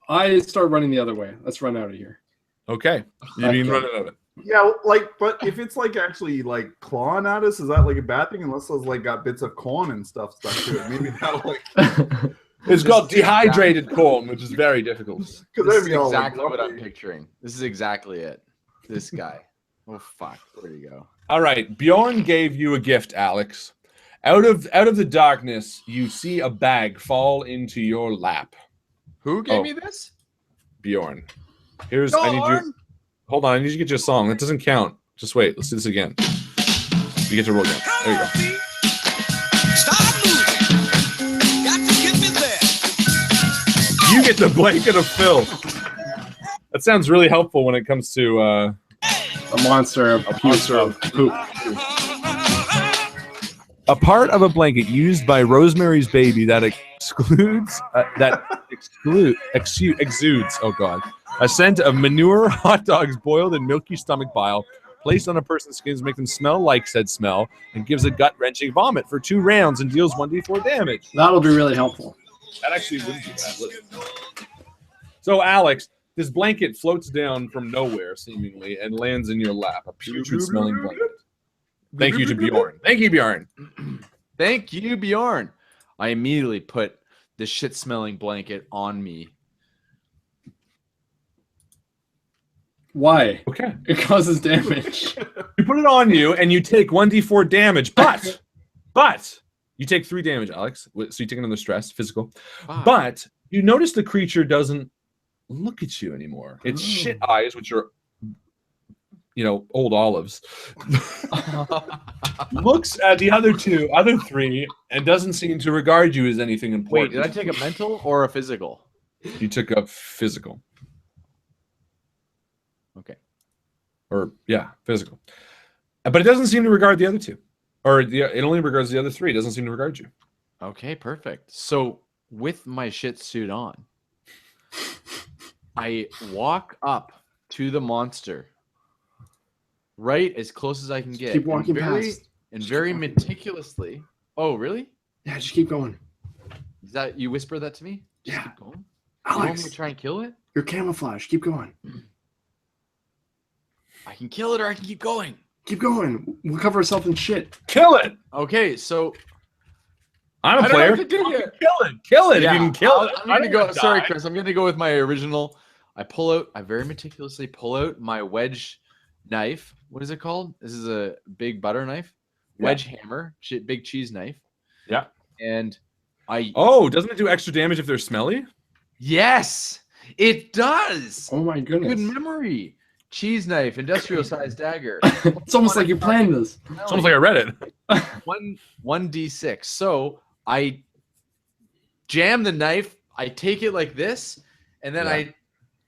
I start running the other way. Let's run out of here. Okay, you mean run out of it. Yeah, like, but if it's like actually like clawing at us, is that like a bad thing? Unless it's like got bits of corn and stuff stuck to it, maybe that like. It's got dehydrated corn, which is very difficult. Because This that'd is be all exactly like, what I'm lovely. picturing. This is exactly it. This guy. Oh fuck! Where'd he go? All right, Bjorn gave you a gift, Alex. Out of the darkness, you see a bag fall into your lap. Who gave Oh. me this? Bjorn. I need you. Hold on, I need you to get your song. That doesn't count. Just wait. Let's do this again. You get to roll again. There you go. You get the blanket of filth. That sounds really helpful when it comes to A monster of monster of poop. a part of a blanket used by Rosemary's Baby that exudes. Oh god, a scent of manure, hot dogs boiled in milky stomach bile, placed on a person's skin to make them smell like said smell, and gives a gut-wrenching vomit for 2 rounds and deals 1d4 damage. That'll be really helpful. That actually wouldn't be bad, would it? So, Alex, this blanket floats down from nowhere, seemingly, and lands in your lap. A putrid-smelling blanket. Thank you to Bjorn. Thank you, Bjorn. Thank you, Bjorn. I immediately put the shit-smelling blanket on me. Why? Okay. It causes damage. You put it on you, and you take 1d4 damage, but you take 3 damage, Alex. So you take another stress, physical. Fuck. But you notice the creature doesn't look at you anymore. Its Oh. shit eyes, which are, old olives, looks at the other 3, and doesn't seem to regard you as anything Wait, important. did I take a mental or a physical? You took a physical. Okay. Or, yeah, physical. But it doesn't seem to regard the other 2. Or it only regards the other 3. It doesn't seem to regard you. Okay, perfect. So with my shit suit on, I walk up to the monster, right as close as I can get. Keep walking and very, past. And very meticulously. Oh, really? Yeah, just keep going. Is that you whisper that to me? Just Yeah. keep going. You want me Alex, to try and kill it? you're camouflage. Keep going. I can kill it or I can keep going. Keep going. We'll cover ourselves in shit. Kill it! Okay, so I'm a I don't know player. what to do here. Kill it! Kill it! Yeah, If you can kill it. I'm gonna go. die. Sorry, Chris. I'm gonna go with my original. I very meticulously pull out my wedge knife. What is it called? This is a big butter knife, Yeah. wedge hammer, big cheese knife. Yeah. And I. Oh, doesn't it do extra damage if they're smelly? Yes, it does. Oh my Good goodness. memory. Cheese knife, industrial sized dagger. It's almost like you planned this. It's almost like I read it. One d6. So I jam the knife. I take it like this, and then Yeah. I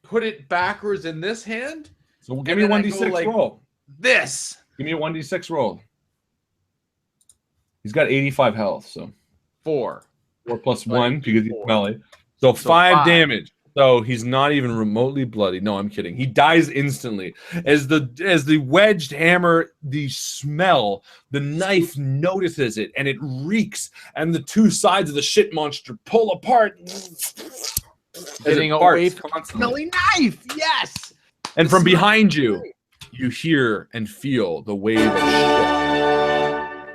put it backwards in this hand. So give me a then I 1d6 go like- roll. This. Give me a 1d6 roll. He's got 85 health, so 4. 4 plus Like 1 because he's 4. smelly. So 5 5. damage. So he's not even remotely bloody. No, I'm kidding. He dies instantly. As the wedged hammer, the smell, the knife notices it, and it reeks, and the two sides of the shit monster pull apart. Getting away from the smelly knife. Yes. And from behind you, you hear and feel the wave of shit.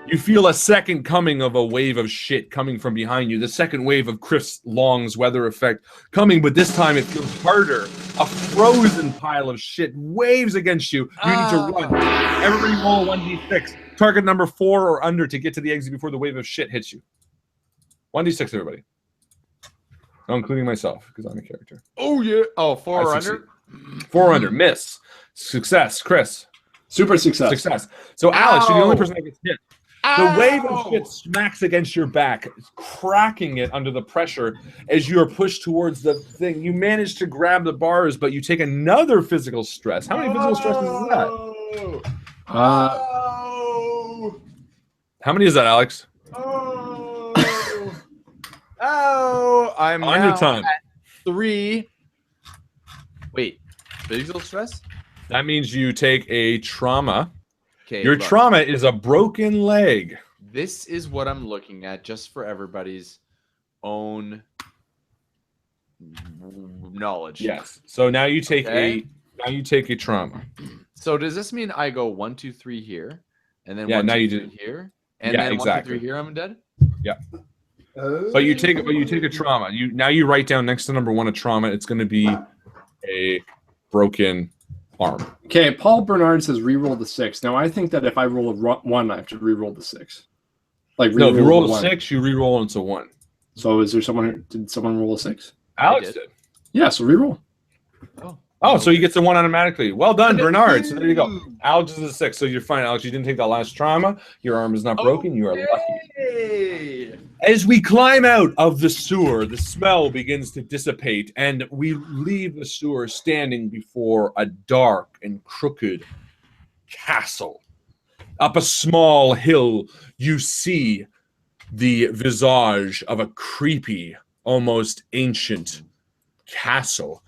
You feel a second coming of a wave of shit coming from behind you. The second wave of Chris Long's weather effect coming, but this time it feels harder. A frozen pile of shit waves against you. You need to run. Everybody roll a 1d6. Target number 4 or under to get to the exit before the wave of shit hits you. 1d6, everybody. No, including myself, because I'm a character. Oh, yeah. Oh, 4 or under? 4 or under. Miss. Success. Chris. Super success. Success. So, Alex, you're the only person that gets hit. The wave of shit smacks against your back, cracking it under the pressure as you are pushed towards the thing. You manage to grab the bars, but you take another physical stress. How many physical stresses is that? How many is that, Alex? I'm on your time. At 3. Wait, physical stress? That means you take a trauma. Okay, Your look. trauma is a broken leg. This is what I'm looking at, just for everybody's own knowledge. Yes. So now you take Okay. a trauma. So does this mean I go 1, 2, 3 here, and then Yeah, 1, now 2, you 3 do. here, and Yeah, then exactly. 1, 2, 3 here? I'm dead. Yeah. But you take a trauma. You write down next to number 1 a trauma. It's going to be a broken arm. Okay, Paul Bernard says re-roll the 6. Now I think that if I roll a 1, I have to re-roll the 6. Like No, if you roll the a 1. 6, you re-roll into 1. So is there someone? Did someone roll a 6? Alex did. did. Yeah, so re-roll. Oh, so you get the 1 automatically. Well done, Bernard. So there you go. Alex is a 6. So you're fine, Alex. You didn't take that last trauma. Your arm is not broken. You are lucky. Hey! As we climb out of the sewer, the smell begins to dissipate, and we leave the sewer standing before a dark and crooked castle. Up a small hill, you see the visage of a creepy, almost ancient castle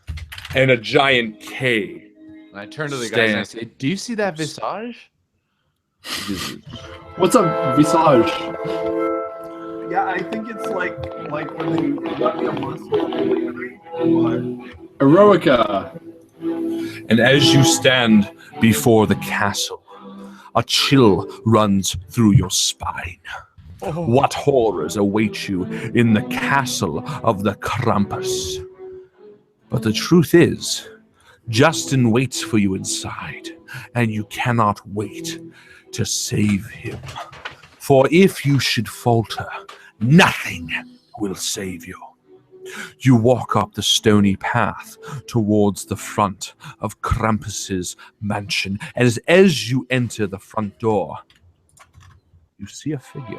and a giant cave. And I turn to the guys and I Stand. say, "Do you see that visage?" What's up, Visage? Yeah, I think it's like when they got the muscle. Eroica. And as you stand before the castle, a chill runs through your spine. What horrors await you in the castle of the Krampus? But the truth is, Justin waits for you inside, and you cannot wait to save him. For if you should falter, nothing will save you. You walk up the stony path towards the front of Krampus's mansion, and as you enter the front door, you see a figure.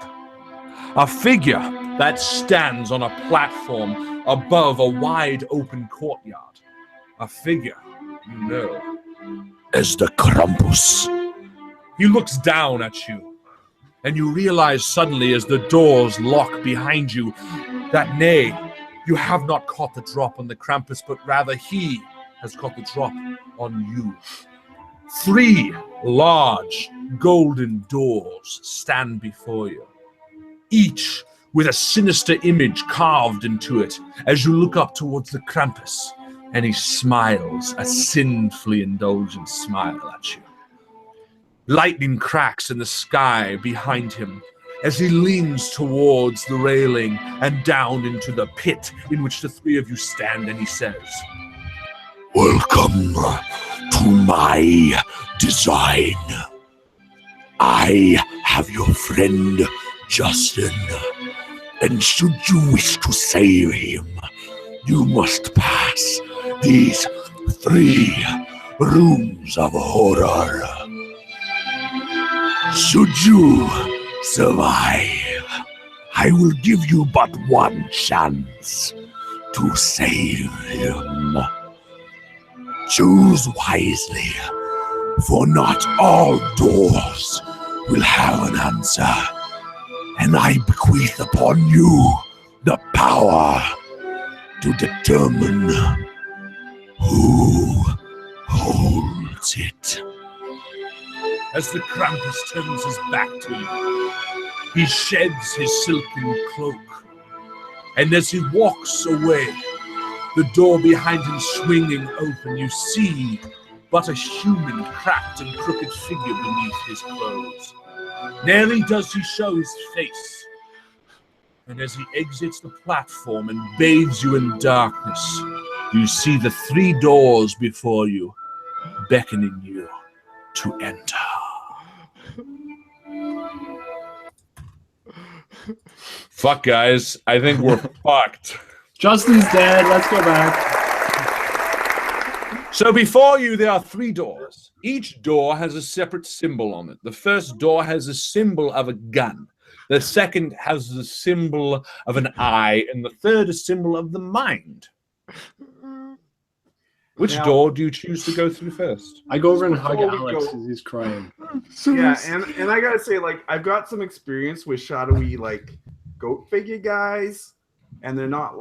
A figure that stands on a platform above a wide open courtyard. A figure you know As the Krampus. He looks down at you, and you realize suddenly as the doors lock behind you that nay, you have not caught the drop on the Krampus, but rather he has caught the drop on you. 3 large golden doors stand before you, each with a sinister image carved into it as you look up towards the Krampus, and he smiles a sinfully indulgent smile at you. Lightning cracks in the sky behind him as he leans towards the railing and down into the pit in which the 3 of you stand, and he says, Welcome to my design. I have your friend Justin, and should you wish to save him, you must pass these 3 rooms of horror. Should you survive, I will give you but 1 chance to save him. Choose wisely, for not all doors will have an answer, and I bequeath upon you the power to determine who holds it. As the Krampus turns his back to you, he sheds his silken cloak. And as he walks away, the door behind him swinging open, you see but a human cracked and crooked figure beneath his clothes. Nary does he show his face. And as he exits the platform and bathes you in darkness, you see the 3 doors before you, beckoning you to enter. Fuck, guys. I think we're fucked. Justin's dead. Let's go back. So before you, there are 3 doors. Each door has a separate symbol on it. The first door has a symbol of a gun. The second has the symbol of an eye. And the third a symbol of the mind. Which door do you choose to go through first? I go over and hug Before we Alex go- as he's crying. Yeah, and I gotta say, like, I've got some experience with shadowy, like, goat figure guys, and they're not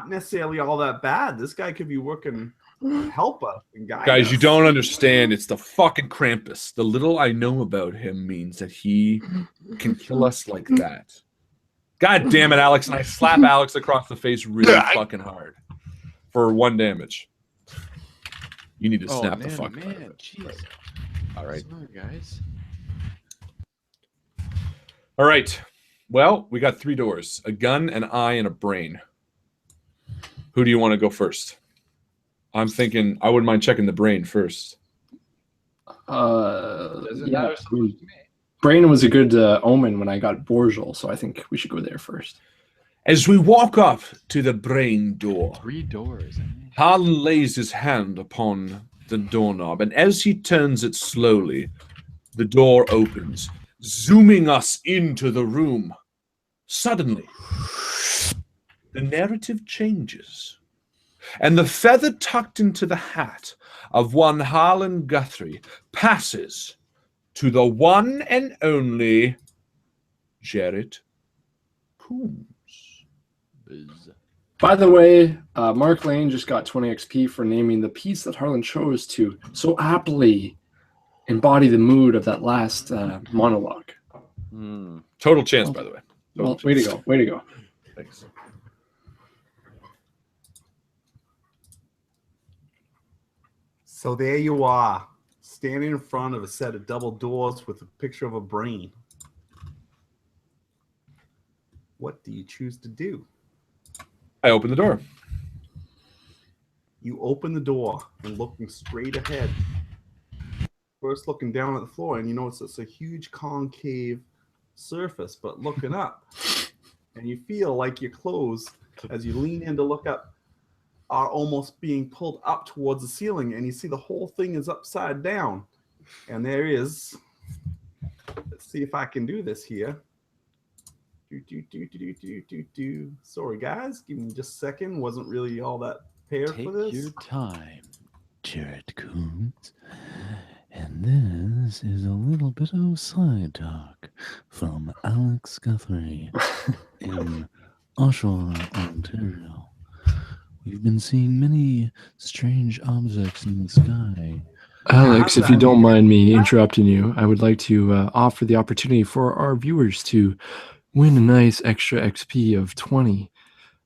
necessarily all that bad. This guy could be working to help us and guide Guys, us. you don't understand. It's the fucking Krampus. The little I know about him means that he can kill us like that. God damn it, Alex. And I slap Alex across the face really fucking hard for 1 damage. You need to snap the fuck out of it. Jeez. All right. Sorry, guys. All right. Well, we got 3 doors. A gun, an eye, and a brain. Who do you want to go first? I'm thinking I wouldn't mind checking the brain first. Doesn't Yeah. matter so much to me. Brain was a good omen when I got Borgel, so I think we should go there first. As we walk up to the brain door, 3 doors. Harlan lays his hand upon the doorknob, and as he turns it slowly, the door opens, zooming us into the room. Suddenly, the narrative changes, and the feather tucked into the hat of one Harlan Guthrie passes to the one and only Jarrett Coombs. By the way, Mark Lane just got 20 XP for naming the piece that Harlan chose to so aptly embody the mood of that last monologue. Total chance, by the way. Well, way to go. Way to go. Thanks. So there you are, standing in front of a set of double doors with a picture of a brain. What do you choose to do? I open the door. You open the door and looking straight ahead. First looking down at the floor, and you notice it's a huge concave surface, but looking up, and you feel like your clothes, as you lean in to look up, are almost being pulled up towards the ceiling, and you see the whole thing is upside down. And there is, let's see if I can do this here. Sorry, guys, give me just a second. Wasn't really all that prepared Take for this. your time, Jarrett Coombs. And this is a little bit of side talk from Alex Guthrie in Oshawa, Ontario. We've been seeing many strange objects in the sky. Alex, if you don't mind me interrupting you, I would like to offer the opportunity for our viewers to win a nice extra XP of 20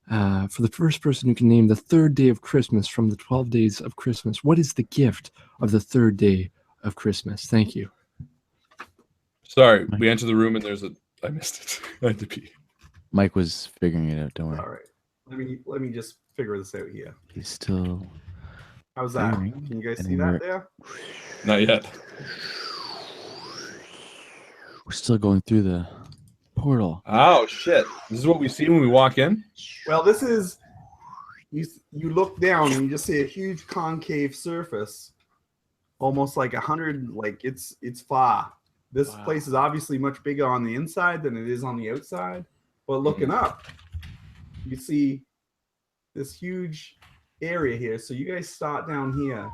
for the first person who can name the 3rd day of Christmas from the 12 days of Christmas. What is the gift of the 3rd day of Christmas? Thank you. Sorry, we enter the room and I missed it. I had to pee. Mike was figuring it out. Don't worry. All right, let me just figure this out here. He's still. How's that? Figuring, Can you guys see and that we're- there? Not yet. We're still going through the portal. Oh shit! This is what we see when we walk in. Well, this is you look down and you just see a huge concave surface, almost like 100. Like it's far. This Wow. place is obviously much bigger on the inside than it is on the outside. But looking up, you see this huge area here. So you guys start down here,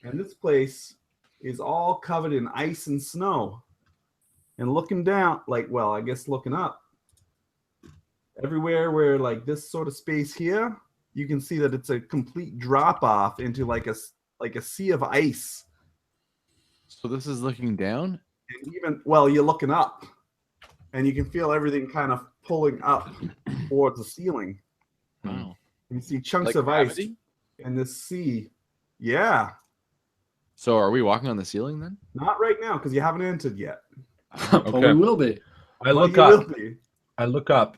and this place is all covered in ice and snow. And looking down, like, well, I guess looking up, everywhere where like this sort of space here, you can see that it's a complete drop off into like a sea of ice. So this is looking down? And even, well, you're looking up and you can feel everything kind of pulling up towards the ceiling. Wow. You see chunks Like of gravity? ice in this sea. Yeah. So are we walking on the ceiling then? Not right now because you haven't entered yet. But we will be. I But look you up. will be. I look up,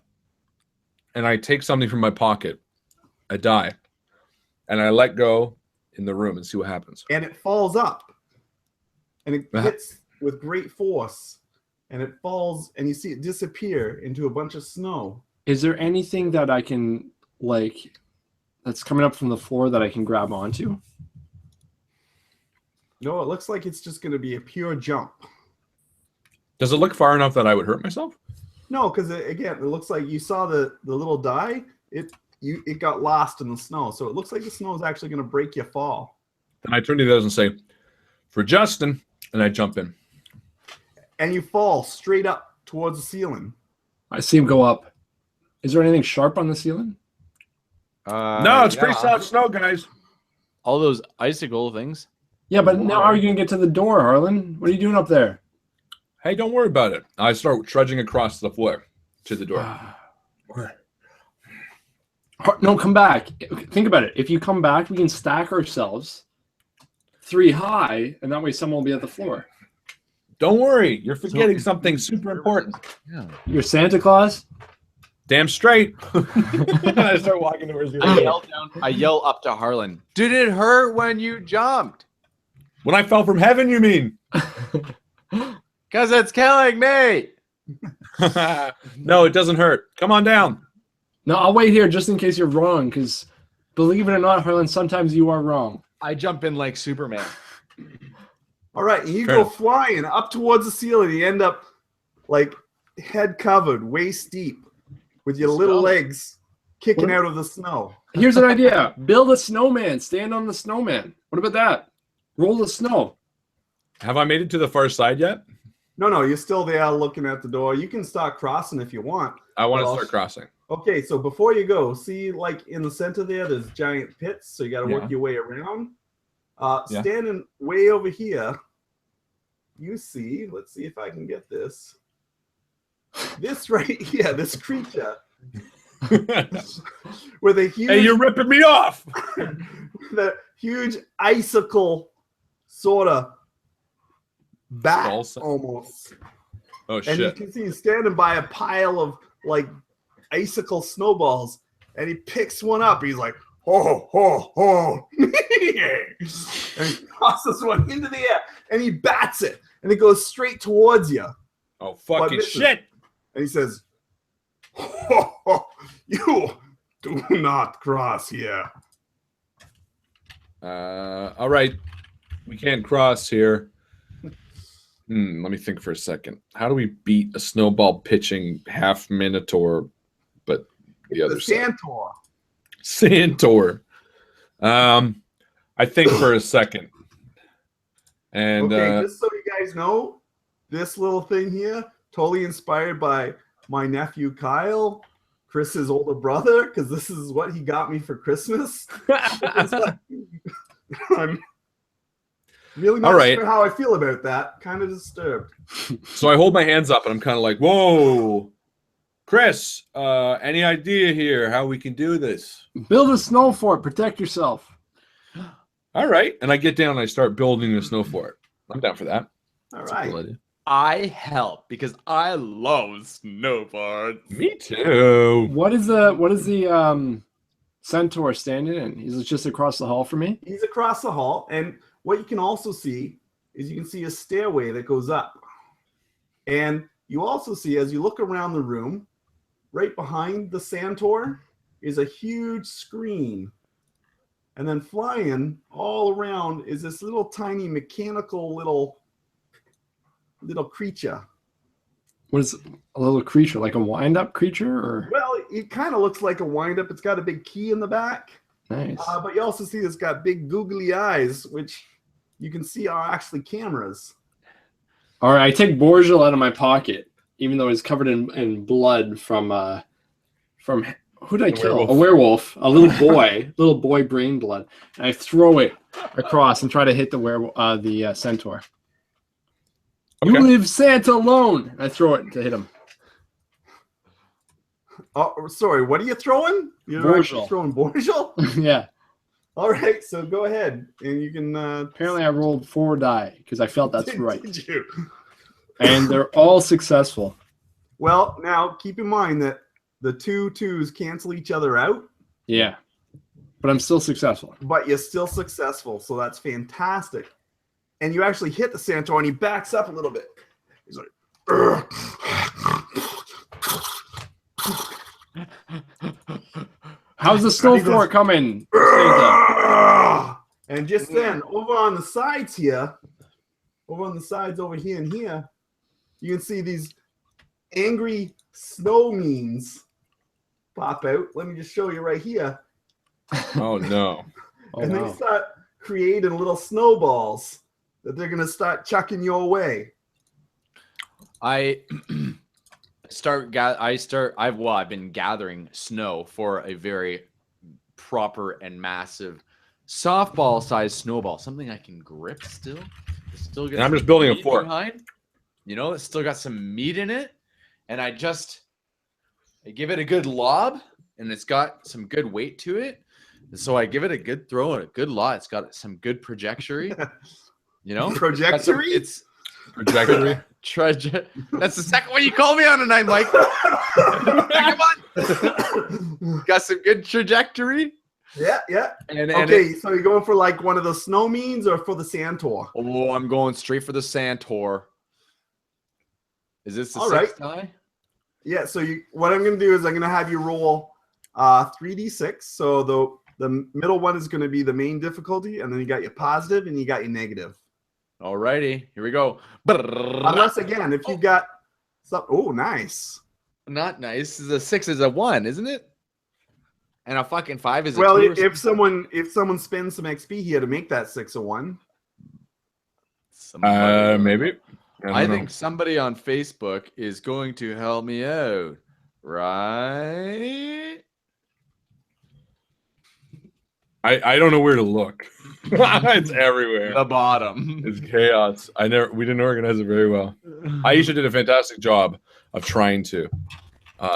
and I take something from my pocket, a die, and I let go in the room and see what happens. And it falls up. And it hits with great force. And it falls, and you see it disappear into a bunch of snow. Is there anything that I can like that's coming up from the floor that I can grab onto? No, it looks like it's just going to be a pure jump. Does it look far enough that I would hurt myself? No, because again, it looks like you saw the little die. It got lost in the snow, so it looks like the snow is actually going to break your fall. Then I turn to the others and say, "For Justin," and I jump in. And you fall straight up towards the ceiling. I see him go up. Is there anything sharp on the ceiling? No, it's pretty soft snow, guys. All those icicle things. Yeah, but now how are you going to get to the door, Harlan? What are you doing up there? Hey, don't worry about it. I start trudging across the floor to the door. No, come back. Think about it. If you come back, we can stack ourselves 3 high, and that way someone will be at the floor. Don't worry. You're forgetting something super important. Yeah. You're Santa Claus? Damn straight. I start walking towards you. I yell up to Harlan. Did it hurt when you jumped? When I fell from heaven, you mean? Because it's killing me. No, it doesn't hurt. Come on down. No, I'll wait here just in case you're wrong, because believe it or not, Harlan, sometimes you are wrong. I jump in like Superman. All right, and you Fair go enough. flying up towards the ceiling. You end up like head covered, waist deep, with your little legs kicking out of the snow. Here's an idea. Build a snowman. Stand on the snowman. What about that? Roll the snow. Have I made it to the far side yet? No, you're still there looking at the door. You can start crossing if you want. I want to Well, start crossing. Okay, so before you go, see like in the center there's giant pits, so you got to work Yeah. your way around. Yeah. Standing way over here, you see, let's see if I can get this. This right here, this creature with a huge, Hey, you're ripping me off. the huge icicle sort of bat Skull sa- almost. Oh, And you shit. can see he's standing by a pile of like icicle snowballs, and he picks one up. He's like, ho, ho, ho. And he tosses one into the air, and he bats it, and it goes straight towards you. Oh, fucking misses. shit. And he says, ho, ho, you do not cross here. All right. We can't cross here. Let me think for a second. How do we beat a snowball pitching half minotaur, but the other The side? Santor. Santor. I think for a second. And Okay, just so you guys know, this little thing here, totally inspired by my nephew Kyle, Chris's older brother, because this is what he got me for Christmas. It's like- I'm really not All right. sure how I feel about that. Kind of disturbed. so I hold my hands up and I'm kind of like, whoa, Chris, any idea here how we can do this? Build a snow fort. Protect yourself. All right. And I get down and I start building a snow fort. I'm down for that. All That's a right. cool idea. I help because I love snowboards. Me too. What is the centaur standing in? He's just across the hall from me. He's across the hall, and what you can also see is you can see a stairway that goes up. And you also see, as you look around the room, right behind the Santor is a huge screen. And then flying all around is this little tiny mechanical little creature. What is a little creature, like a wind-up creature, or Well, it kind of looks like a wind-up. It's got a big key in the back. nice? But you also see it's got big googly eyes, which you can see are actually cameras. All right, I take Borgel out of my pocket, even though he's covered in blood from who did I kill? A werewolf, a little boy brain blood. And I throw it across and try to hit the centaur. Okay. You leave Santa alone. I throw it to hit him. Oh, sorry. What are you throwing? You're throwing Borgel? Yeah. All right. So go ahead, and you can. Apparently, I rolled 4 die because I felt that's right. Did you? And they're all successful. Well, now keep in mind that the 2 2s cancel each other out. Yeah. But I'm still successful. But you're still successful, so that's fantastic. And you actually hit the centaur, and he backs up a little bit. He's like, "Ugh." How's the snow fort coming? And just then, over on the sides here, over here and here, you can see these angry snow means pop out. Let me just show you right here. Oh, no. And they start creating little snowballs that they're going to start chucking your way. I've been gathering snow for a very proper and massive softball-sized snowball, something I can grip still. And I'm just building a fort. It's still got some meat in it, and I give it a good lob, and it's got some good weight to it. And so I give it a good throw and a good lob. It's got some good trajectory. Trajectory? It's trajectory. That's the second one you call me on tonight, Mike. Come on. Got some good trajectory. Yeah. And so you're going for like one of the snow means or for the Santor? Oh, I'm going straight for the Santor. Is this the All sixth right. die? Yeah, so what I'm going to do is I'm going to have you roll 3d6. So the middle one is going to be the main difficulty, and then you got your positive and you got your negative. Alrighty, here we go. Unless, again, if you got some... Oh, nice. Not nice. The 6 is a 1, isn't it? And a fucking 5 is a 2. Well, if someone spends some XP here to make that 6 a 1. Maybe. I think somebody on Facebook is going to help me out. Right? I don't know where to look. It's everywhere. The bottom. It's chaos. We didn't organize it very well. Aisha did a fantastic job of trying to.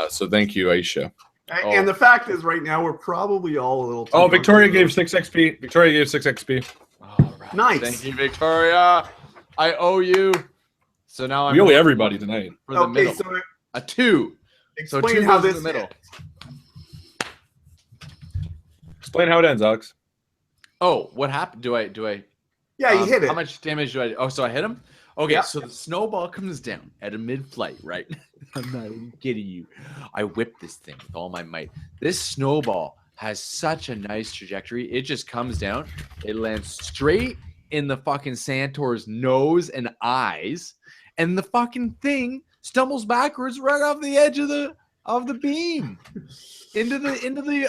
So thank you, Aisha. And the fact is, right now, we're probably all a little... Oh, Victoria gave 6 XP. Victoria gave 6 XP. All right. Nice. Thank you, Victoria. I owe you. So now we owe everybody tonight. For the middle. So a 2. Explain so 2 how goes this in the middle. Explain how it ends, Alex. Oh, what happened? Do I? Yeah, you hit it. How much damage do I? Oh, so I hit him. Okay, yeah. So the snowball comes down at a mid-flight, right? I'm not even kidding you. I whip this thing with all my might. This snowball has such a nice trajectory. It just comes down. It lands straight in the fucking Santor's nose and eyes, and the fucking thing stumbles backwards right off the edge of the beam into the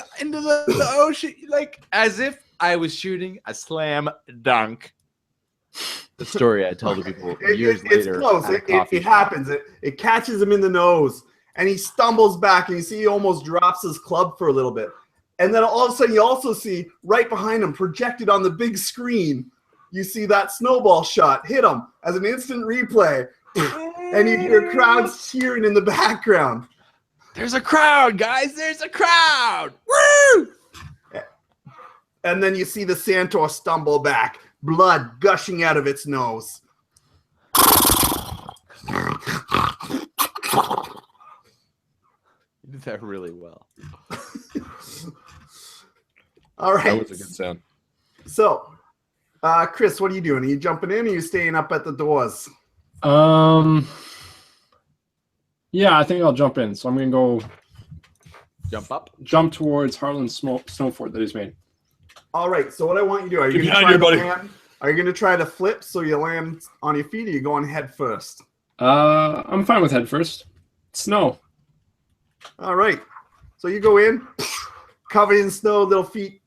ocean, like as if I was shooting a slam dunk. The story I tell the people years later. It's close. It happens. It catches him in the nose, and he stumbles back, and you see he almost drops his club for a little bit. And then all of a sudden, you also see right behind him, projected on the big screen, you see that snowball shot hit him as an instant replay. And you hear crowds cheering in the background. There's a crowd, guys. There's a crowd. Woo! And then you see the Santor stumble back, blood gushing out of its nose. You did that really well. All right. That was a good sound. So, Chris, what are you doing? Are you jumping in or are you staying up at the doors? Yeah, I think I'll jump in. So I'm going to go jump towards Harlan's snow fort that he's made. All right. So what I want you to do, are you going to try to flip so you land on your feet, or are you going head first? I'm fine with head first. Snow. All right. So you go in, covered in snow, little feet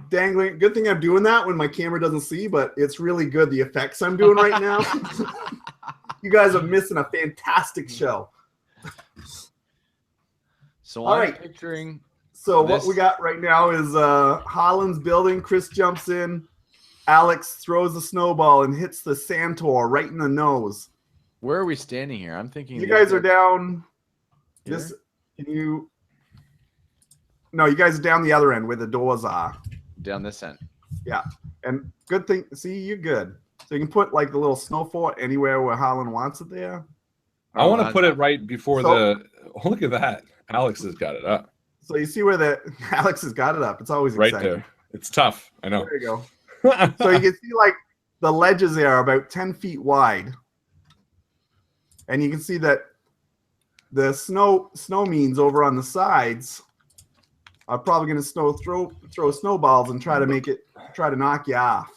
dangling. Good thing I'm doing that when my camera doesn't see, but it's really good, the effects I'm doing right now. You guys are missing a fantastic show. So All I'm right. picturing. So what This- we got right now is Holland's building. Chris jumps in. Alex throws the snowball and hits the Santor right in the nose. Where are we standing here? I'm thinking You these guys are down. here? This can you? No, you guys are down the other end where the doors are. Down this end. Yeah, and good thing. See, you're good. So you can put like the little snow fort anywhere where Holland wants it there. I want to put it right before So- the. Oh, look at that. Alex has got it up So you see where the Alex has got it up. It's always right exciting. there. It's tough. I know. There you go. So you can see like the ledges there are about 10 feet wide. And you can see that the snow means over on the sides are probably going to throw snowballs and try to knock you off.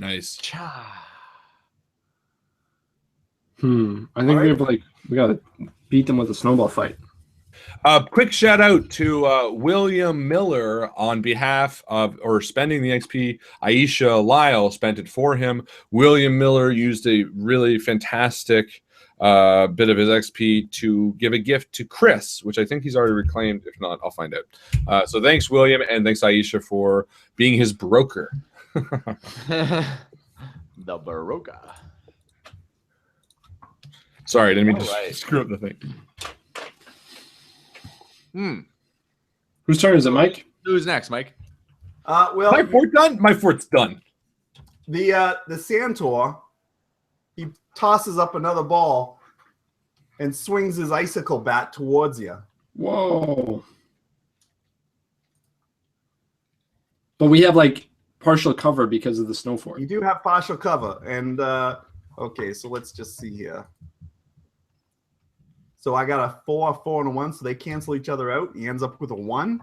Nice. I think we gotta beat them with a snowball fight. Quick shout out to William Miller on behalf of, or spending the XP. Aisha Lyle spent it for him. William Miller used a really fantastic bit of his XP to give a gift to Chris, which I think he's already reclaimed. If not, I'll find out. So thanks, William, and thanks, Aisha, for being his broker. The Baroka. Sorry, I didn't mean to Alright. screw up the thing. Whose turn is it, Mike? Who's next, Mike? Well, My fort done? My fort's done. the Santor, he tosses up another ball and swings his icicle bat towards you. Whoa. But we have like partial cover because of the snow fort. You do have partial cover, and okay, so let's just see here. So I got a 4, 4, and a 1, so they cancel each other out. He ends up with a 1.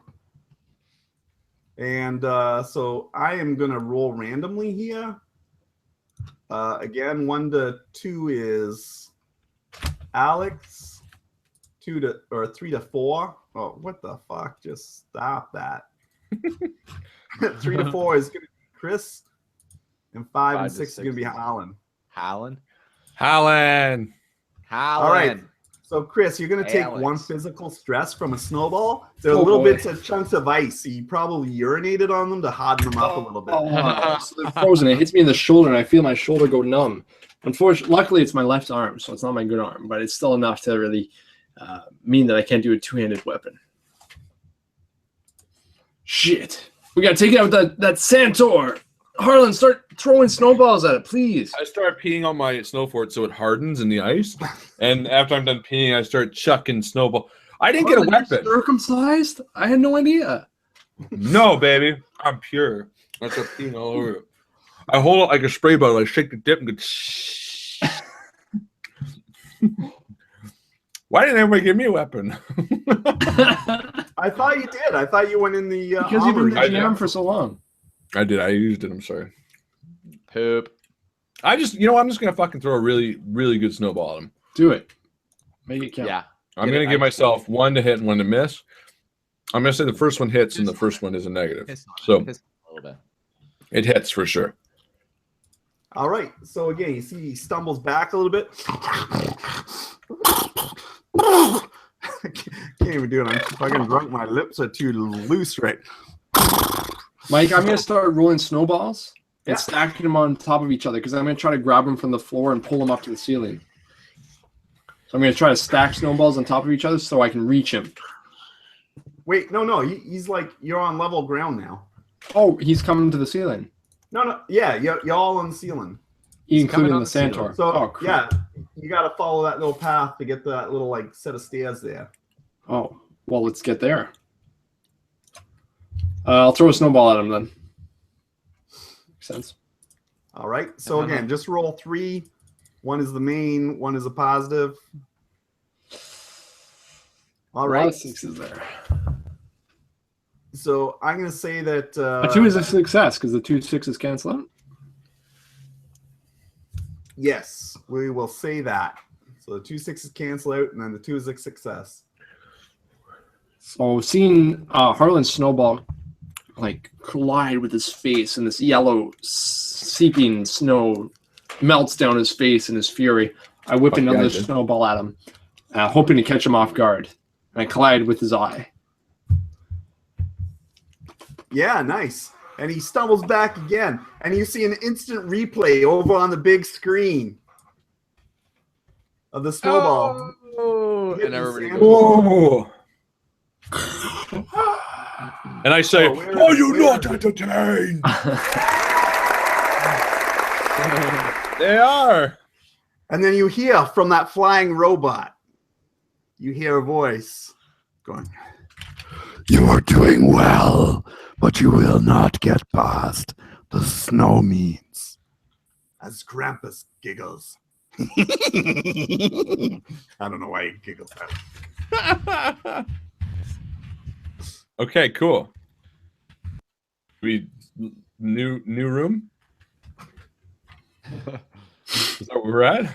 And so I am going to roll randomly here. Again, 1 to 2 is Alex. 3 to 4. Oh, what the fuck? Just stop that. 3 to 4 is going to be Chris. And 5 and 6 is going to be Holland. Howland. Howland. Howland. All right. So, Chris, you're going to take Alex. 1 physical stress from a snowball. They're Oh, little boy. bits of chunks of ice. So you probably urinated on them to harden them up a little bit. Oh, so they're frozen. It hits me in the shoulder, and I feel my shoulder go numb. Unfortunately, luckily, it's my left arm, so it's not my good arm, but it's still enough to really mean that I can't do a two-handed weapon. Shit. We got to take out that Santor. Harlan, start throwing snowballs at it, please. I start peeing on my snow fort so it hardens in the ice. And after I'm done peeing, I start chucking snowball. I didn't get a Harlan, you're weapon. circumcised? I had no idea. No, baby. I'm pure. I start peeing all over it. I hold it like a spray bottle. I shake the tip and go. Why didn't everybody give me a weapon? I thought you did. I thought you went in the Because you've been the armory. GM for so long. I did. I used it. I'm sorry. Poop. I'm just going to fucking throw a really, really good snowball at him. Do it. Make it count. Yeah. I'm Get going it. to give I- myself 1 to hit and 1 to miss. I'm going to say the first one hits and the first one is a negative. Piss on it. So Piss a little bit. it hits for sure. All right. So again, you see he stumbles back a little bit. I can't even do it. I'm fucking drunk. My lips are too loose right. Mike, I'm going to start rolling snowballs and Yeah. stacking them on top of each other because I'm going to try to grab them from the floor and pull them up to the ceiling. So I'm going to try to stack snowballs on top of each other so I can reach him. Wait, no. He's like, you're on level ground now. Oh, he's coming to the ceiling, No. Yeah, you're all on the ceiling. including coming on the the ceiling. Santor. So Oh, crap. yeah, you got to follow that little path to get that little like set of stairs there. Oh, well, let's get there. I'll throw a snowball at him then. Makes sense. All right. So again, just roll 3. 1 is the main. 1 is a positive. All A lot right. of sixes there. So I'm gonna say that A 2 is a success because the 2 6s cancel out. yes, we will say that. So the 2 6s cancel out, and then the 2 is a success. So seeing Harlan's snowball like collide with his face in this yellow seeping snow melts down his face in his fury. I whip Fuck another yeah, dude. snowball at him, hoping to catch him off guard. And I collide with his eye. Yeah, nice. And he stumbles back again, and you see an instant replay over on the big screen of the snowball. Oh, Hitting and everybody Santa. goes, Whoa. And I say, where- "Are you where- not entertained?" They are. And then you hear from that flying robot, you hear a voice going, You are doing well, but you will not get past the snow means. as Krampus giggles. I don't know why he giggles. Okay, cool. We new room. Is that where we're at?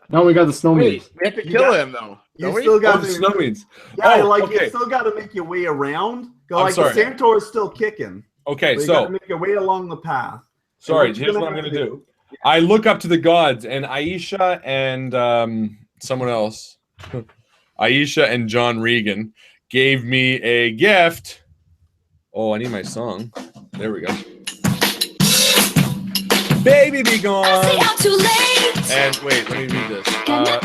Now we got the snow wait, means. we have to You kill got- him though. You don't we? still Oh, got the to, snow means. yeah, Oh, like okay. you still got to make your way around. Go I'm like sorry. the Santor is still kicking. Okay, So you got to so make your way along the path. sorry. And what Here's you're what I'm have gonna do. I look up to the gods, and Aisha and someone else, Aisha and John Regan, gave me a gift. Oh, I need my song. There we go. Baby be gone. And wait, let me read this. Gift and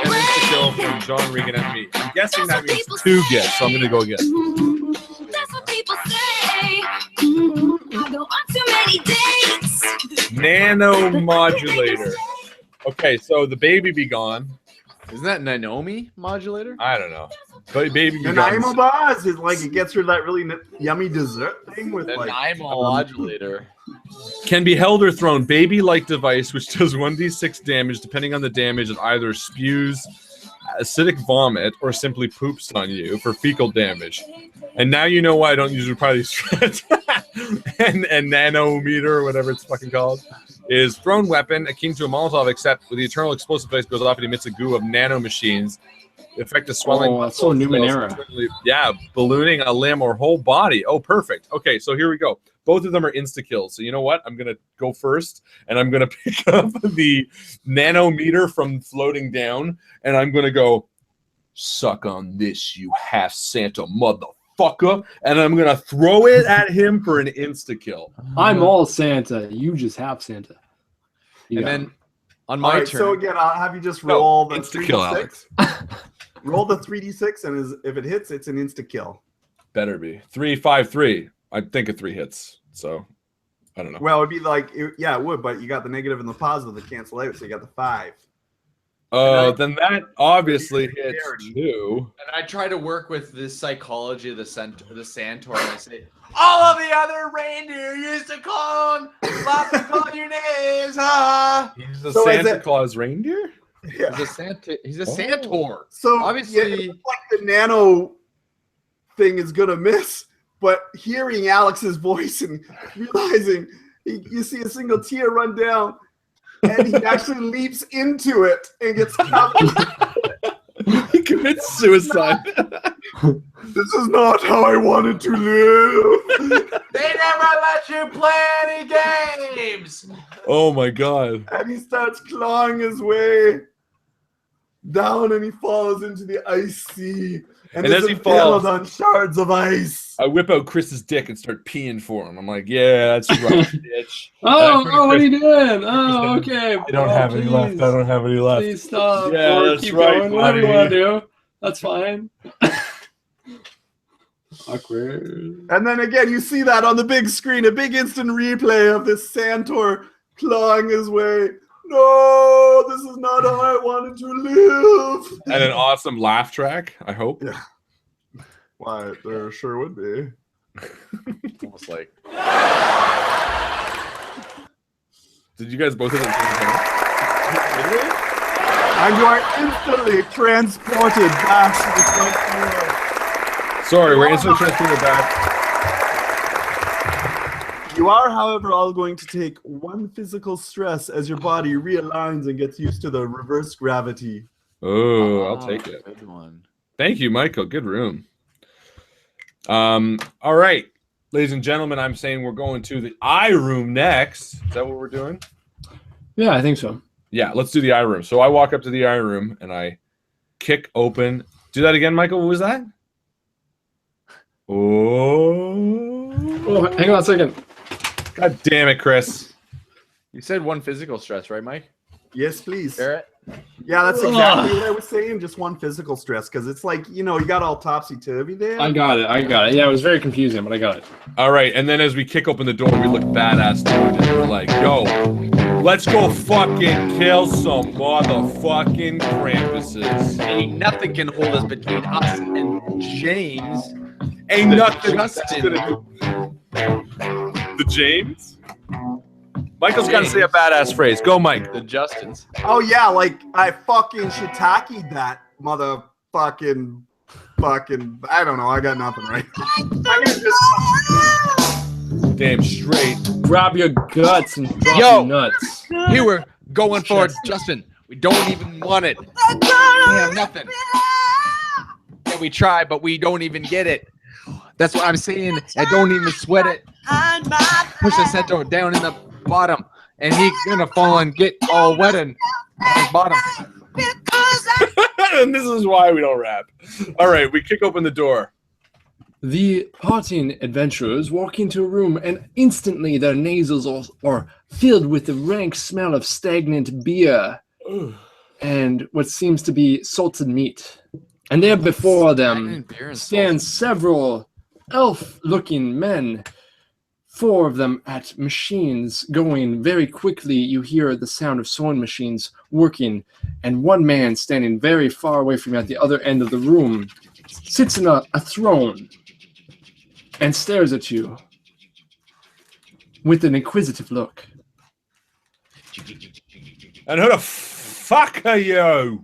insta-kill from John Regan and me. I'm guessing that means two gifts, so I'm gonna go again. That's what people say. I go on too many dates. Nano modulator. Okay, so the baby be gone. Isn't that Nanomi modulator? I don't know. But baby be The gone. Naima Bars is like it gets her that really yummy dessert thing with The like Nimo modulator. Can be held or thrown. Baby-like device which does 1d6 damage depending on the damage. It either spews acidic vomit or simply poops on you for fecal damage. And now you know why I don't usually probably stretch. and nanometer or whatever it's fucking called is thrown weapon akin to a Molotov, except with the eternal explosive device goes off and emits a goo of nano machines. Effect of swelling. Oh, that's so Numenera. Yeah, ballooning a limb or whole body. Oh, perfect. Okay, so here we go. Both of them are insta kills. So you know what? I'm gonna go first, and I'm gonna pick up the nanometer from floating down, and I'm gonna go suck on this, you half Santa motherfucker, and I'm gonna throw it at him for an insta kill. I'm all Santa. You just have Santa. You And got then him. on All my right, turn, so again, I'll have you just No, roll the insta-kill, 3d6. Roll the 3d6, and if it hits, it's an insta kill. Better be 3, 5, 3. I think of 3 hits. So I don't know. Well, it'd be like yeah, it would, but you got the negative and the positive that cancel out, so you got the 5. Then that obviously hits Charity. 2. and I try to work with the psychology of the Santor, and I say, all of the other reindeer used to call your names, huh? He's a So is Santa it- Claus reindeer? Yeah. He's a Santa. He's a Oh. Santor. So Obviously- yeah, it looks like the nano thing is gonna miss, but hearing Alex's voice and realizing you see a single tear run down, and he actually leaps into it and gets caught. He commits suicide. This is not how I wanted to live. They never let you play any games. Oh my god. And he starts clawing his way down, and he falls into the ice sea. And is as he impaled falls- on shards of ice. I whip out Chris's dick and start peeing for him. I'm like, yeah, that's right, bitch. Oh, And I oh, what are turn to you doing? Oh, okay. I don't have any left. I don't have any left. Please stop. Yeah, or that's keep right, going. Whatever you buddy. want to do. That's fine. Awkward. And then again, you see that on the big screen, a big instant replay of this Santor clawing his way. No, this is not how I wanted to live. And an awesome laugh track, I hope. Yeah. Why, there sure would be. Almost like Did you guys both have it at the same time? And you are instantly transported back to the front floor. Sorry, we're instantly transported back. You are, however, all going to take one physical stress as your body realigns and gets used to the reverse gravity. Oh, I'll take it. Good one. Thank you, Michael. Good room. All right, ladies and gentlemen, I'm saying we're going to the I room next. Is that what we're doing? Yeah, I think so. Yeah, let's do the eye room. So I walk up to the eye room and I kick open. Do that again, Michael. What was that? Oh, hang on a second. God damn it, Chris. You said one physical stress, right, Mike? Yes, please. Barrett? Yeah, that's exactly what I was saying. Just one physical stress, because it's like, you got all topsy-turvy there. I got it. Yeah, it was very confusing, but I got it. All right, and then as we kick open the door, we look badass, dude. And we're like, yo, let's go fucking kill some motherfucking Krampuses. Ain't nothing can hold us between us and James. Ain't nothing Justin. The James? Michael's got to say a badass phrase. Go, Mike. The Justins. Oh yeah, like I fucking shiitake'd that motherfucking I don't know, I got nothing right. Damn straight. Grab your guts and drop Yo. your nuts. Here we're going for it, Justin. We don't even want it. We have nothing. Yeah, we try, but we don't even get it. That's what I'm saying. I don't even sweat it. Push the center down in the bottom, and he's gonna fall and get all wet and at his bottom. And this is why we don't rap. All right, we kick open the door. The partying adventurers walk into a room, and instantly their nasals are filled with the rank smell of stagnant beer and what seems to be salted meat. And there before them stand several elf-looking men, 4 of them at machines going very quickly. You hear the sound of sewing machines working, and one man standing very far away from you at the other end of the room sits in a throne and stares at you with an inquisitive look. And who the fuck are you?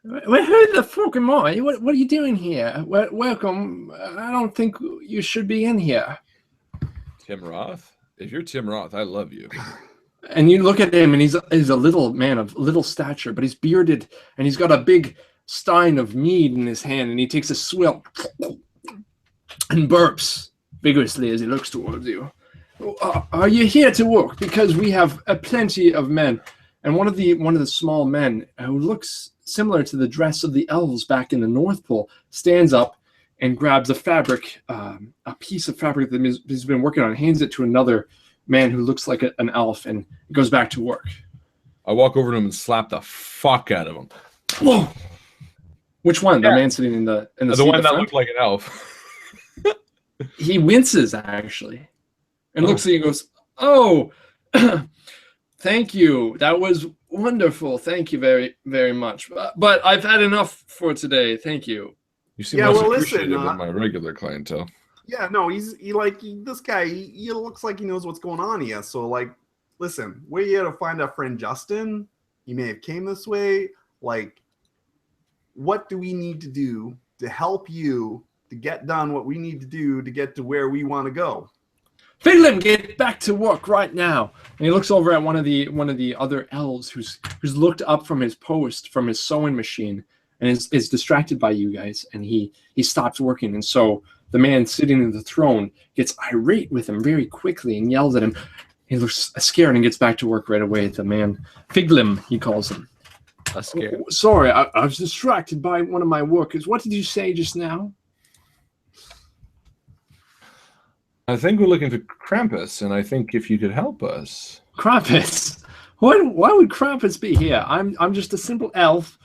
Well, who the fuck am I? What are you doing here? Welcome. I don't think you should be in here. Tim Roth? If you're Tim Roth, I love you. And you look at him, and he's a little man of little stature, but he's bearded, and he's got a big stein of mead in his hand, and he takes a swill and burps vigorously as he looks towards you. Are you here to work? Because we have plenty of men. And one of the small men, who looks similar to the dress of the elves back in the North Pole, stands up and grabs a piece of fabric that he's been working on, hands it to another man who looks like an elf, and goes back to work. I walk over to him and slap the fuck out of him. Whoa! Which one? Yeah. The man sitting in the The seat one at that front? looked like an elf. He winces, actually, and looks at you and goes, "Oh, thank you. That was wonderful. Thank you very, very much. But I've had enough for today. Thank you." You seem Yeah, less well, listen, appreciative than my regular clientele. Yeah, no, this guy, he looks like he knows what's going on here. So, like, listen, we're here to find our friend Justin. He may have came this way. Like, what do we need to do to help you to get done what we need to do to get to where we want to go? Finland, get back to work right now. And he looks over at one of the other elves who's looked up from his post, from his sewing machine, and is distracted by you guys, and he stops working. And so the man sitting in the throne gets irate with him very quickly and yells at him. He looks scared and gets back to work right away. The man, Figlim, he calls him. Scared. Sorry, I was distracted by one of my workers. What did you say just now? I think we're looking for Krampus, and I think if you could help us. Krampus? Why would Krampus be here? I'm just a simple elf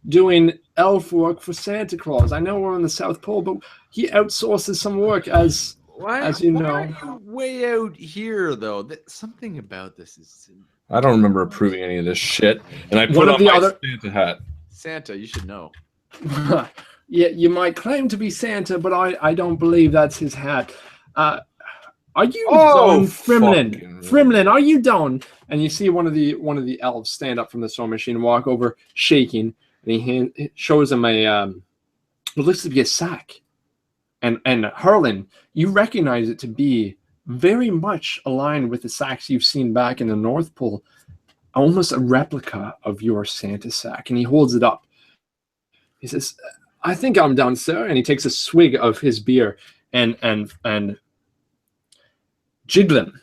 doing elf work for Santa Claus. I know we're on the South Pole, but he outsources some work as you know. Why are you way out here, though? Something about this is I don't remember approving any of this shit. And I put One of on the my other- Santa hat. Santa. You should know. Yeah, you might claim to be Santa, but I don't believe that's his hat. Are you done, Frimlin? fucking Frimlin, are you done? And you see one of the elves stand up from the sewing machine and walk over, shaking, and he shows him what looks to be a sack. And Harlan, you recognize it to be very much aligned with the sacks you've seen back in the North Pole, almost a replica of your Santa sack. And he holds it up. He says, "I think I'm done, sir." And he takes a swig of his beer, and Jiglin,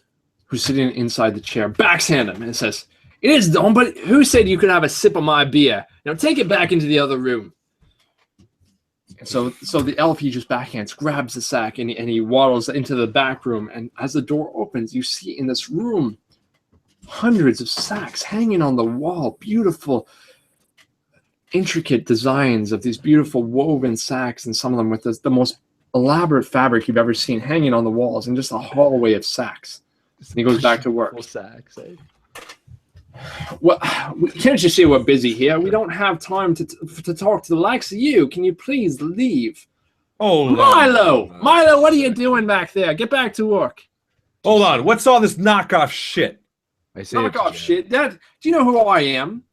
who's sitting inside the chair, backhand him and says, "It is Don, but who said you could have a sip of my beer? Now take it back into the other room." And so the elf, he just backhands, grabs the sack, and he waddles into the back room. And as the door opens, you see in this room hundreds of sacks hanging on the wall, beautiful, intricate designs of these beautiful woven sacks, and some of them with the most elaborate fabric you've ever seen hanging on the walls, and just a hallway of sacks. And he goes back to work. Sacks, eh? Well, can't you see we're busy here? We don't have time to talk to the likes of you. Can you please leave? Oh, Milo, what are you doing back there? Get back to work. Hold on. What's all this knockoff shit? I say Knock off shit. Dad, do you know who I am?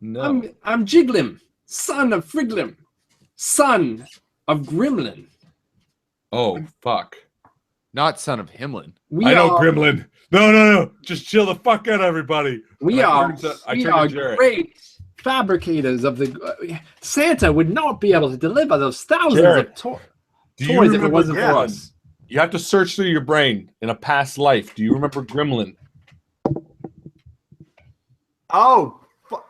No. I'm Jiglim, son of Friglim, son of Gremlin. Oh, fuck. Not son of Himlin. I know Gremlin. No. Just chill the fuck out, everybody. We I are turned to Jared. great fabricators of the. Santa would not be able to deliver those thousands Jared, of Do you toys if it remember wasn't for Gremlin? us. You have to search through your brain in a past life. Do you remember Gremlin? Oh,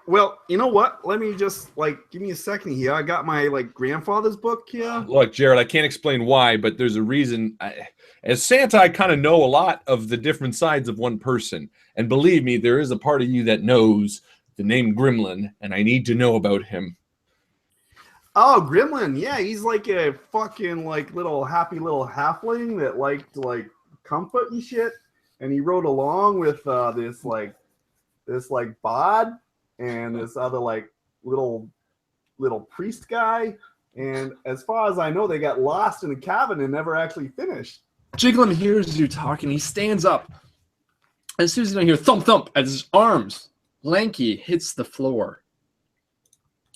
well, you know what? Let me just give me a second here. I got my grandfather's book here. Look, Jared, I can't explain why, but there's a reason. As Santa, I kind of know a lot of the different sides of one person. And believe me, there is a part of you that knows the name Gremlin, and I need to know about him. Oh, Gremlin. Yeah, he's like a fucking little happy little halfling that liked to comfort and shit. And he rode along with this bod and this other little priest guy. And as far as I know, they got lost in a cabin and never actually finished. Jiglim hears you talking. He stands up. As soon as you hear thump thump as his arms, lanky, hits the floor.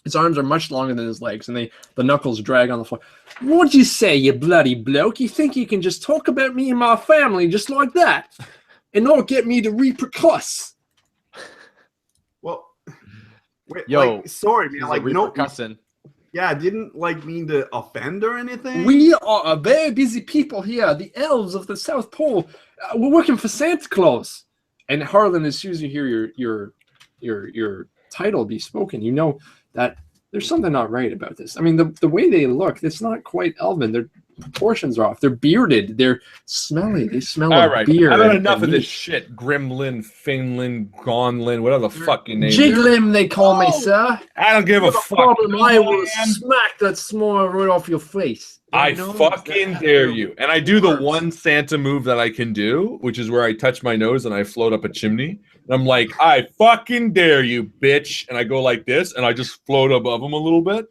His arms are much longer than his legs, and the knuckles drag on the floor. What'd you say, you bloody bloke? You think you can just talk about me and my family just like that, and not get me to repercuss? Well, wait, Yo, sorry, man. No, cussing. yeah, I didn't mean to offend or anything. We are a very busy people here, the elves of the South Pole. We're working for Santa Claus. And Harlan, as soon as you hear your title be spoken, you know that there's something not right about this. I mean, the way they look, it's not quite elven. Their proportions are off. They're bearded. They're smelly. They smell of beer. I've had enough of this shit. Gremlin, Finlin, Gonlin, whatever the fuck your name is. Jiglim, they call me, sir. I don't give a fuck. Problem, I will smack that smile right off your face. I fucking dare you. And I do the one Santa move that I can do, which is where I touch my nose and I float up a chimney. And I'm like, I fucking dare you, bitch. And I go like this, and I just float above him a little bit.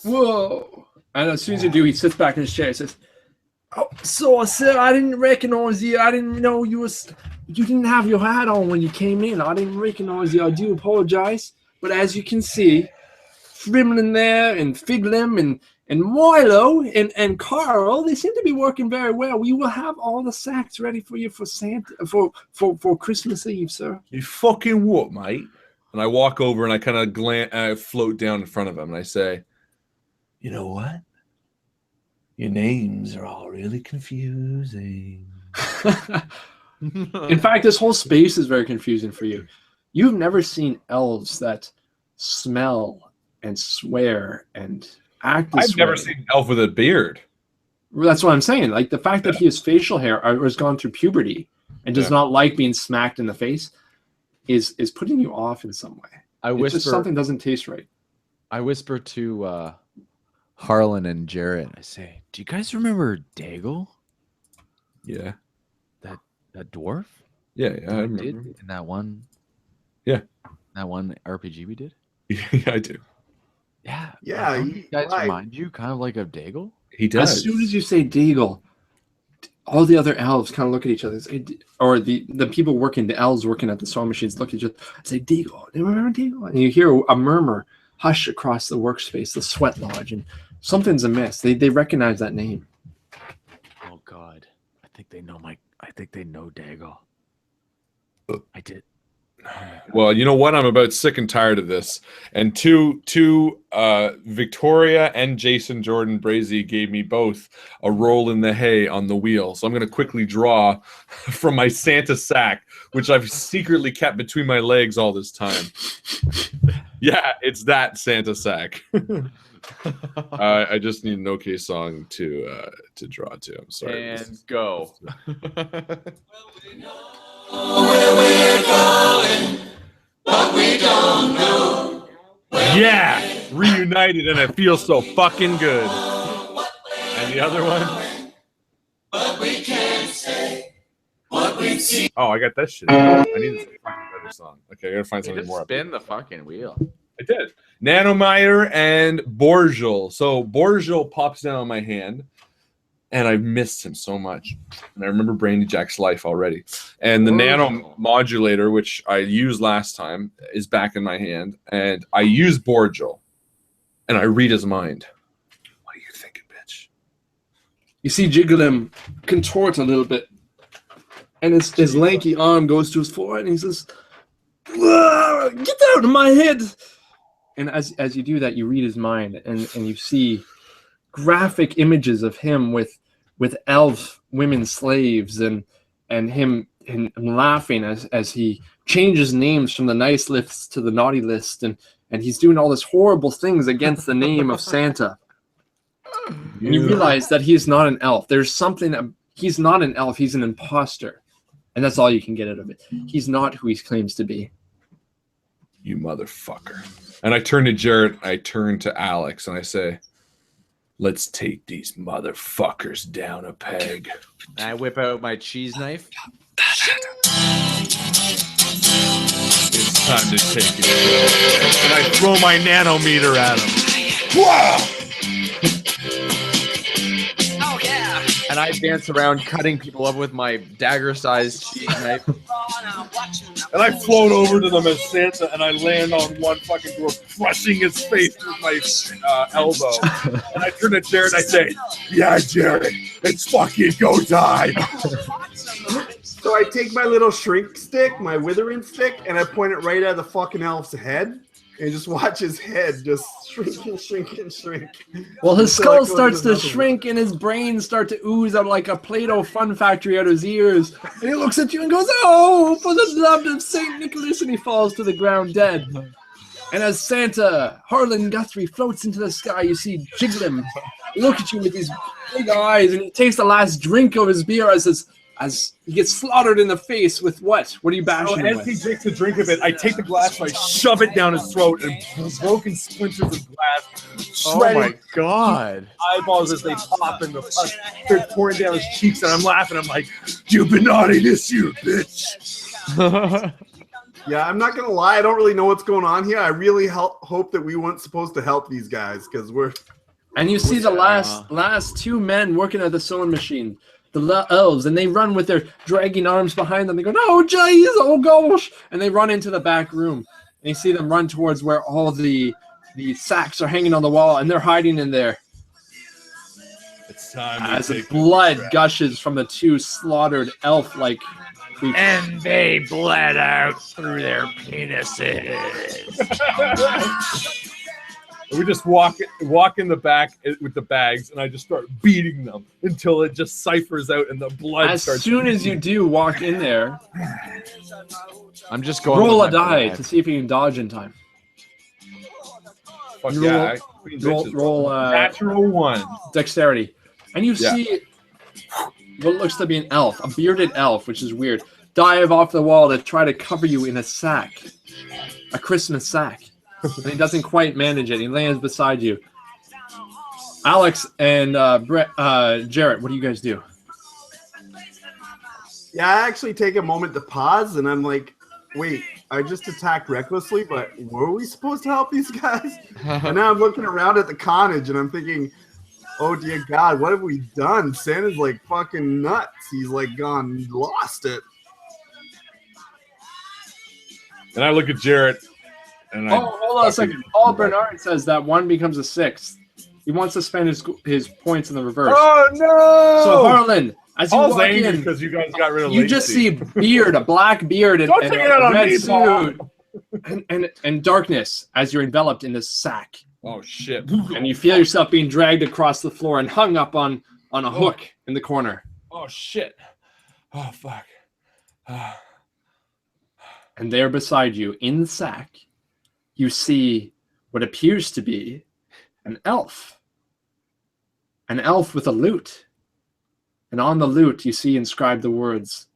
Whoa. And as soon as you do, he sits back in his chair and says, "Oh, so, sir, I didn't recognize you. I didn't know you didn't have your hat on when you came in. I didn't recognize you. I do apologize. But as you can see, Frimlin there and Figlim and Milo and Carl, they seem to be working very well. We will have all the sacks ready for you for Santa for Christmas Eve, sir." You fucking what, mate? And I walk over and I kind of float down in front of him and I say, you know what? Your names are all really confusing. In fact, this whole space is very confusing for you. You've never seen elves that smell and swear and act this I've never way. seen an elf with a beard. That's what I'm saying. Like the fact that he has facial hair or has gone through puberty and does not like being smacked in the face is putting you off in some way. I It's whisper just something doesn't taste right. I whisper to Harlan and Jarrett. I say, "Do you guys remember Daigle? Yeah. That dwarf? Yeah, I We remember. did in that one. Yeah. That one RPG we did. Yeah, I do. Yeah. Yeah, Don't he- these guys like- remind you kind of like of Daigle? He does. As soon as you say Deagle, all the other elves kind of look at each other and say, or the people working, the elves working at the sewing machines look at each other and say, Deagle. Do you remember Deagle? And you hear a murmur hush across the workspace, the sweat lodge, and something's amiss. They recognize that name. Oh God. I think they know Daigle. I did. Well, you know what? I'm about sick and tired of this. And Victoria and Jason Jordan Brazy gave me both a roll in the hay on the wheel. So I'm going to quickly draw from my Santa sack, which I've secretly kept between my legs all this time. Yeah, it's that Santa sack. I just need an okay song to draw to. I'm sorry. And go. Yeah, reunited, and it feels so fucking good. And the other one? Oh, I got that shit. I need a fucking better song. Okay, I gotta find something Just more. spin the fucking wheel. I did. Nanomeyer and Borgel. So Borgel pops down on my hand, and I missed him so much. And I remember Brainy Jack's life already. And the nano modulator, which I used last time, is back in my hand. And I use Borgel, and I read his mind. What are you thinking, bitch? You see Jigglim contort a little bit, and his lanky arm goes to his forehead, and he says, "Get out of my head!" And as you do that, you read his mind, and you see graphic images of him with elf women slaves and him laughing as he changes names from the nice list to the naughty list, and he's doing all these horrible things against the name of Santa. And you realize that he's not an elf. There's something. He's not an elf. He's an imposter, and that's all you can get out of it. He's not who he claims to be. You motherfucker. And I turn to Jarrett, I turn to Alex, and I say, let's take these motherfuckers down a peg. I whip out my cheese knife. It's time to take it. And I throw my nanometer at him. Wow! Oh, yeah. And I dance around cutting people up with my dagger-sized cheese knife. And I float over to them as Santa, and I land on one fucking dwarf, crushing his face with my elbow. And I turn to Jared, and I say, yeah, Jared, it's fucking go time. So I take my little shrink stick, my withering stick, and I point it right at the fucking elf's head, and just watch his head just shrink and shrink and shrink. Well, his skull starts to shrink and his brains start to ooze out like a Play-Doh fun factory out of his ears. And he looks at you and goes, "Oh, for the love of St. Nicholas," and he falls to the ground dead. And as Santa, Harlan Guthrie, floats into the sky, you see Jigglim look at you with these big eyes, and he takes the last drink of his beer as he gets slaughtered in the face with what? What are you bashing him as he takes a drink of it, I take the glass, I shove it down his throat, and broken splinters of glass. Oh my god! Eyeballs as they pop, and the pus starts pouring down his cheeks, and I'm laughing. I'm like, "You've been naughty this year, bitch." Yeah, I'm not gonna lie. I don't really know what's going on here. I really hope that we weren't supposed to help these guys because we're. And you see the last two men working at the sewing machine. The elves, and they run with their dragging arms behind them. They go, "Oh, jeez, oh gosh!" And they run into the back room. And you see them run towards where all the sacks are hanging on the wall, and they're hiding in there. It's time as the blood gushes from the two slaughtered elf-like creatures. And they bled out through their penises. We just walk in the back with the bags, and I just start beating them until it just ciphers out and the blood starts. As soon as you do walk in there, I'm just going. Roll a die to see if you can dodge in time. Fuck you yeah! Roll natural 1 dexterity, and you see what looks to be an elf, a bearded elf, which is weird, dive off the wall to try to cover you in a sack, a Christmas sack. And he doesn't quite manage it. He lands beside you. Alex and Jarrett, what do you guys do? Yeah, I actually take a moment to pause, and I'm like, wait, I just attacked recklessly, but were we supposed to help these guys? And now I'm looking around at the carnage, and I'm thinking, oh, dear God, what have we done? Santa's like fucking nuts. He's like lost it. And I look at Jarrett. And hold on a second. Paul Bernard says that 1 becomes a 6th. He wants to spend his points in the reverse. Oh no! So Harlan, As you Paul's walk angry in, because you guys got rid of you just Lacey. see beard, a black beard, and, Don't and take a it out on red me, Paul. suit, and darkness as you're enveloped in this sack. Oh shit! And you feel yourself being dragged across the floor and hung up on a hook in the corner. Oh shit! Oh fuck! And there beside you, in the sack, you see what appears to be an elf. An elf with a lute. And on the lute, you see inscribed the words,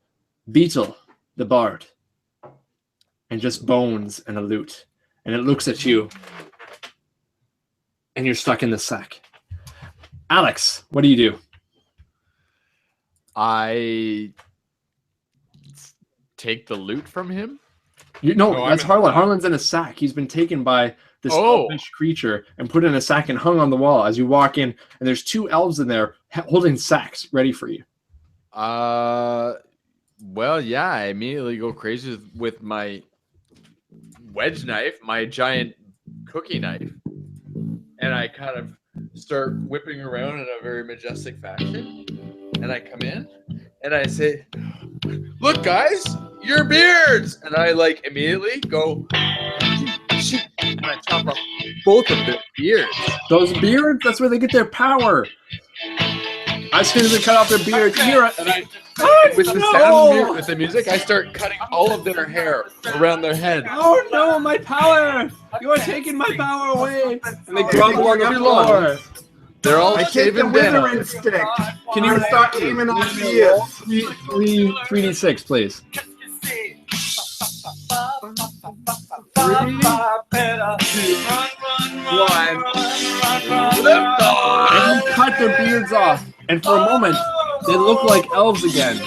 Beetle the Bard. And just bones and a lute. And it looks at you. And you're stuck in the sack. Alex, what do you do? I take the loot from him. That's Harlan. Harlan's in a sack. He's been taken by this elfish creature and put in a sack and hung on the wall as you walk in. And there's two elves in there holding sacks ready for you. Well, yeah. I immediately go crazy with my wedge knife, my giant cookie knife, and I kind of start whipping around in a very majestic fashion. And I come in and I say, "Look, guys, your beards!" And I like immediately go, "Shoot," and I chop off both of their beards. Those beards, that's where they get their power. As soon as they cut off their beards, with the sound, with the music, I start cutting all of their hair around their head. Oh no, my power! You are taking my power away! And they crumble on the floor. They're all I take the shaven down. withering stick. Can you start aiming on the ears? 3d6, please. And you cut their beards off, and for a moment, they look like elves again.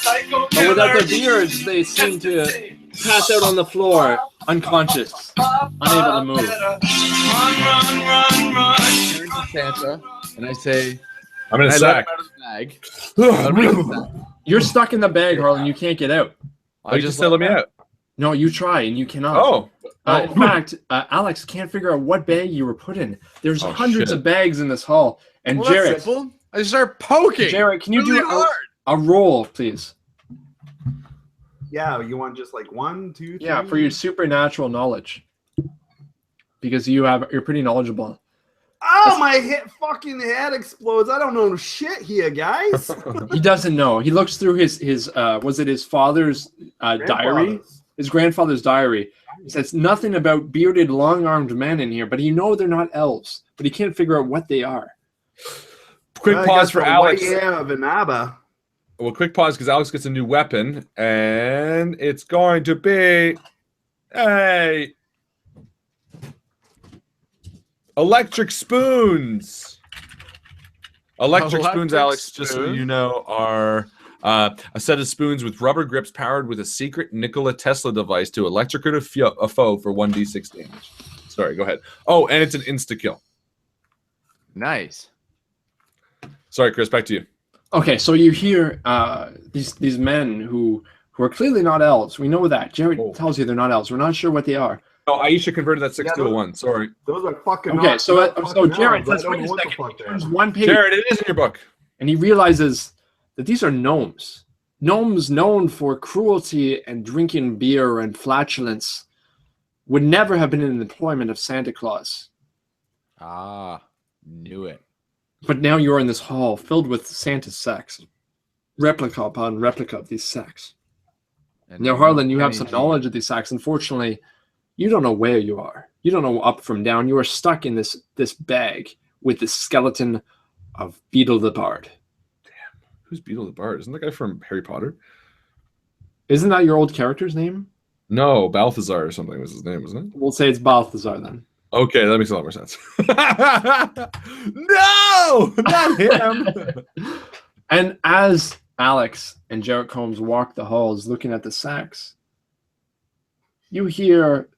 But without their beards, they seem to pass out on the floor, unconscious, unable to move. I turn to Santa and I say, I'm in a I let sack. him out of the bag. Let him out of the bag. You're stuck in the bag, Harlan. You can't get out. I just said let me out. No, you try, and you cannot. Oh. In fact, Alex can't figure out what bag you were put in. There's hundreds shit. of bags in this hall. And Well, that's Jared, simple. I start poking. Jared, can you really do hard. a roll, please? Yeah, you want just like 1, 2, 3? Yeah, for your supernatural knowledge, because you're pretty knowledgeable. Oh, my fucking head explodes. I don't know shit here, guys. He doesn't know. He looks through his was it his father's diary? His grandfather's diary. He says nothing about bearded, long-armed men in here, but he knows they're not elves. But he can't figure out what they are. Quick pause for Alex. Yeah, of an ABBA. Well, quick pause because Alex gets a new weapon, and it's going to be a electric spoons. Electric spoons, Alex, just so you know, are a set of spoons with rubber grips powered with a secret Nikola Tesla device to electrocute a foe for 1d6 damage. Sorry, go ahead. Oh, and it's an insta-kill. Nice. Sorry, Chris, back to you. Okay, so you hear these men who are clearly not elves. We know that. Jared tells you they're not elves. We're not sure what they are. Oh, Aisha converted that 6 to a 1. Sorry. Those are fucking. Okay, so Jared, elves. I let's don't wait know a what the second. fuck He they turns are. one page, Jared, it is in your book. and he realizes that these are gnomes. Gnomes known for cruelty and drinking beer and flatulence would never have been in the employment of Santa Claus. Ah, knew it. But now you're in this hall filled with Santa's sacks. Replica upon replica of these sacks. And Now, Harlan, you have Penny some G. knowledge of these sacks. Unfortunately, you don't know where you are. You don't know up from down. You are stuck in this bag with the skeleton of Beetle the Bard. Who's Beetle the Bard? Isn't that guy from Harry Potter? Isn't that your old character's name? No, Balthazar or something was his name, wasn't it? We'll say it's Balthazar then. Okay, that makes a lot more sense. No, not him. And as Alex and Jarrett Combs walk the halls looking at the sacks, you hear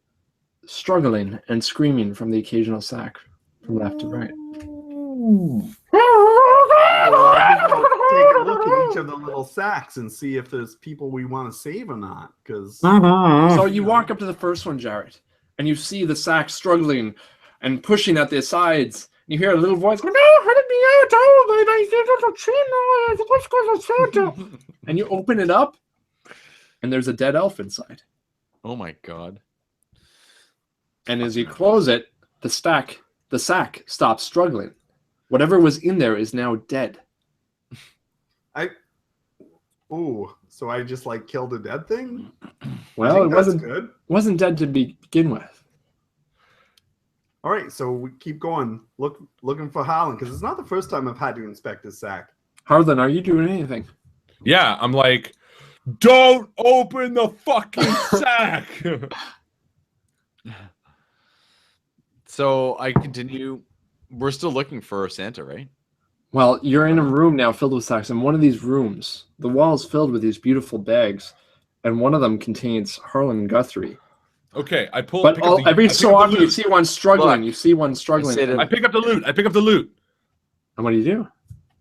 struggling and screaming from the occasional sack from left to right. Take a look at each of the little sacks and see if there's people we want to save or not. Because So you walk up to the first one, Jarrett, and you see the sack struggling and pushing at their sides. You hear a little voice go, "No, let it out. Oh, my little chin. Let's go to Santa. And you open it up, and there's a dead elf inside. Oh my god. And as you close it, the sack stops struggling. Whatever was in there is now dead. So I just like killed a dead thing? Well, it that's good. wasn't dead to begin with. All right, so we keep going, looking for Harlan, because it's not the first time I've had to inspect his sack. Harlan, are you doing anything? Yeah, I'm like, don't open the fucking sack. So I continue. We're still looking for Santa, right? Well, you're in a room now filled with sacks, and one of these rooms, the wall is filled with these beautiful bags, and one of them contains Harlan and Guthrie. Okay, I pull. But every so often you see one struggling. Look, you see one struggling. I pick up the loot. And what do you do?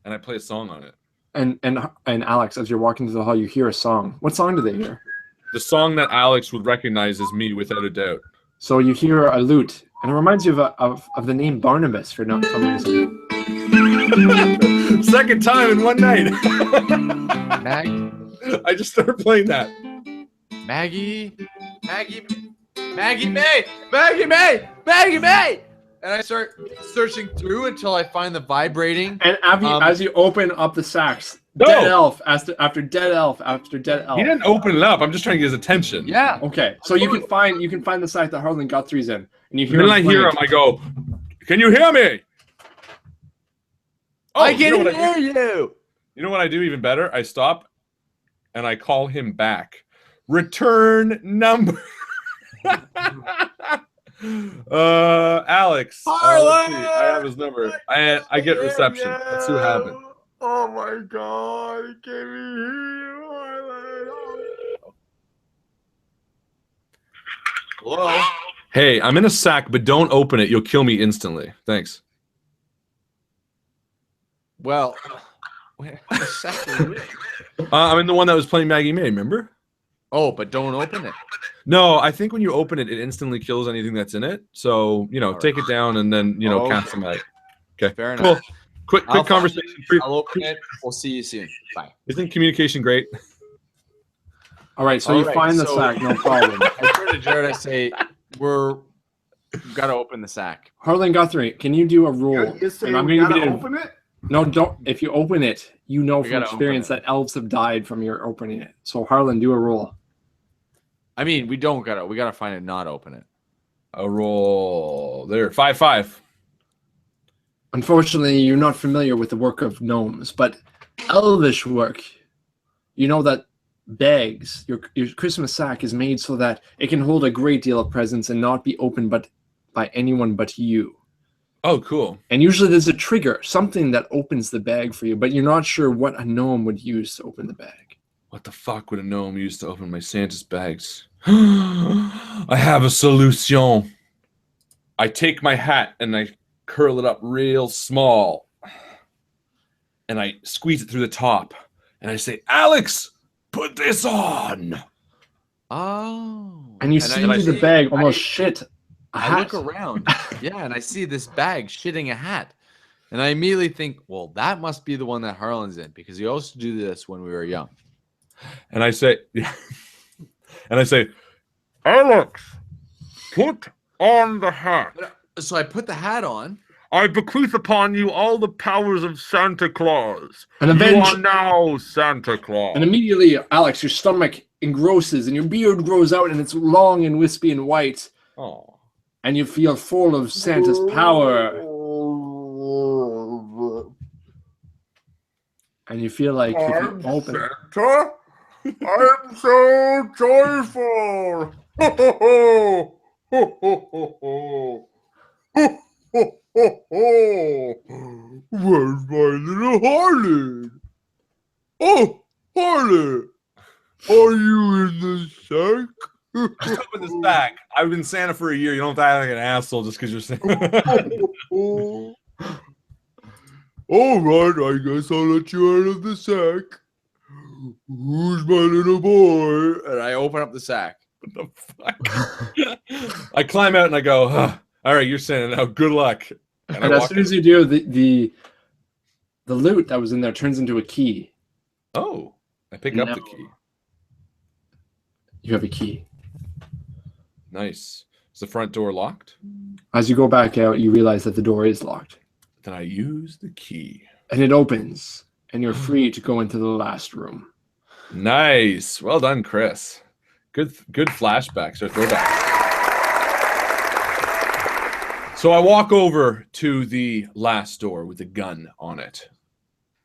And I play a song on it. And Alex, as you're walking through the hall, you hear a song. What song do they hear? The song that Alex would recognize as me without a doubt. So you hear a lute, and it reminds you of the name Barnabas for some reason. Second time in one night. Maggie. I just started playing that. Maggie May. And I start searching through until I find the vibrating. And as you open up the sacks, No! dead elf after dead elf after dead elf. He didn't open it up. I'm just trying to get his attention. Yeah. Okay, so you can find the sack that Harlan Guthrie's in, and you hear. And then I him hear playing. him. I go, "Can you hear me?" Oh, I can you know hear you. You know what I do even better? I stop, and I call him back. Return number. Alex. Let's see. I have his number. I get reception. Let's see what happens. Oh my god, can we hear you? Hello? Hey, I'm in a sack, but don't open it. You'll kill me instantly. Thanks. Well, what sack are you in? I'm in the one that was playing Maggie May, remember? Oh, but don't open it. No, I think when you open it, it instantly kills anything that's in it. So, take it down and then, cast them out. Okay. Fair Cool. enough. Quick conversation. I'll open it. We'll see you soon. Bye. Isn't communication great? All right, so you find the sack, no problem. I turn to Jared. I say, we've got to open the sack. Harlan Guthrie, can you do a rule? And I'm going to open it? No, don't. If you open it, you know We from gotta experience open that elves have died from your opening it. So Harlan, do a roll. I mean, we gotta find it, not open it. A roll there. 5-5. Unfortunately, you're not familiar with the work of gnomes, but elvish work, you know that bags, your Christmas sack is made so that it can hold a great deal of presents and not be opened by anyone but you. Oh, cool. And usually there's a trigger, something that opens the bag for you, but you're not sure what a gnome would use to open the bag. What the fuck would a gnome use to open my Santa's bags? I have a solution. I take my hat and I curl it up real small. And I squeeze it through the top. And I say, Alex, put this on. Oh. And you see the bag almost shit a hat. I look around. Yeah, and I see this bag shitting a hat. And I immediately think, well, that must be the one that Harlan's in, because he used to do this when we were young. And I say, Alex, put on the hat. So I put the hat on. I bequeath upon you all the powers of Santa Claus. And you are now Santa Claus. And immediately, Alex, your stomach engrosses and your beard grows out and it's long and wispy and white. Oh. And you feel full of Santa's power. And you feel like if you open it. Santa? I'm so joyful. Ho, ho, ho. Ho, ho, ho, ho. Ho, ho, ho, ho. Where's my little Harlan? Oh, Harlan. Are you in the sack? Open this sack. I've been Santa for a year. You don't have to act like an asshole just because you're Santa. All right, I guess I'll let you out of the sack. Who's my little boy? And I open up the sack. What the fuck? I climb out and I go, all right, you're Santa now. Good luck. And as soon as you do, the loot that was in there turns into a key. Oh, I pick up No. the key. You have a key. Nice. Is the front door locked? As you go back out, you realize that the door is locked. Then I use the key. And it opens, and you're free to go into the last room. Nice. Well done, Chris. Good flashbacks or throwbacks. So I walk over to the last door with a gun on it.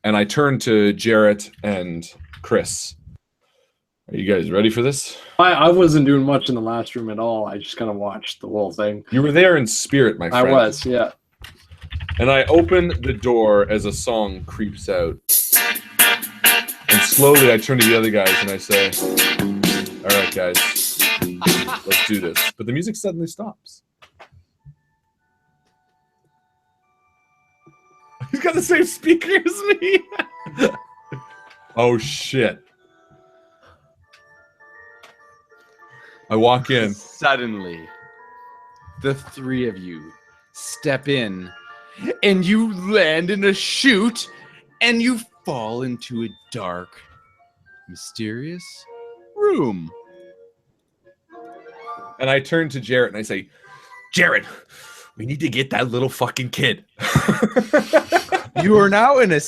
And I turn to Jarrett and Chris. Are you guys ready for this? I wasn't doing much in the last room at all. I just kind of watched the whole thing. You were there in spirit, my friend. I was, yeah. And I open the door as a song creeps out. And slowly I turn to the other guys and I say, all right, guys, let's do this. But the music suddenly stops. He's got the same speaker as me. Oh, shit. I walk in. Suddenly, the three of you step in, and you land in a chute, and you fall into a dark, mysterious room. And I turn to Jarrett and I say, Jarrett, we need to get that little fucking kid. You are now in a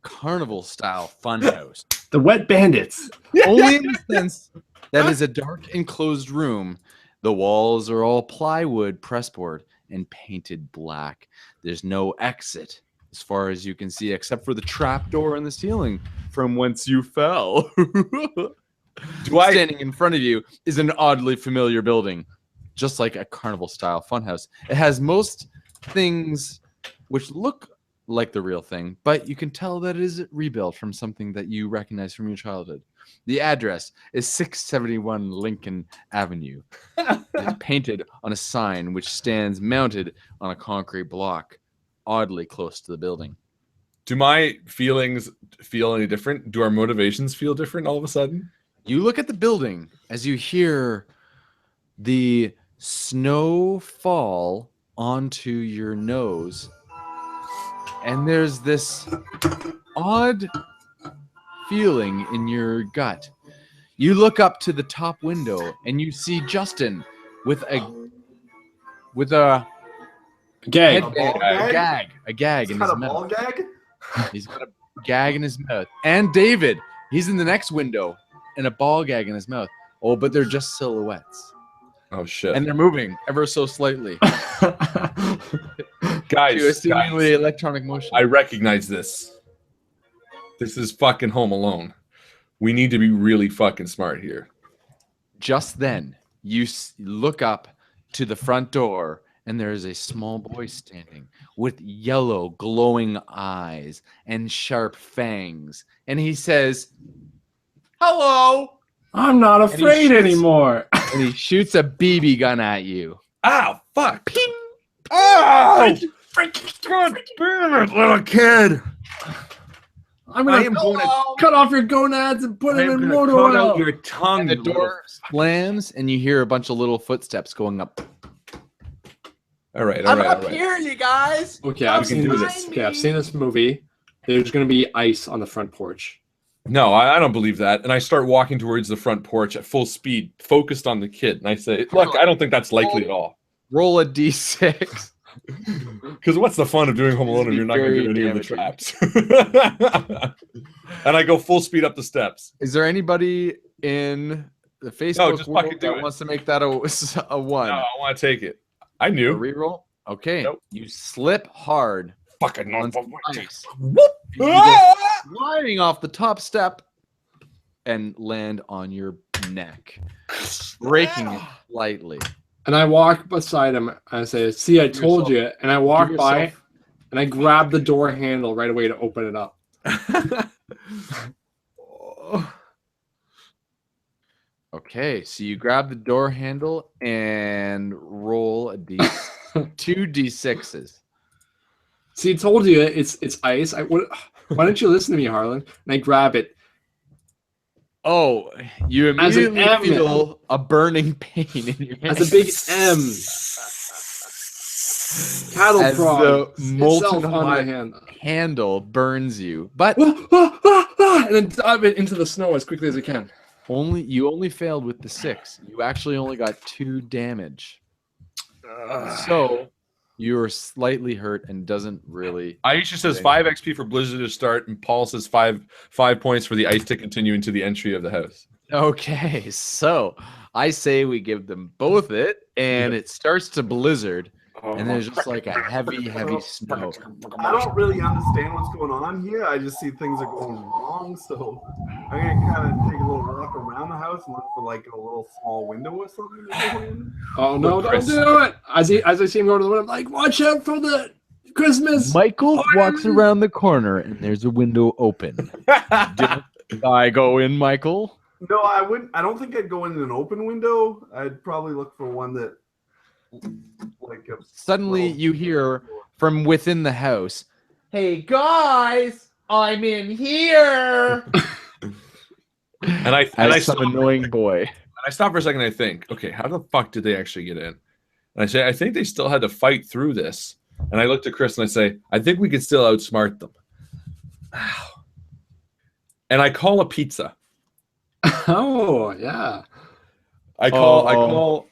carnival-style funhouse. The Wet Bandits. Only in the sense that is a dark enclosed room. The walls are all plywood, pressboard, and painted black. There's no exit as far as you can see, except for the trapdoor in the ceiling from whence you fell. Standing in front of you is an oddly familiar building, just like a carnival-style funhouse. It has most things which look like the real thing, but you can tell that it is rebuilt from something that you recognize from your childhood. The address is 671 Lincoln Avenue. It's painted on a sign which stands mounted on a concrete block, oddly close to the building. Do my feelings feel any different? Do our motivations feel different all of a sudden? You look at the building as you hear the snow fall onto your nose, and there's this odd feeling in your gut. You look up to the top window and you see Justin with a Gag. a gag in his Got a mouth. ball gag? He's got a gag in his mouth. And David, he's in the next window and a ball gag in his mouth. Oh, but they're just silhouettes. Oh, shit. And they're moving ever so slightly guys, to a seemingly electronic motion. I recognize this. This is fucking Home Alone. We need to be really fucking smart here. Just then, you look up to the front door, and there is a small boy standing with yellow, glowing eyes and sharp fangs. And he says, "Hello!" I'm not afraid anymore. And he shoots a BB gun at you. Ow, fuck. Ping. Oh! God damn it, little kid. I'm I gonna am going to cut off your gonads and put I them am in gonna motor cut oil. out your tongue. And the you little- door slams, and you hear a bunch of little footsteps going up. All right. Here, you guys. Okay, I've seen do this. Okay, I've seen this movie. There's gonna be ice on the front porch. No, I don't believe that. And I start walking towards the front porch at full speed, focused on the kid. And I say, look, I don't think that's likely at all. Roll a d6. Because what's the fun of doing Home Alone if you're not going to do any of the traps? And I go full speed up the steps. Is there anybody in the Facebook just world fucking do that it. wants to make that a one? No, I want to take it. I A knew. reroll? Okay. Nope. You slip hard Fucking on no. some ice. Whoop. And you go sliding off the top step and land on your neck, breaking it slightly. And I walk beside him and I say, "See, I told you." And I walk Give by yourself- and I grab the door handle right away to open it up. Okay, so you grab the door handle and roll a two d6s. See, I told you it's ice. Why don't you listen to me, Harlan? And I grab it. Oh, you As an immediately M. feel a burning pain in your hand. As a big M. Cattle as prod the itself molten on my hot hand. handle burns you, but And then dive it into the snow as quickly as I can. you only failed with the 6. You actually only got 2 damage. So you're slightly hurt and doesn't really. Aisha says 5 XP for Blizzard to start, and Paul says 5 points for the ice to continue into the entry of the house. Okay, so I say we give them both it, and it starts to blizzard, and there's just like a heavy snow. I don't really understand what's going on here. I just see things are going wrong, so I'm gonna kind of take a little walk around the house and look for like a little small window or something to go in. Oh no! Don't do it! As I see him go to the window, I'm like, watch out for the Christmas. Michael walks around the corner, and there's a window open. Did I go in, Michael? No, I wouldn't. I don't think I'd go in an open window. I'd probably look for one that, like, Suddenly you hear from within the house, "Hey guys, I'm in here." And I As some stop, annoying boy. I stop for a second. I think, okay, how the fuck did they actually get in? And I say, I think they still had to fight through this. And I look to Chris and I say, I think we could still outsmart them. And I call a pizza. Oh yeah. I call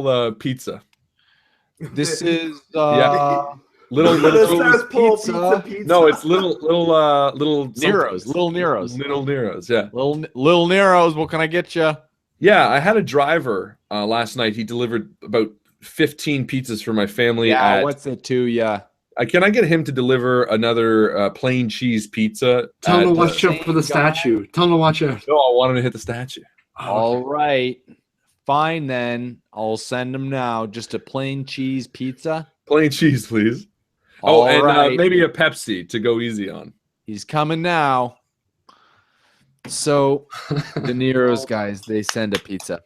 the pizza. This is Little pizza. No, it's little Nero's, somethings. little Nero's. Little Nero's, yeah. Little Nero's, what can I get you? Yeah, I had a driver last night. He delivered about 15 pizzas for my family. Yeah, what's it to you? Can I get him to deliver another plain cheese pizza? Tell him to watch out for the statue. Tell him to watch out. No, I want him to hit the statue. All right. Fine then. I'll send him now. Just a plain cheese pizza. Plain cheese, please. All and right. maybe a Pepsi to go easy on. He's coming now. So the Nero's guys, they send a pizza.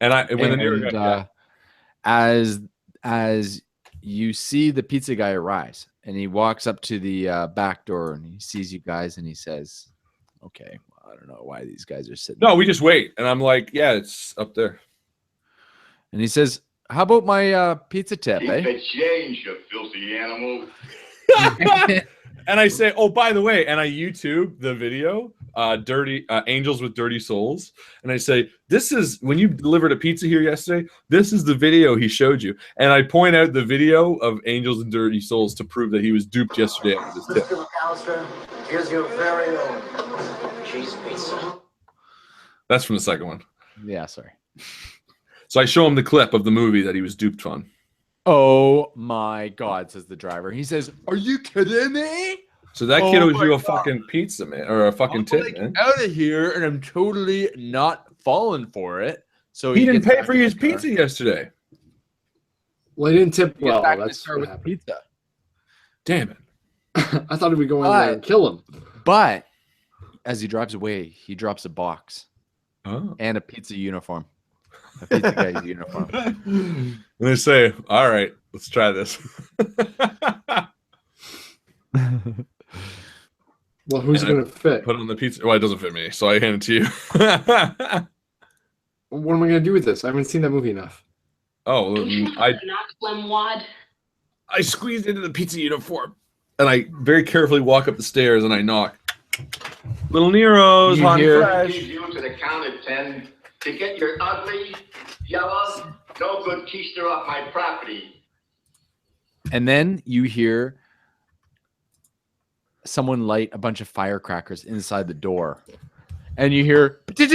And when the Nero And guy, as you see the pizza guy arrives, and he walks up to the back door, and he sees you guys, and he says, "Okay, well, I don't know why these guys are sitting." No, we just wait. And I'm like, yeah, it's up there. And he says, "How about my pizza tip, Keep eh?" the change, you filthy animal. And I say, oh, by the way, and I YouTube the video, dirty Angels with Dirty Souls. And I say, this is when you delivered a pizza here yesterday, this is the video he showed you. And I point out the video of Angels and Dirty Souls to prove that he was duped yesterday on this tip. Mr. McAllister, here's your very own cheese pizza. That's from the second one. Yeah, sorry. So I show him the clip of the movie that he was duped on. Oh my God, says the driver. He says, "Are you kidding me? So that kid owes you a fucking pizza, man, or a fucking tip, man. Out of here, and I'm totally not falling for it." So He didn't gets pay back for in his the car. pizza yesterday. Well, he didn't tip He gets well. back in the That's car what with happened. pizza. Damn it. I thought he would go in there and kill him. But as he drives away, he drops a box Oh. and a pizza uniform. A pizza guy's uniform. And they say, all right, let's try this. Well, who's And I going to fit? Put it on the pizza. Well, it doesn't fit me, so I hand it to you. What am I going to do with this? I haven't seen that movie enough. Oh, I Limwad. squeezed into the pizza uniform, and I very carefully walk up the stairs, and I knock. Little Nero's, You hot and hear- fresh. Leave you to the count of 10 to get your ugly, yellow, no good keister off my property. And then you hear someone light a bunch of firecrackers inside the door. And you hear, And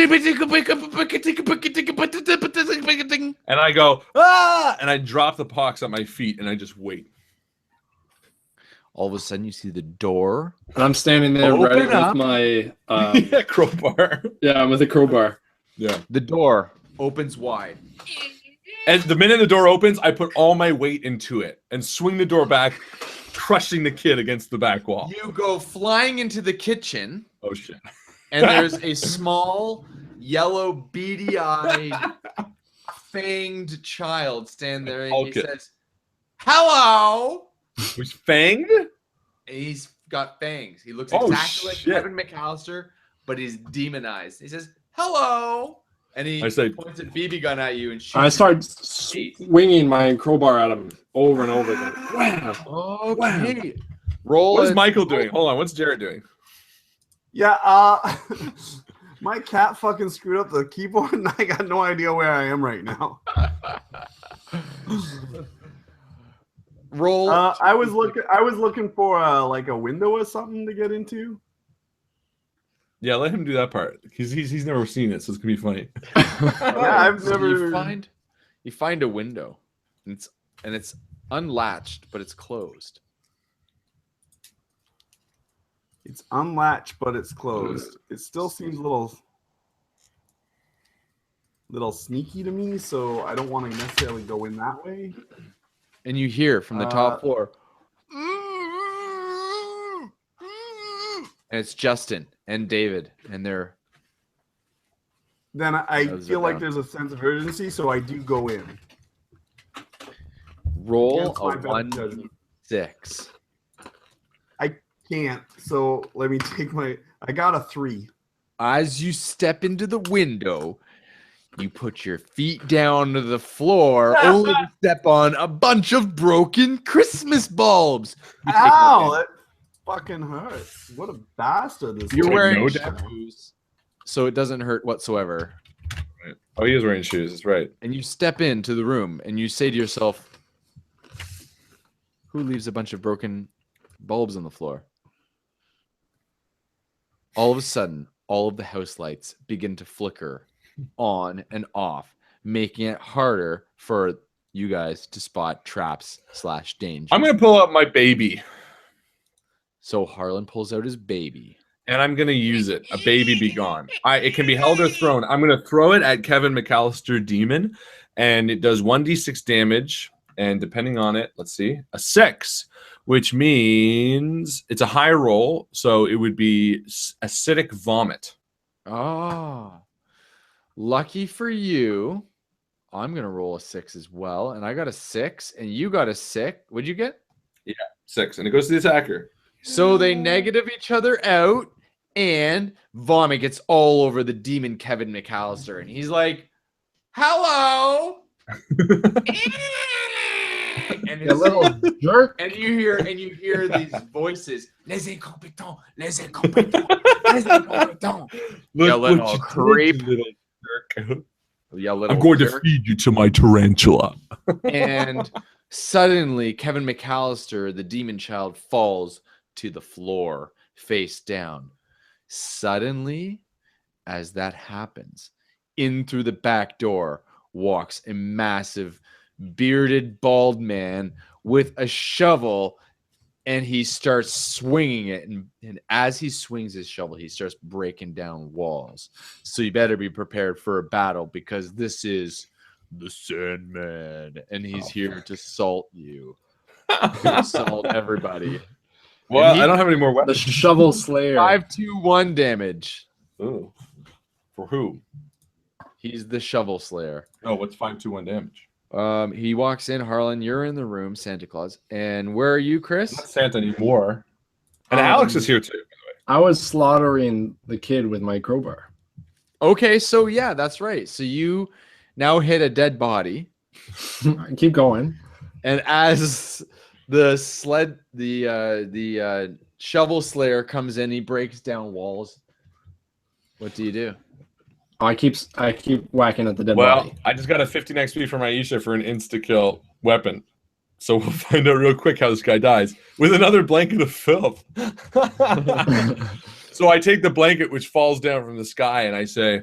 I go, ah! And I drop the box at my feet, and I just wait. all of a sudden you see the door. And I'm standing there Open ready up. with my Yeah, crowbar. yeah, with a crowbar. Yeah. The door opens wide. And the minute the door opens, I put all my weight into it and swing the door back, crushing the kid against the back wall. You go flying into the kitchen, Oh, shit. and there's a small, yellow, beady-eyed, fanged child standing there, and he Okay. says, "Hello." Who's fanged? And he's got fangs. He looks Oh, exactly like shit. Kevin McAllister, but he's demonized. He says, "Hello." And he I say- points a BB gun at you and shoots. I start swinging my crowbar at him over and over again. Wham! Okay. Roll. What is a- Michael doing? Hold on. What's Jared doing? Yeah, my cat fucking screwed up the keyboard, and I got no idea where I am right now. Roll. I was looking for like a window or something to get into. Yeah, let him do that part. He's never seen it, so it's gonna be funny. Yeah, I've So never. you find a window, and it's unlatched, but it's closed. It's unlatched, but it's closed. It still seems a little sneaky to me, so I don't want to necessarily go in that way. And you hear from the top floor, and it's Justin and David, and they're Then I Those feel are like down. there's a sense of urgency, so I do go in. roll Against my a better judgment. 1-6. I can't, so let me take my. I got a 3. As you step into the window, you put your feet down to the floor, only to step on a bunch of broken Christmas bulbs. You take no Ow! damage. That fucking hurts. What a bastard! This You're guy wearing no is. damage. shoes, so it doesn't hurt whatsoever. Oh, he is wearing shoes. That's right. And you step into the room and you say to yourself, who leaves a bunch of broken bulbs on the floor? All of a sudden, all of the house lights begin to flicker on and off, making it harder for you guys to spot traps / danger. I'm gonna pull out my baby, So Harlan pulls out his baby. and I'm gonna use it. A baby be gone. It can be held or thrown. I'm gonna throw it at Kevin McAllister Demon, and it does 1d6 damage. And depending on it, let's see, a 6, which means it's a high roll, so it would be acidic vomit. Ah, lucky for you. I'm gonna roll a 6 as well, and I got a 6, and you got a 6. What'd you get? 6, and it goes to the attacker. So they negative each other out, and vomit gets all over the demon Kevin McAllister, and he's like, "Hello." And You little jerk. and you hear these voices. Les incompetents, les incompetents, les incompetents. You little what you creep. did, you little jerk. You little I'm going to jerk. feed you to my tarantula. And suddenly, Kevin McAllister, the demon child, falls to the floor, face down. Suddenly, as that happens, in through the back door walks a massive, bearded, bald man with a shovel, and he starts swinging it. And as he swings his shovel, he starts breaking down walls. So you better be prepared for a battle, because this is the Sandman, and he's here to salt you. To salt everybody. Well, he- I don't have any more The weapons. shovel slayer. 5-1 damage. Ooh. For who? He's the shovel slayer. Oh, what's 5-2-1 damage? He walks in. Harlan, you're in the room, Santa Claus. And where are you, Chris? Not Santa anymore. And Alex is here too. I was slaughtering the kid with my crowbar. Okay, so yeah, that's right. So you now hit a dead body, Keep going. and as the shovel slayer comes in, he breaks down walls. What do you do? I keep whacking at the dead Well, body. I just got a 15 XP from Aisha for an insta-kill weapon. So we'll find out real quick how this guy dies. With another blanket of filth. So I take the blanket which falls down from the sky and I say,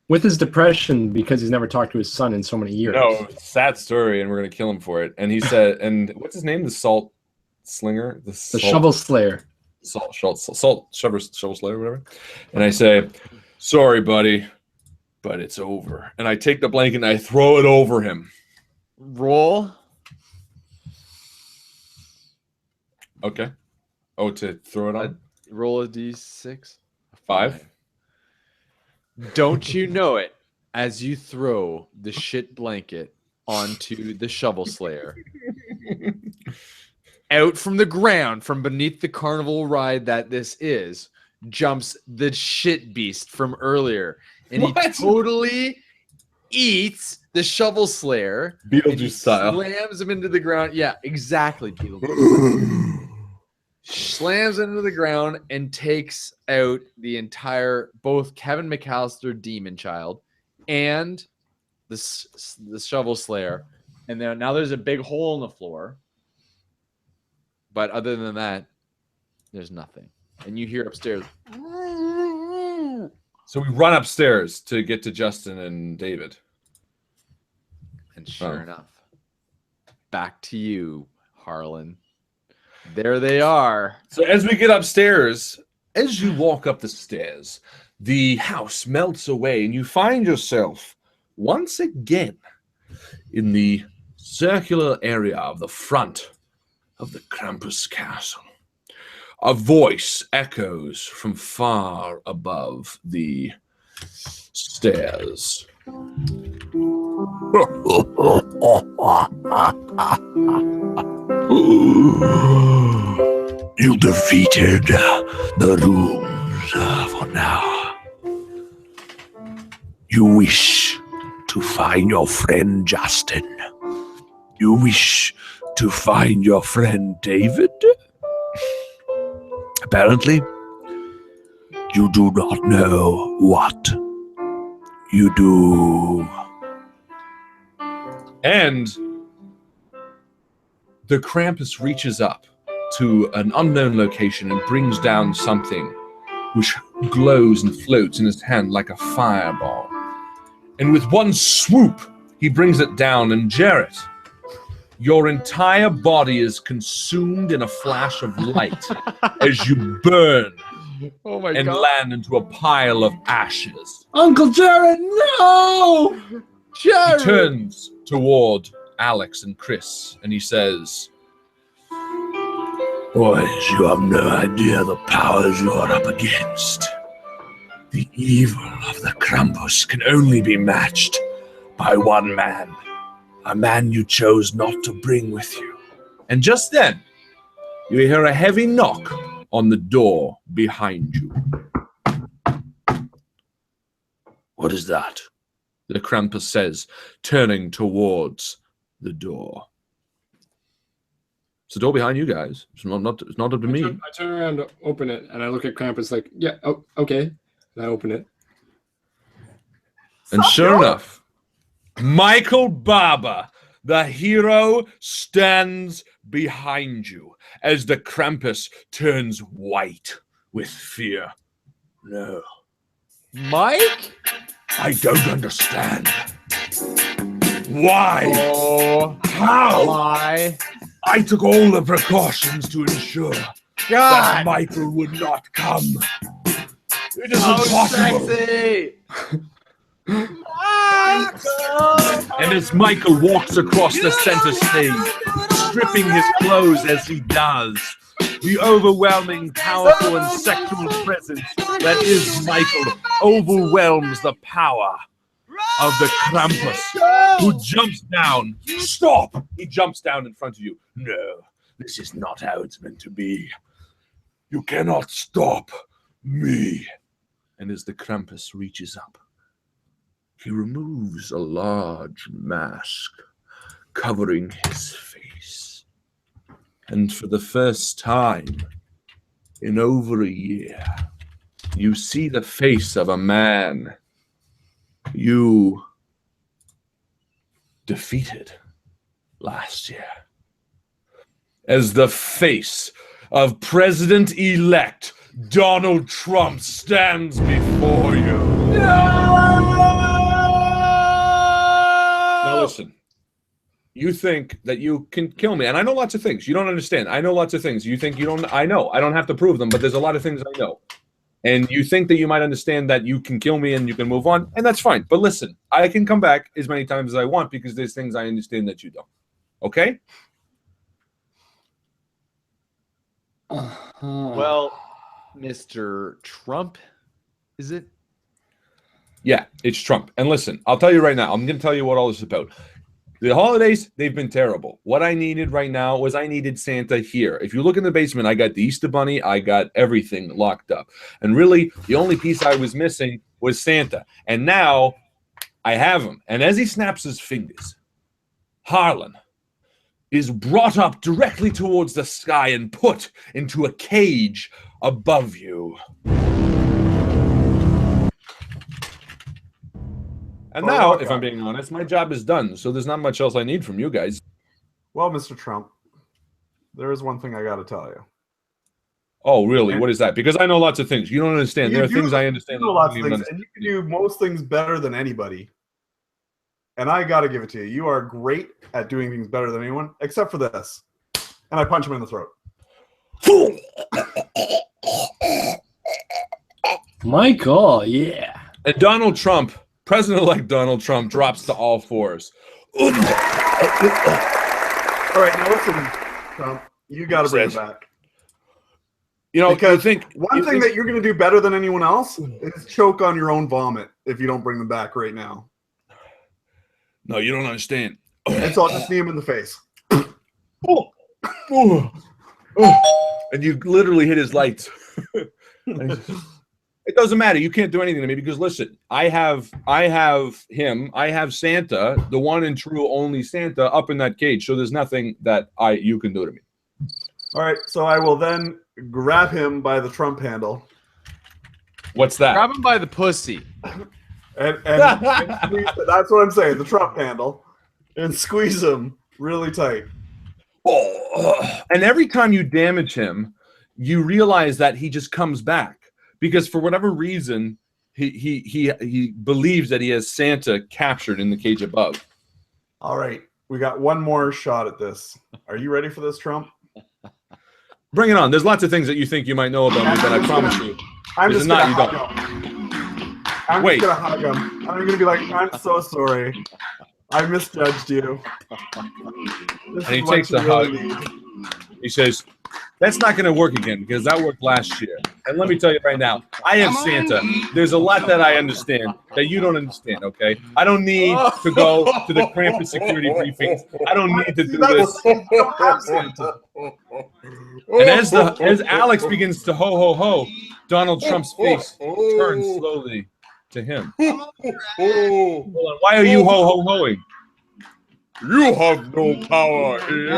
With his depression, because he's never talked to his son in so many years. no, sad story, and we're going to kill him for it. And he said, and what's his name? The salt slinger? The shovel slayer. Shovel slayer, whatever. And I say, sorry, buddy, but it's over. And I take the blanket and I throw it over him. Roll. Okay. Oh, to throw it on? Roll a d6. 5. Don't you know it? As you throw the shit blanket onto the shovel slayer, out from the ground, from beneath the carnival ride that this is, jumps the shit beast from earlier, and What? he totally eats the Shovel Slayer. Beetlejuice style. Slams him into the ground. Yeah, exactly. Beetlejuice. Slams into the ground and takes out the entire, both Kevin McAllister Demon Child and the Shovel Slayer. And then now there's a big hole in the floor. But other than that, there's nothing. And you hear upstairs. So we run upstairs to get to Justin and David. And sure enough, back to you, Harlan. There they are. So as we get upstairs, as you walk up the stairs, the house melts away and you find yourself once again in the circular area of the front of the Krampus castle. A voice echoes from far above the stairs. You defeated the rooms for now. You wish to find your friend Justin. You wish to find your friend David. Apparently, you do not know what you do. And the Krampus reaches up to an unknown location and brings down something which glows and floats in his hand like a fireball. And with one swoop, he brings it down, and Jarrett, your entire body is consumed in a flash of light as you burn and land into a pile of ashes. Uncle Jared, no! Jared! He turns toward Alex and Chris, and he says, Boys, you have no idea the powers you are up against. The evil of the Krampus can only be matched by one man. A man you chose not to bring with you. And just then, you hear a heavy knock on the door behind you. What is that? The Krampus says, turning towards the door. It's the door behind you guys. It's not up to me. I turn around to open it, and I look at Krampus like, yeah, oh, okay. And I open it. And sure enough, Michael Barber, the hero, stands behind you as the Krampus turns white with fear. No. Mike? I don't understand. Why? Oh, how? Why? I took all the precautions to ensure that Michael would not come. It is impossible. Sexy. And as Michael walks across the center stage, stripping his clothes as he does, the overwhelming, powerful, and sexual presence that is Michael overwhelms the power of the Krampus, who jumps down. Stop! He jumps down in front of you. No, this is not how it's meant to be. You cannot stop me. And as the Krampus reaches up, he removes a large mask covering his face. And for the first time in over a year, you see the face of a man you defeated last year. As the face of President-elect Donald Trump stands before you. Now listen, you think that you can kill me, and I know lots of things. You don't understand. I know lots of things. You think you don't. I know. I don't have to prove them, but there's a lot of things I know. And you think that you might understand that you can kill me and you can move on, and that's fine. But listen, I can come back as many times as I want because there's things I understand that you don't. Okay? Well, Mr. Trump, is it? Yeah, it's Trump. And listen, I'll tell you right now, I'm going to tell you what all this is about. The holidays, they've been terrible. What I needed right now was I needed Santa here. If you look in the basement, I got the Easter Bunny. I got everything locked up. And really, the only piece I was missing was Santa. And now I have him. And as he snaps his fingers, Harlan is brought up directly towards the sky and put into a cage above you. And now, if I'm being honest, my job is done, so there's not much else I need from you guys. Well, Mr. Trump, there is one thing I got to tell you. Oh, really? What is that? Because I know lots of things. You don't understand. There are things I understand. You know lots of things, and you can do most things better than anybody. And I got to give it to you. You are great at doing things better than anyone, except for this. And I punch him in the throat. Michael, yeah. And Donald Trump, President-elect Donald Trump, drops to all fours. All right, now listen, Trump. You got to bring it back. You know, because one thing that you're going to do better than anyone else is choke on your own vomit if you don't bring them back right now. No, you don't understand. And so I'll just knee him in the face. And you literally hit his lights. It doesn't matter. You can't do anything to me because listen, I have him, I have Santa, the one and true only Santa, up in that cage. So there's nothing that you can do to me. All right, so I will then grab him by the Trump handle. What's that? Grab him by the pussy. And squeeze, that's what I'm saying, the Trump handle, and squeeze him really tight. And every time you damage him, you realize that he just comes back because for whatever reason, he believes that he has Santa captured in the cage above. All right, we got one more shot at this. Are you ready for this, Trump? Bring it on. There's lots of things that you think you might know about me, but I promise you, I'm just not. gonna You hug don't. him. I'm just gonna hug him. I'm gonna be like, I'm so sorry. I misjudged you. And he takes a hug. He says, "That's not going to work again because that worked last year." And let me tell you right now, I have Santa. There's a lot that I understand that you don't understand, okay? I don't need to go to the Krampus security briefings. I don't need to do this. And as Alex begins to ho ho ho, Donald Trump's face turns slowly to him. Hold on, why are you ho ho hoing? You have no power here.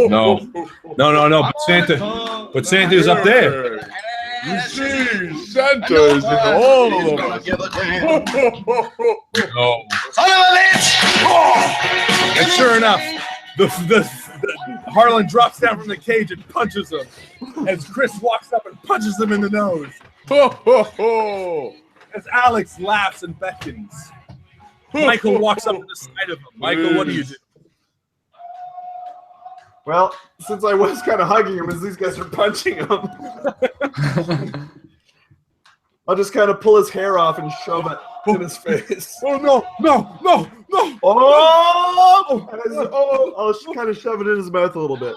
No. But Santa's up there. You see, Santa is in all of us. No. Son of a bitch! And sure enough, the Harlan drops down from the cage and punches him as Chris walks up and punches him in the nose. As Alex laughs and beckons. Michael walks up to the side of him. Michael, what do you do? Well, since I was kind of hugging him as these guys are punching him, I'll just kind of pull his hair off and shove it in his face. Oh, no. I'll kind of shove it in his mouth a little bit.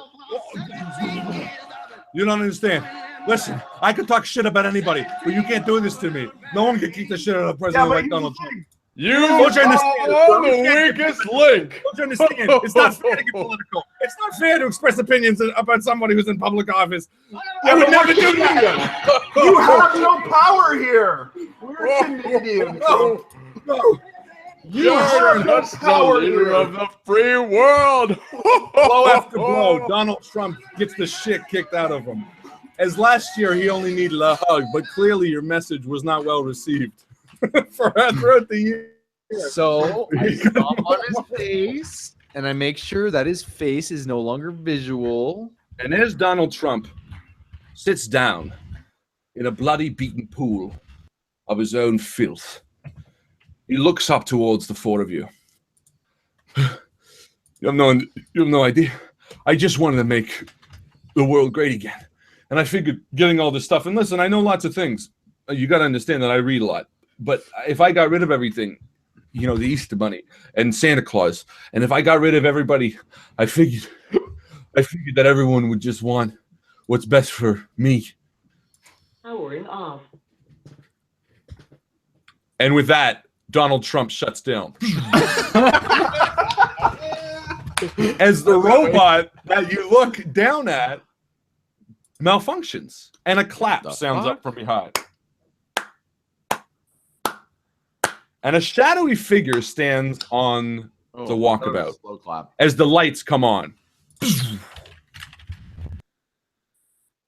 You don't understand. Listen, I can talk shit about anybody, but you can't do this to me. No one can kick the shit out of a president like Donald Trump. You are the weakest link. Don't you understand? It's not fair to get political. It's not fair to express opinions about somebody who's in public office. I would never do that. You have no power here. We're Canadian. No. You are the power leader of the free world. Blow after blow, Donald Trump gets the shit kicked out of him. As last year, he only needed a hug, but clearly your message was not well received. Throughout the year. So I stomp on his face and I make sure that his face is no longer visual. And as Donald Trump sits down in a bloody beaten pool of his own filth, he looks up towards the four of you. You have no idea. I just wanted to make the world great again. And I figured getting all this stuff, and listen, I know lots of things. You got to understand that I read a lot. But if I got rid of everything, you know, the Easter Bunny and Santa Claus, and if I got rid of everybody, I figured that everyone would just want what's best for me. Powering off. And with that, Donald Trump shuts down. As the robot that you look down at malfunctions, and a clap sounds up from behind. And a shadowy figure stands on the walkabout Slow clap. as the lights come on.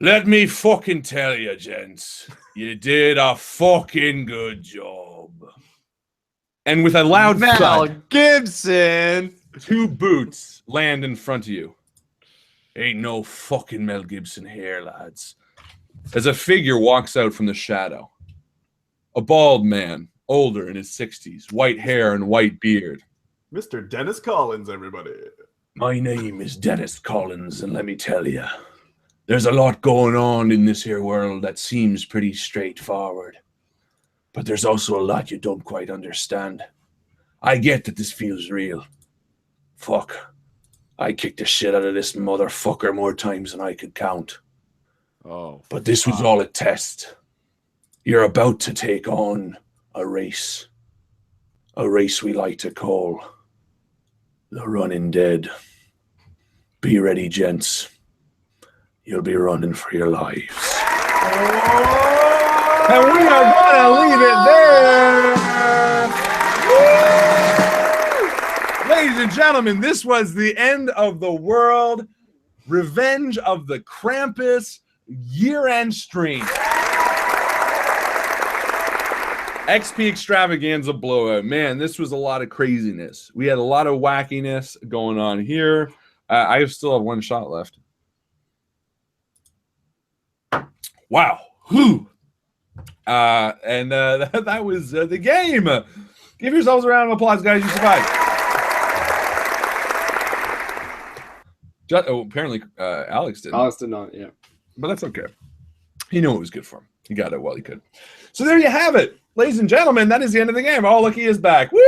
Let me fucking tell you, gents, you did a fucking good job. And with a loud Mel thud, Gibson. 2 boots land in front of you. Ain't no fucking Mel Gibson here, lads. As a figure walks out from the shadow. A bald man, older in his 60s, white hair and white beard. Mr. Dennis Collins, everybody. My name is Dennis Collins, and let me tell you, there's a lot going on in this here world that seems pretty straightforward. But there's also a lot you don't quite understand. I get that this feels real. Fuck. I kicked the shit out of this motherfucker more times than I could count. Oh. But this was all a test. You're about to take on a race. A race we like to call the Running Dead. Be ready, gents. You'll be running for your lives. And we are gonna leave it there. Ladies and gentlemen, this was the end of the world. Revenge of the Krampus year-end stream. XP Extravaganza blowout. Man, this was a lot of craziness. We had a lot of wackiness going on here. I still have 1 shot left. Wow. Whew. That was the game. Give yourselves a round of applause, guys. You survived. Apparently, Alex didn't. Alex did not, yeah. But that's okay. He knew it was good for him. He got it while he could. So there you have it. Ladies and gentlemen, that is the end of the game. Oh, look, he is back. Woo!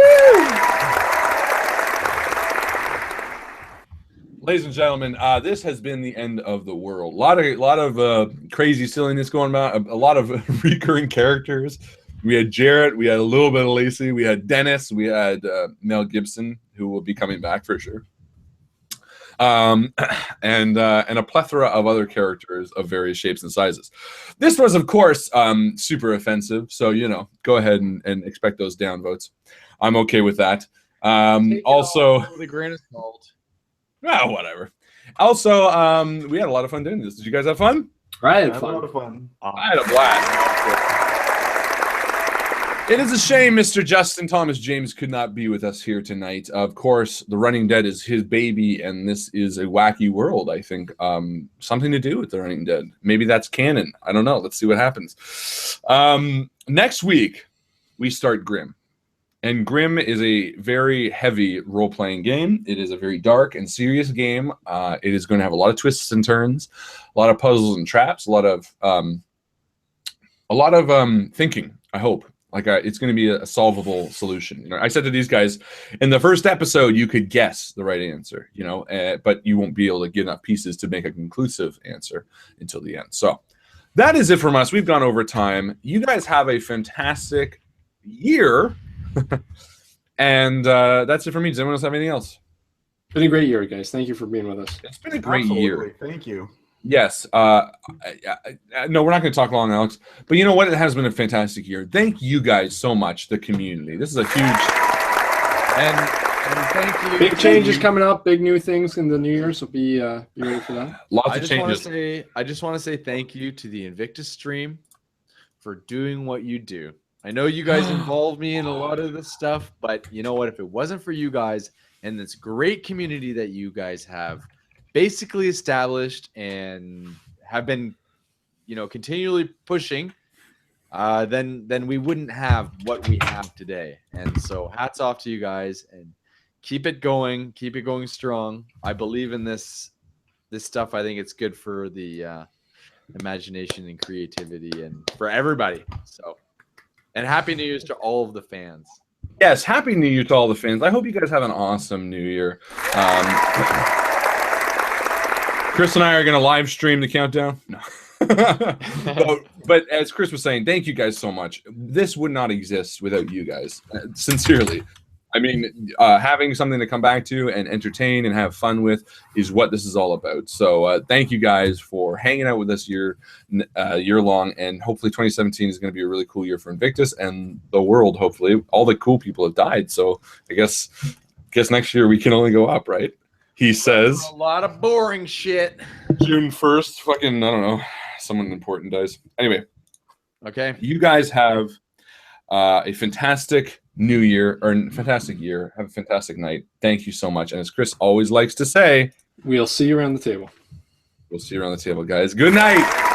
Ladies and gentlemen, this has been the end of the world. A lot of crazy silliness going on. A lot of recurring characters. We had Jarrett. We had a little bit of Lacey. We had Dennis. We had Mel Gibson, who will be coming back for sure. And a plethora of other characters of various shapes and sizes. This was, of course, super offensive. So, go ahead and expect those downvotes. I'm okay with that. Also, with a grain of salt. Oh, whatever. Also, we had a lot of fun doing this. Did you guys have fun? I had A lot of fun. I had a blast. It is a shame Mr. Justin Thomas James could not be with us here tonight. Of course, The Running Dead is his baby, and this is a wacky world, I think. Something to do with The Running Dead. Maybe that's canon. I don't know. Let's see what happens. Next week, we start Grimm. And Grimm is a very heavy role-playing game. It is a very dark and serious game. It is going to have a lot of twists and turns, a lot of puzzles and traps, a lot of thinking, I hope. It's going to be a solvable solution. I said to these guys, in the first episode, you could guess the right answer, but you won't be able to get enough pieces to make a conclusive answer until the end. So that is it from us. We've gone over time. You guys have a fantastic year. And that's it for me. Does anyone else have anything else? Been a great year, guys. Thank you for being with us. It's been a great Absolutely. year. Thank you. Yes. No, we're not going to talk long, Alex. But you know what? It has been a fantastic year. Thank you guys so much, the community. This is a huge and thank you. Big changes coming up. Big new things in the new year. So be ready for that. Lots of changes. I just want to say thank you to the Invictus stream for doing what you do. I know you guys involve me in a lot of this stuff, but you know what? If it wasn't for you guys and this great community that you guys have basically established and have been, continually pushing, then we wouldn't have what we have today. And so hats off to you guys and keep it going strong. I believe in this stuff. I think it's good for the imagination and creativity and for everybody. So. And Happy New Year's to all of the fans. Yes, Happy New Year to all the fans. I hope you guys have an awesome New Year. Chris and I are going to live stream the countdown. No. but as Chris was saying, thank you guys so much. This would not exist without you guys. Sincerely. I mean, having something to come back to and entertain and have fun with is what this is all about. So thank you guys for hanging out with us year long, and hopefully 2017 is going to be a really cool year for Invictus and the world. Hopefully, all the cool people have died, so I guess next year we can only go up, right? He says A lot of boring shit. June 1st, fucking I don't know, someone important dies. Anyway, Okay. you guys have a fantastic new year, or a fantastic year. Have a fantastic night. Thank you so much. And as Chris always likes to say, We'll see you around the table. we'll see you around the table, guys. Good night.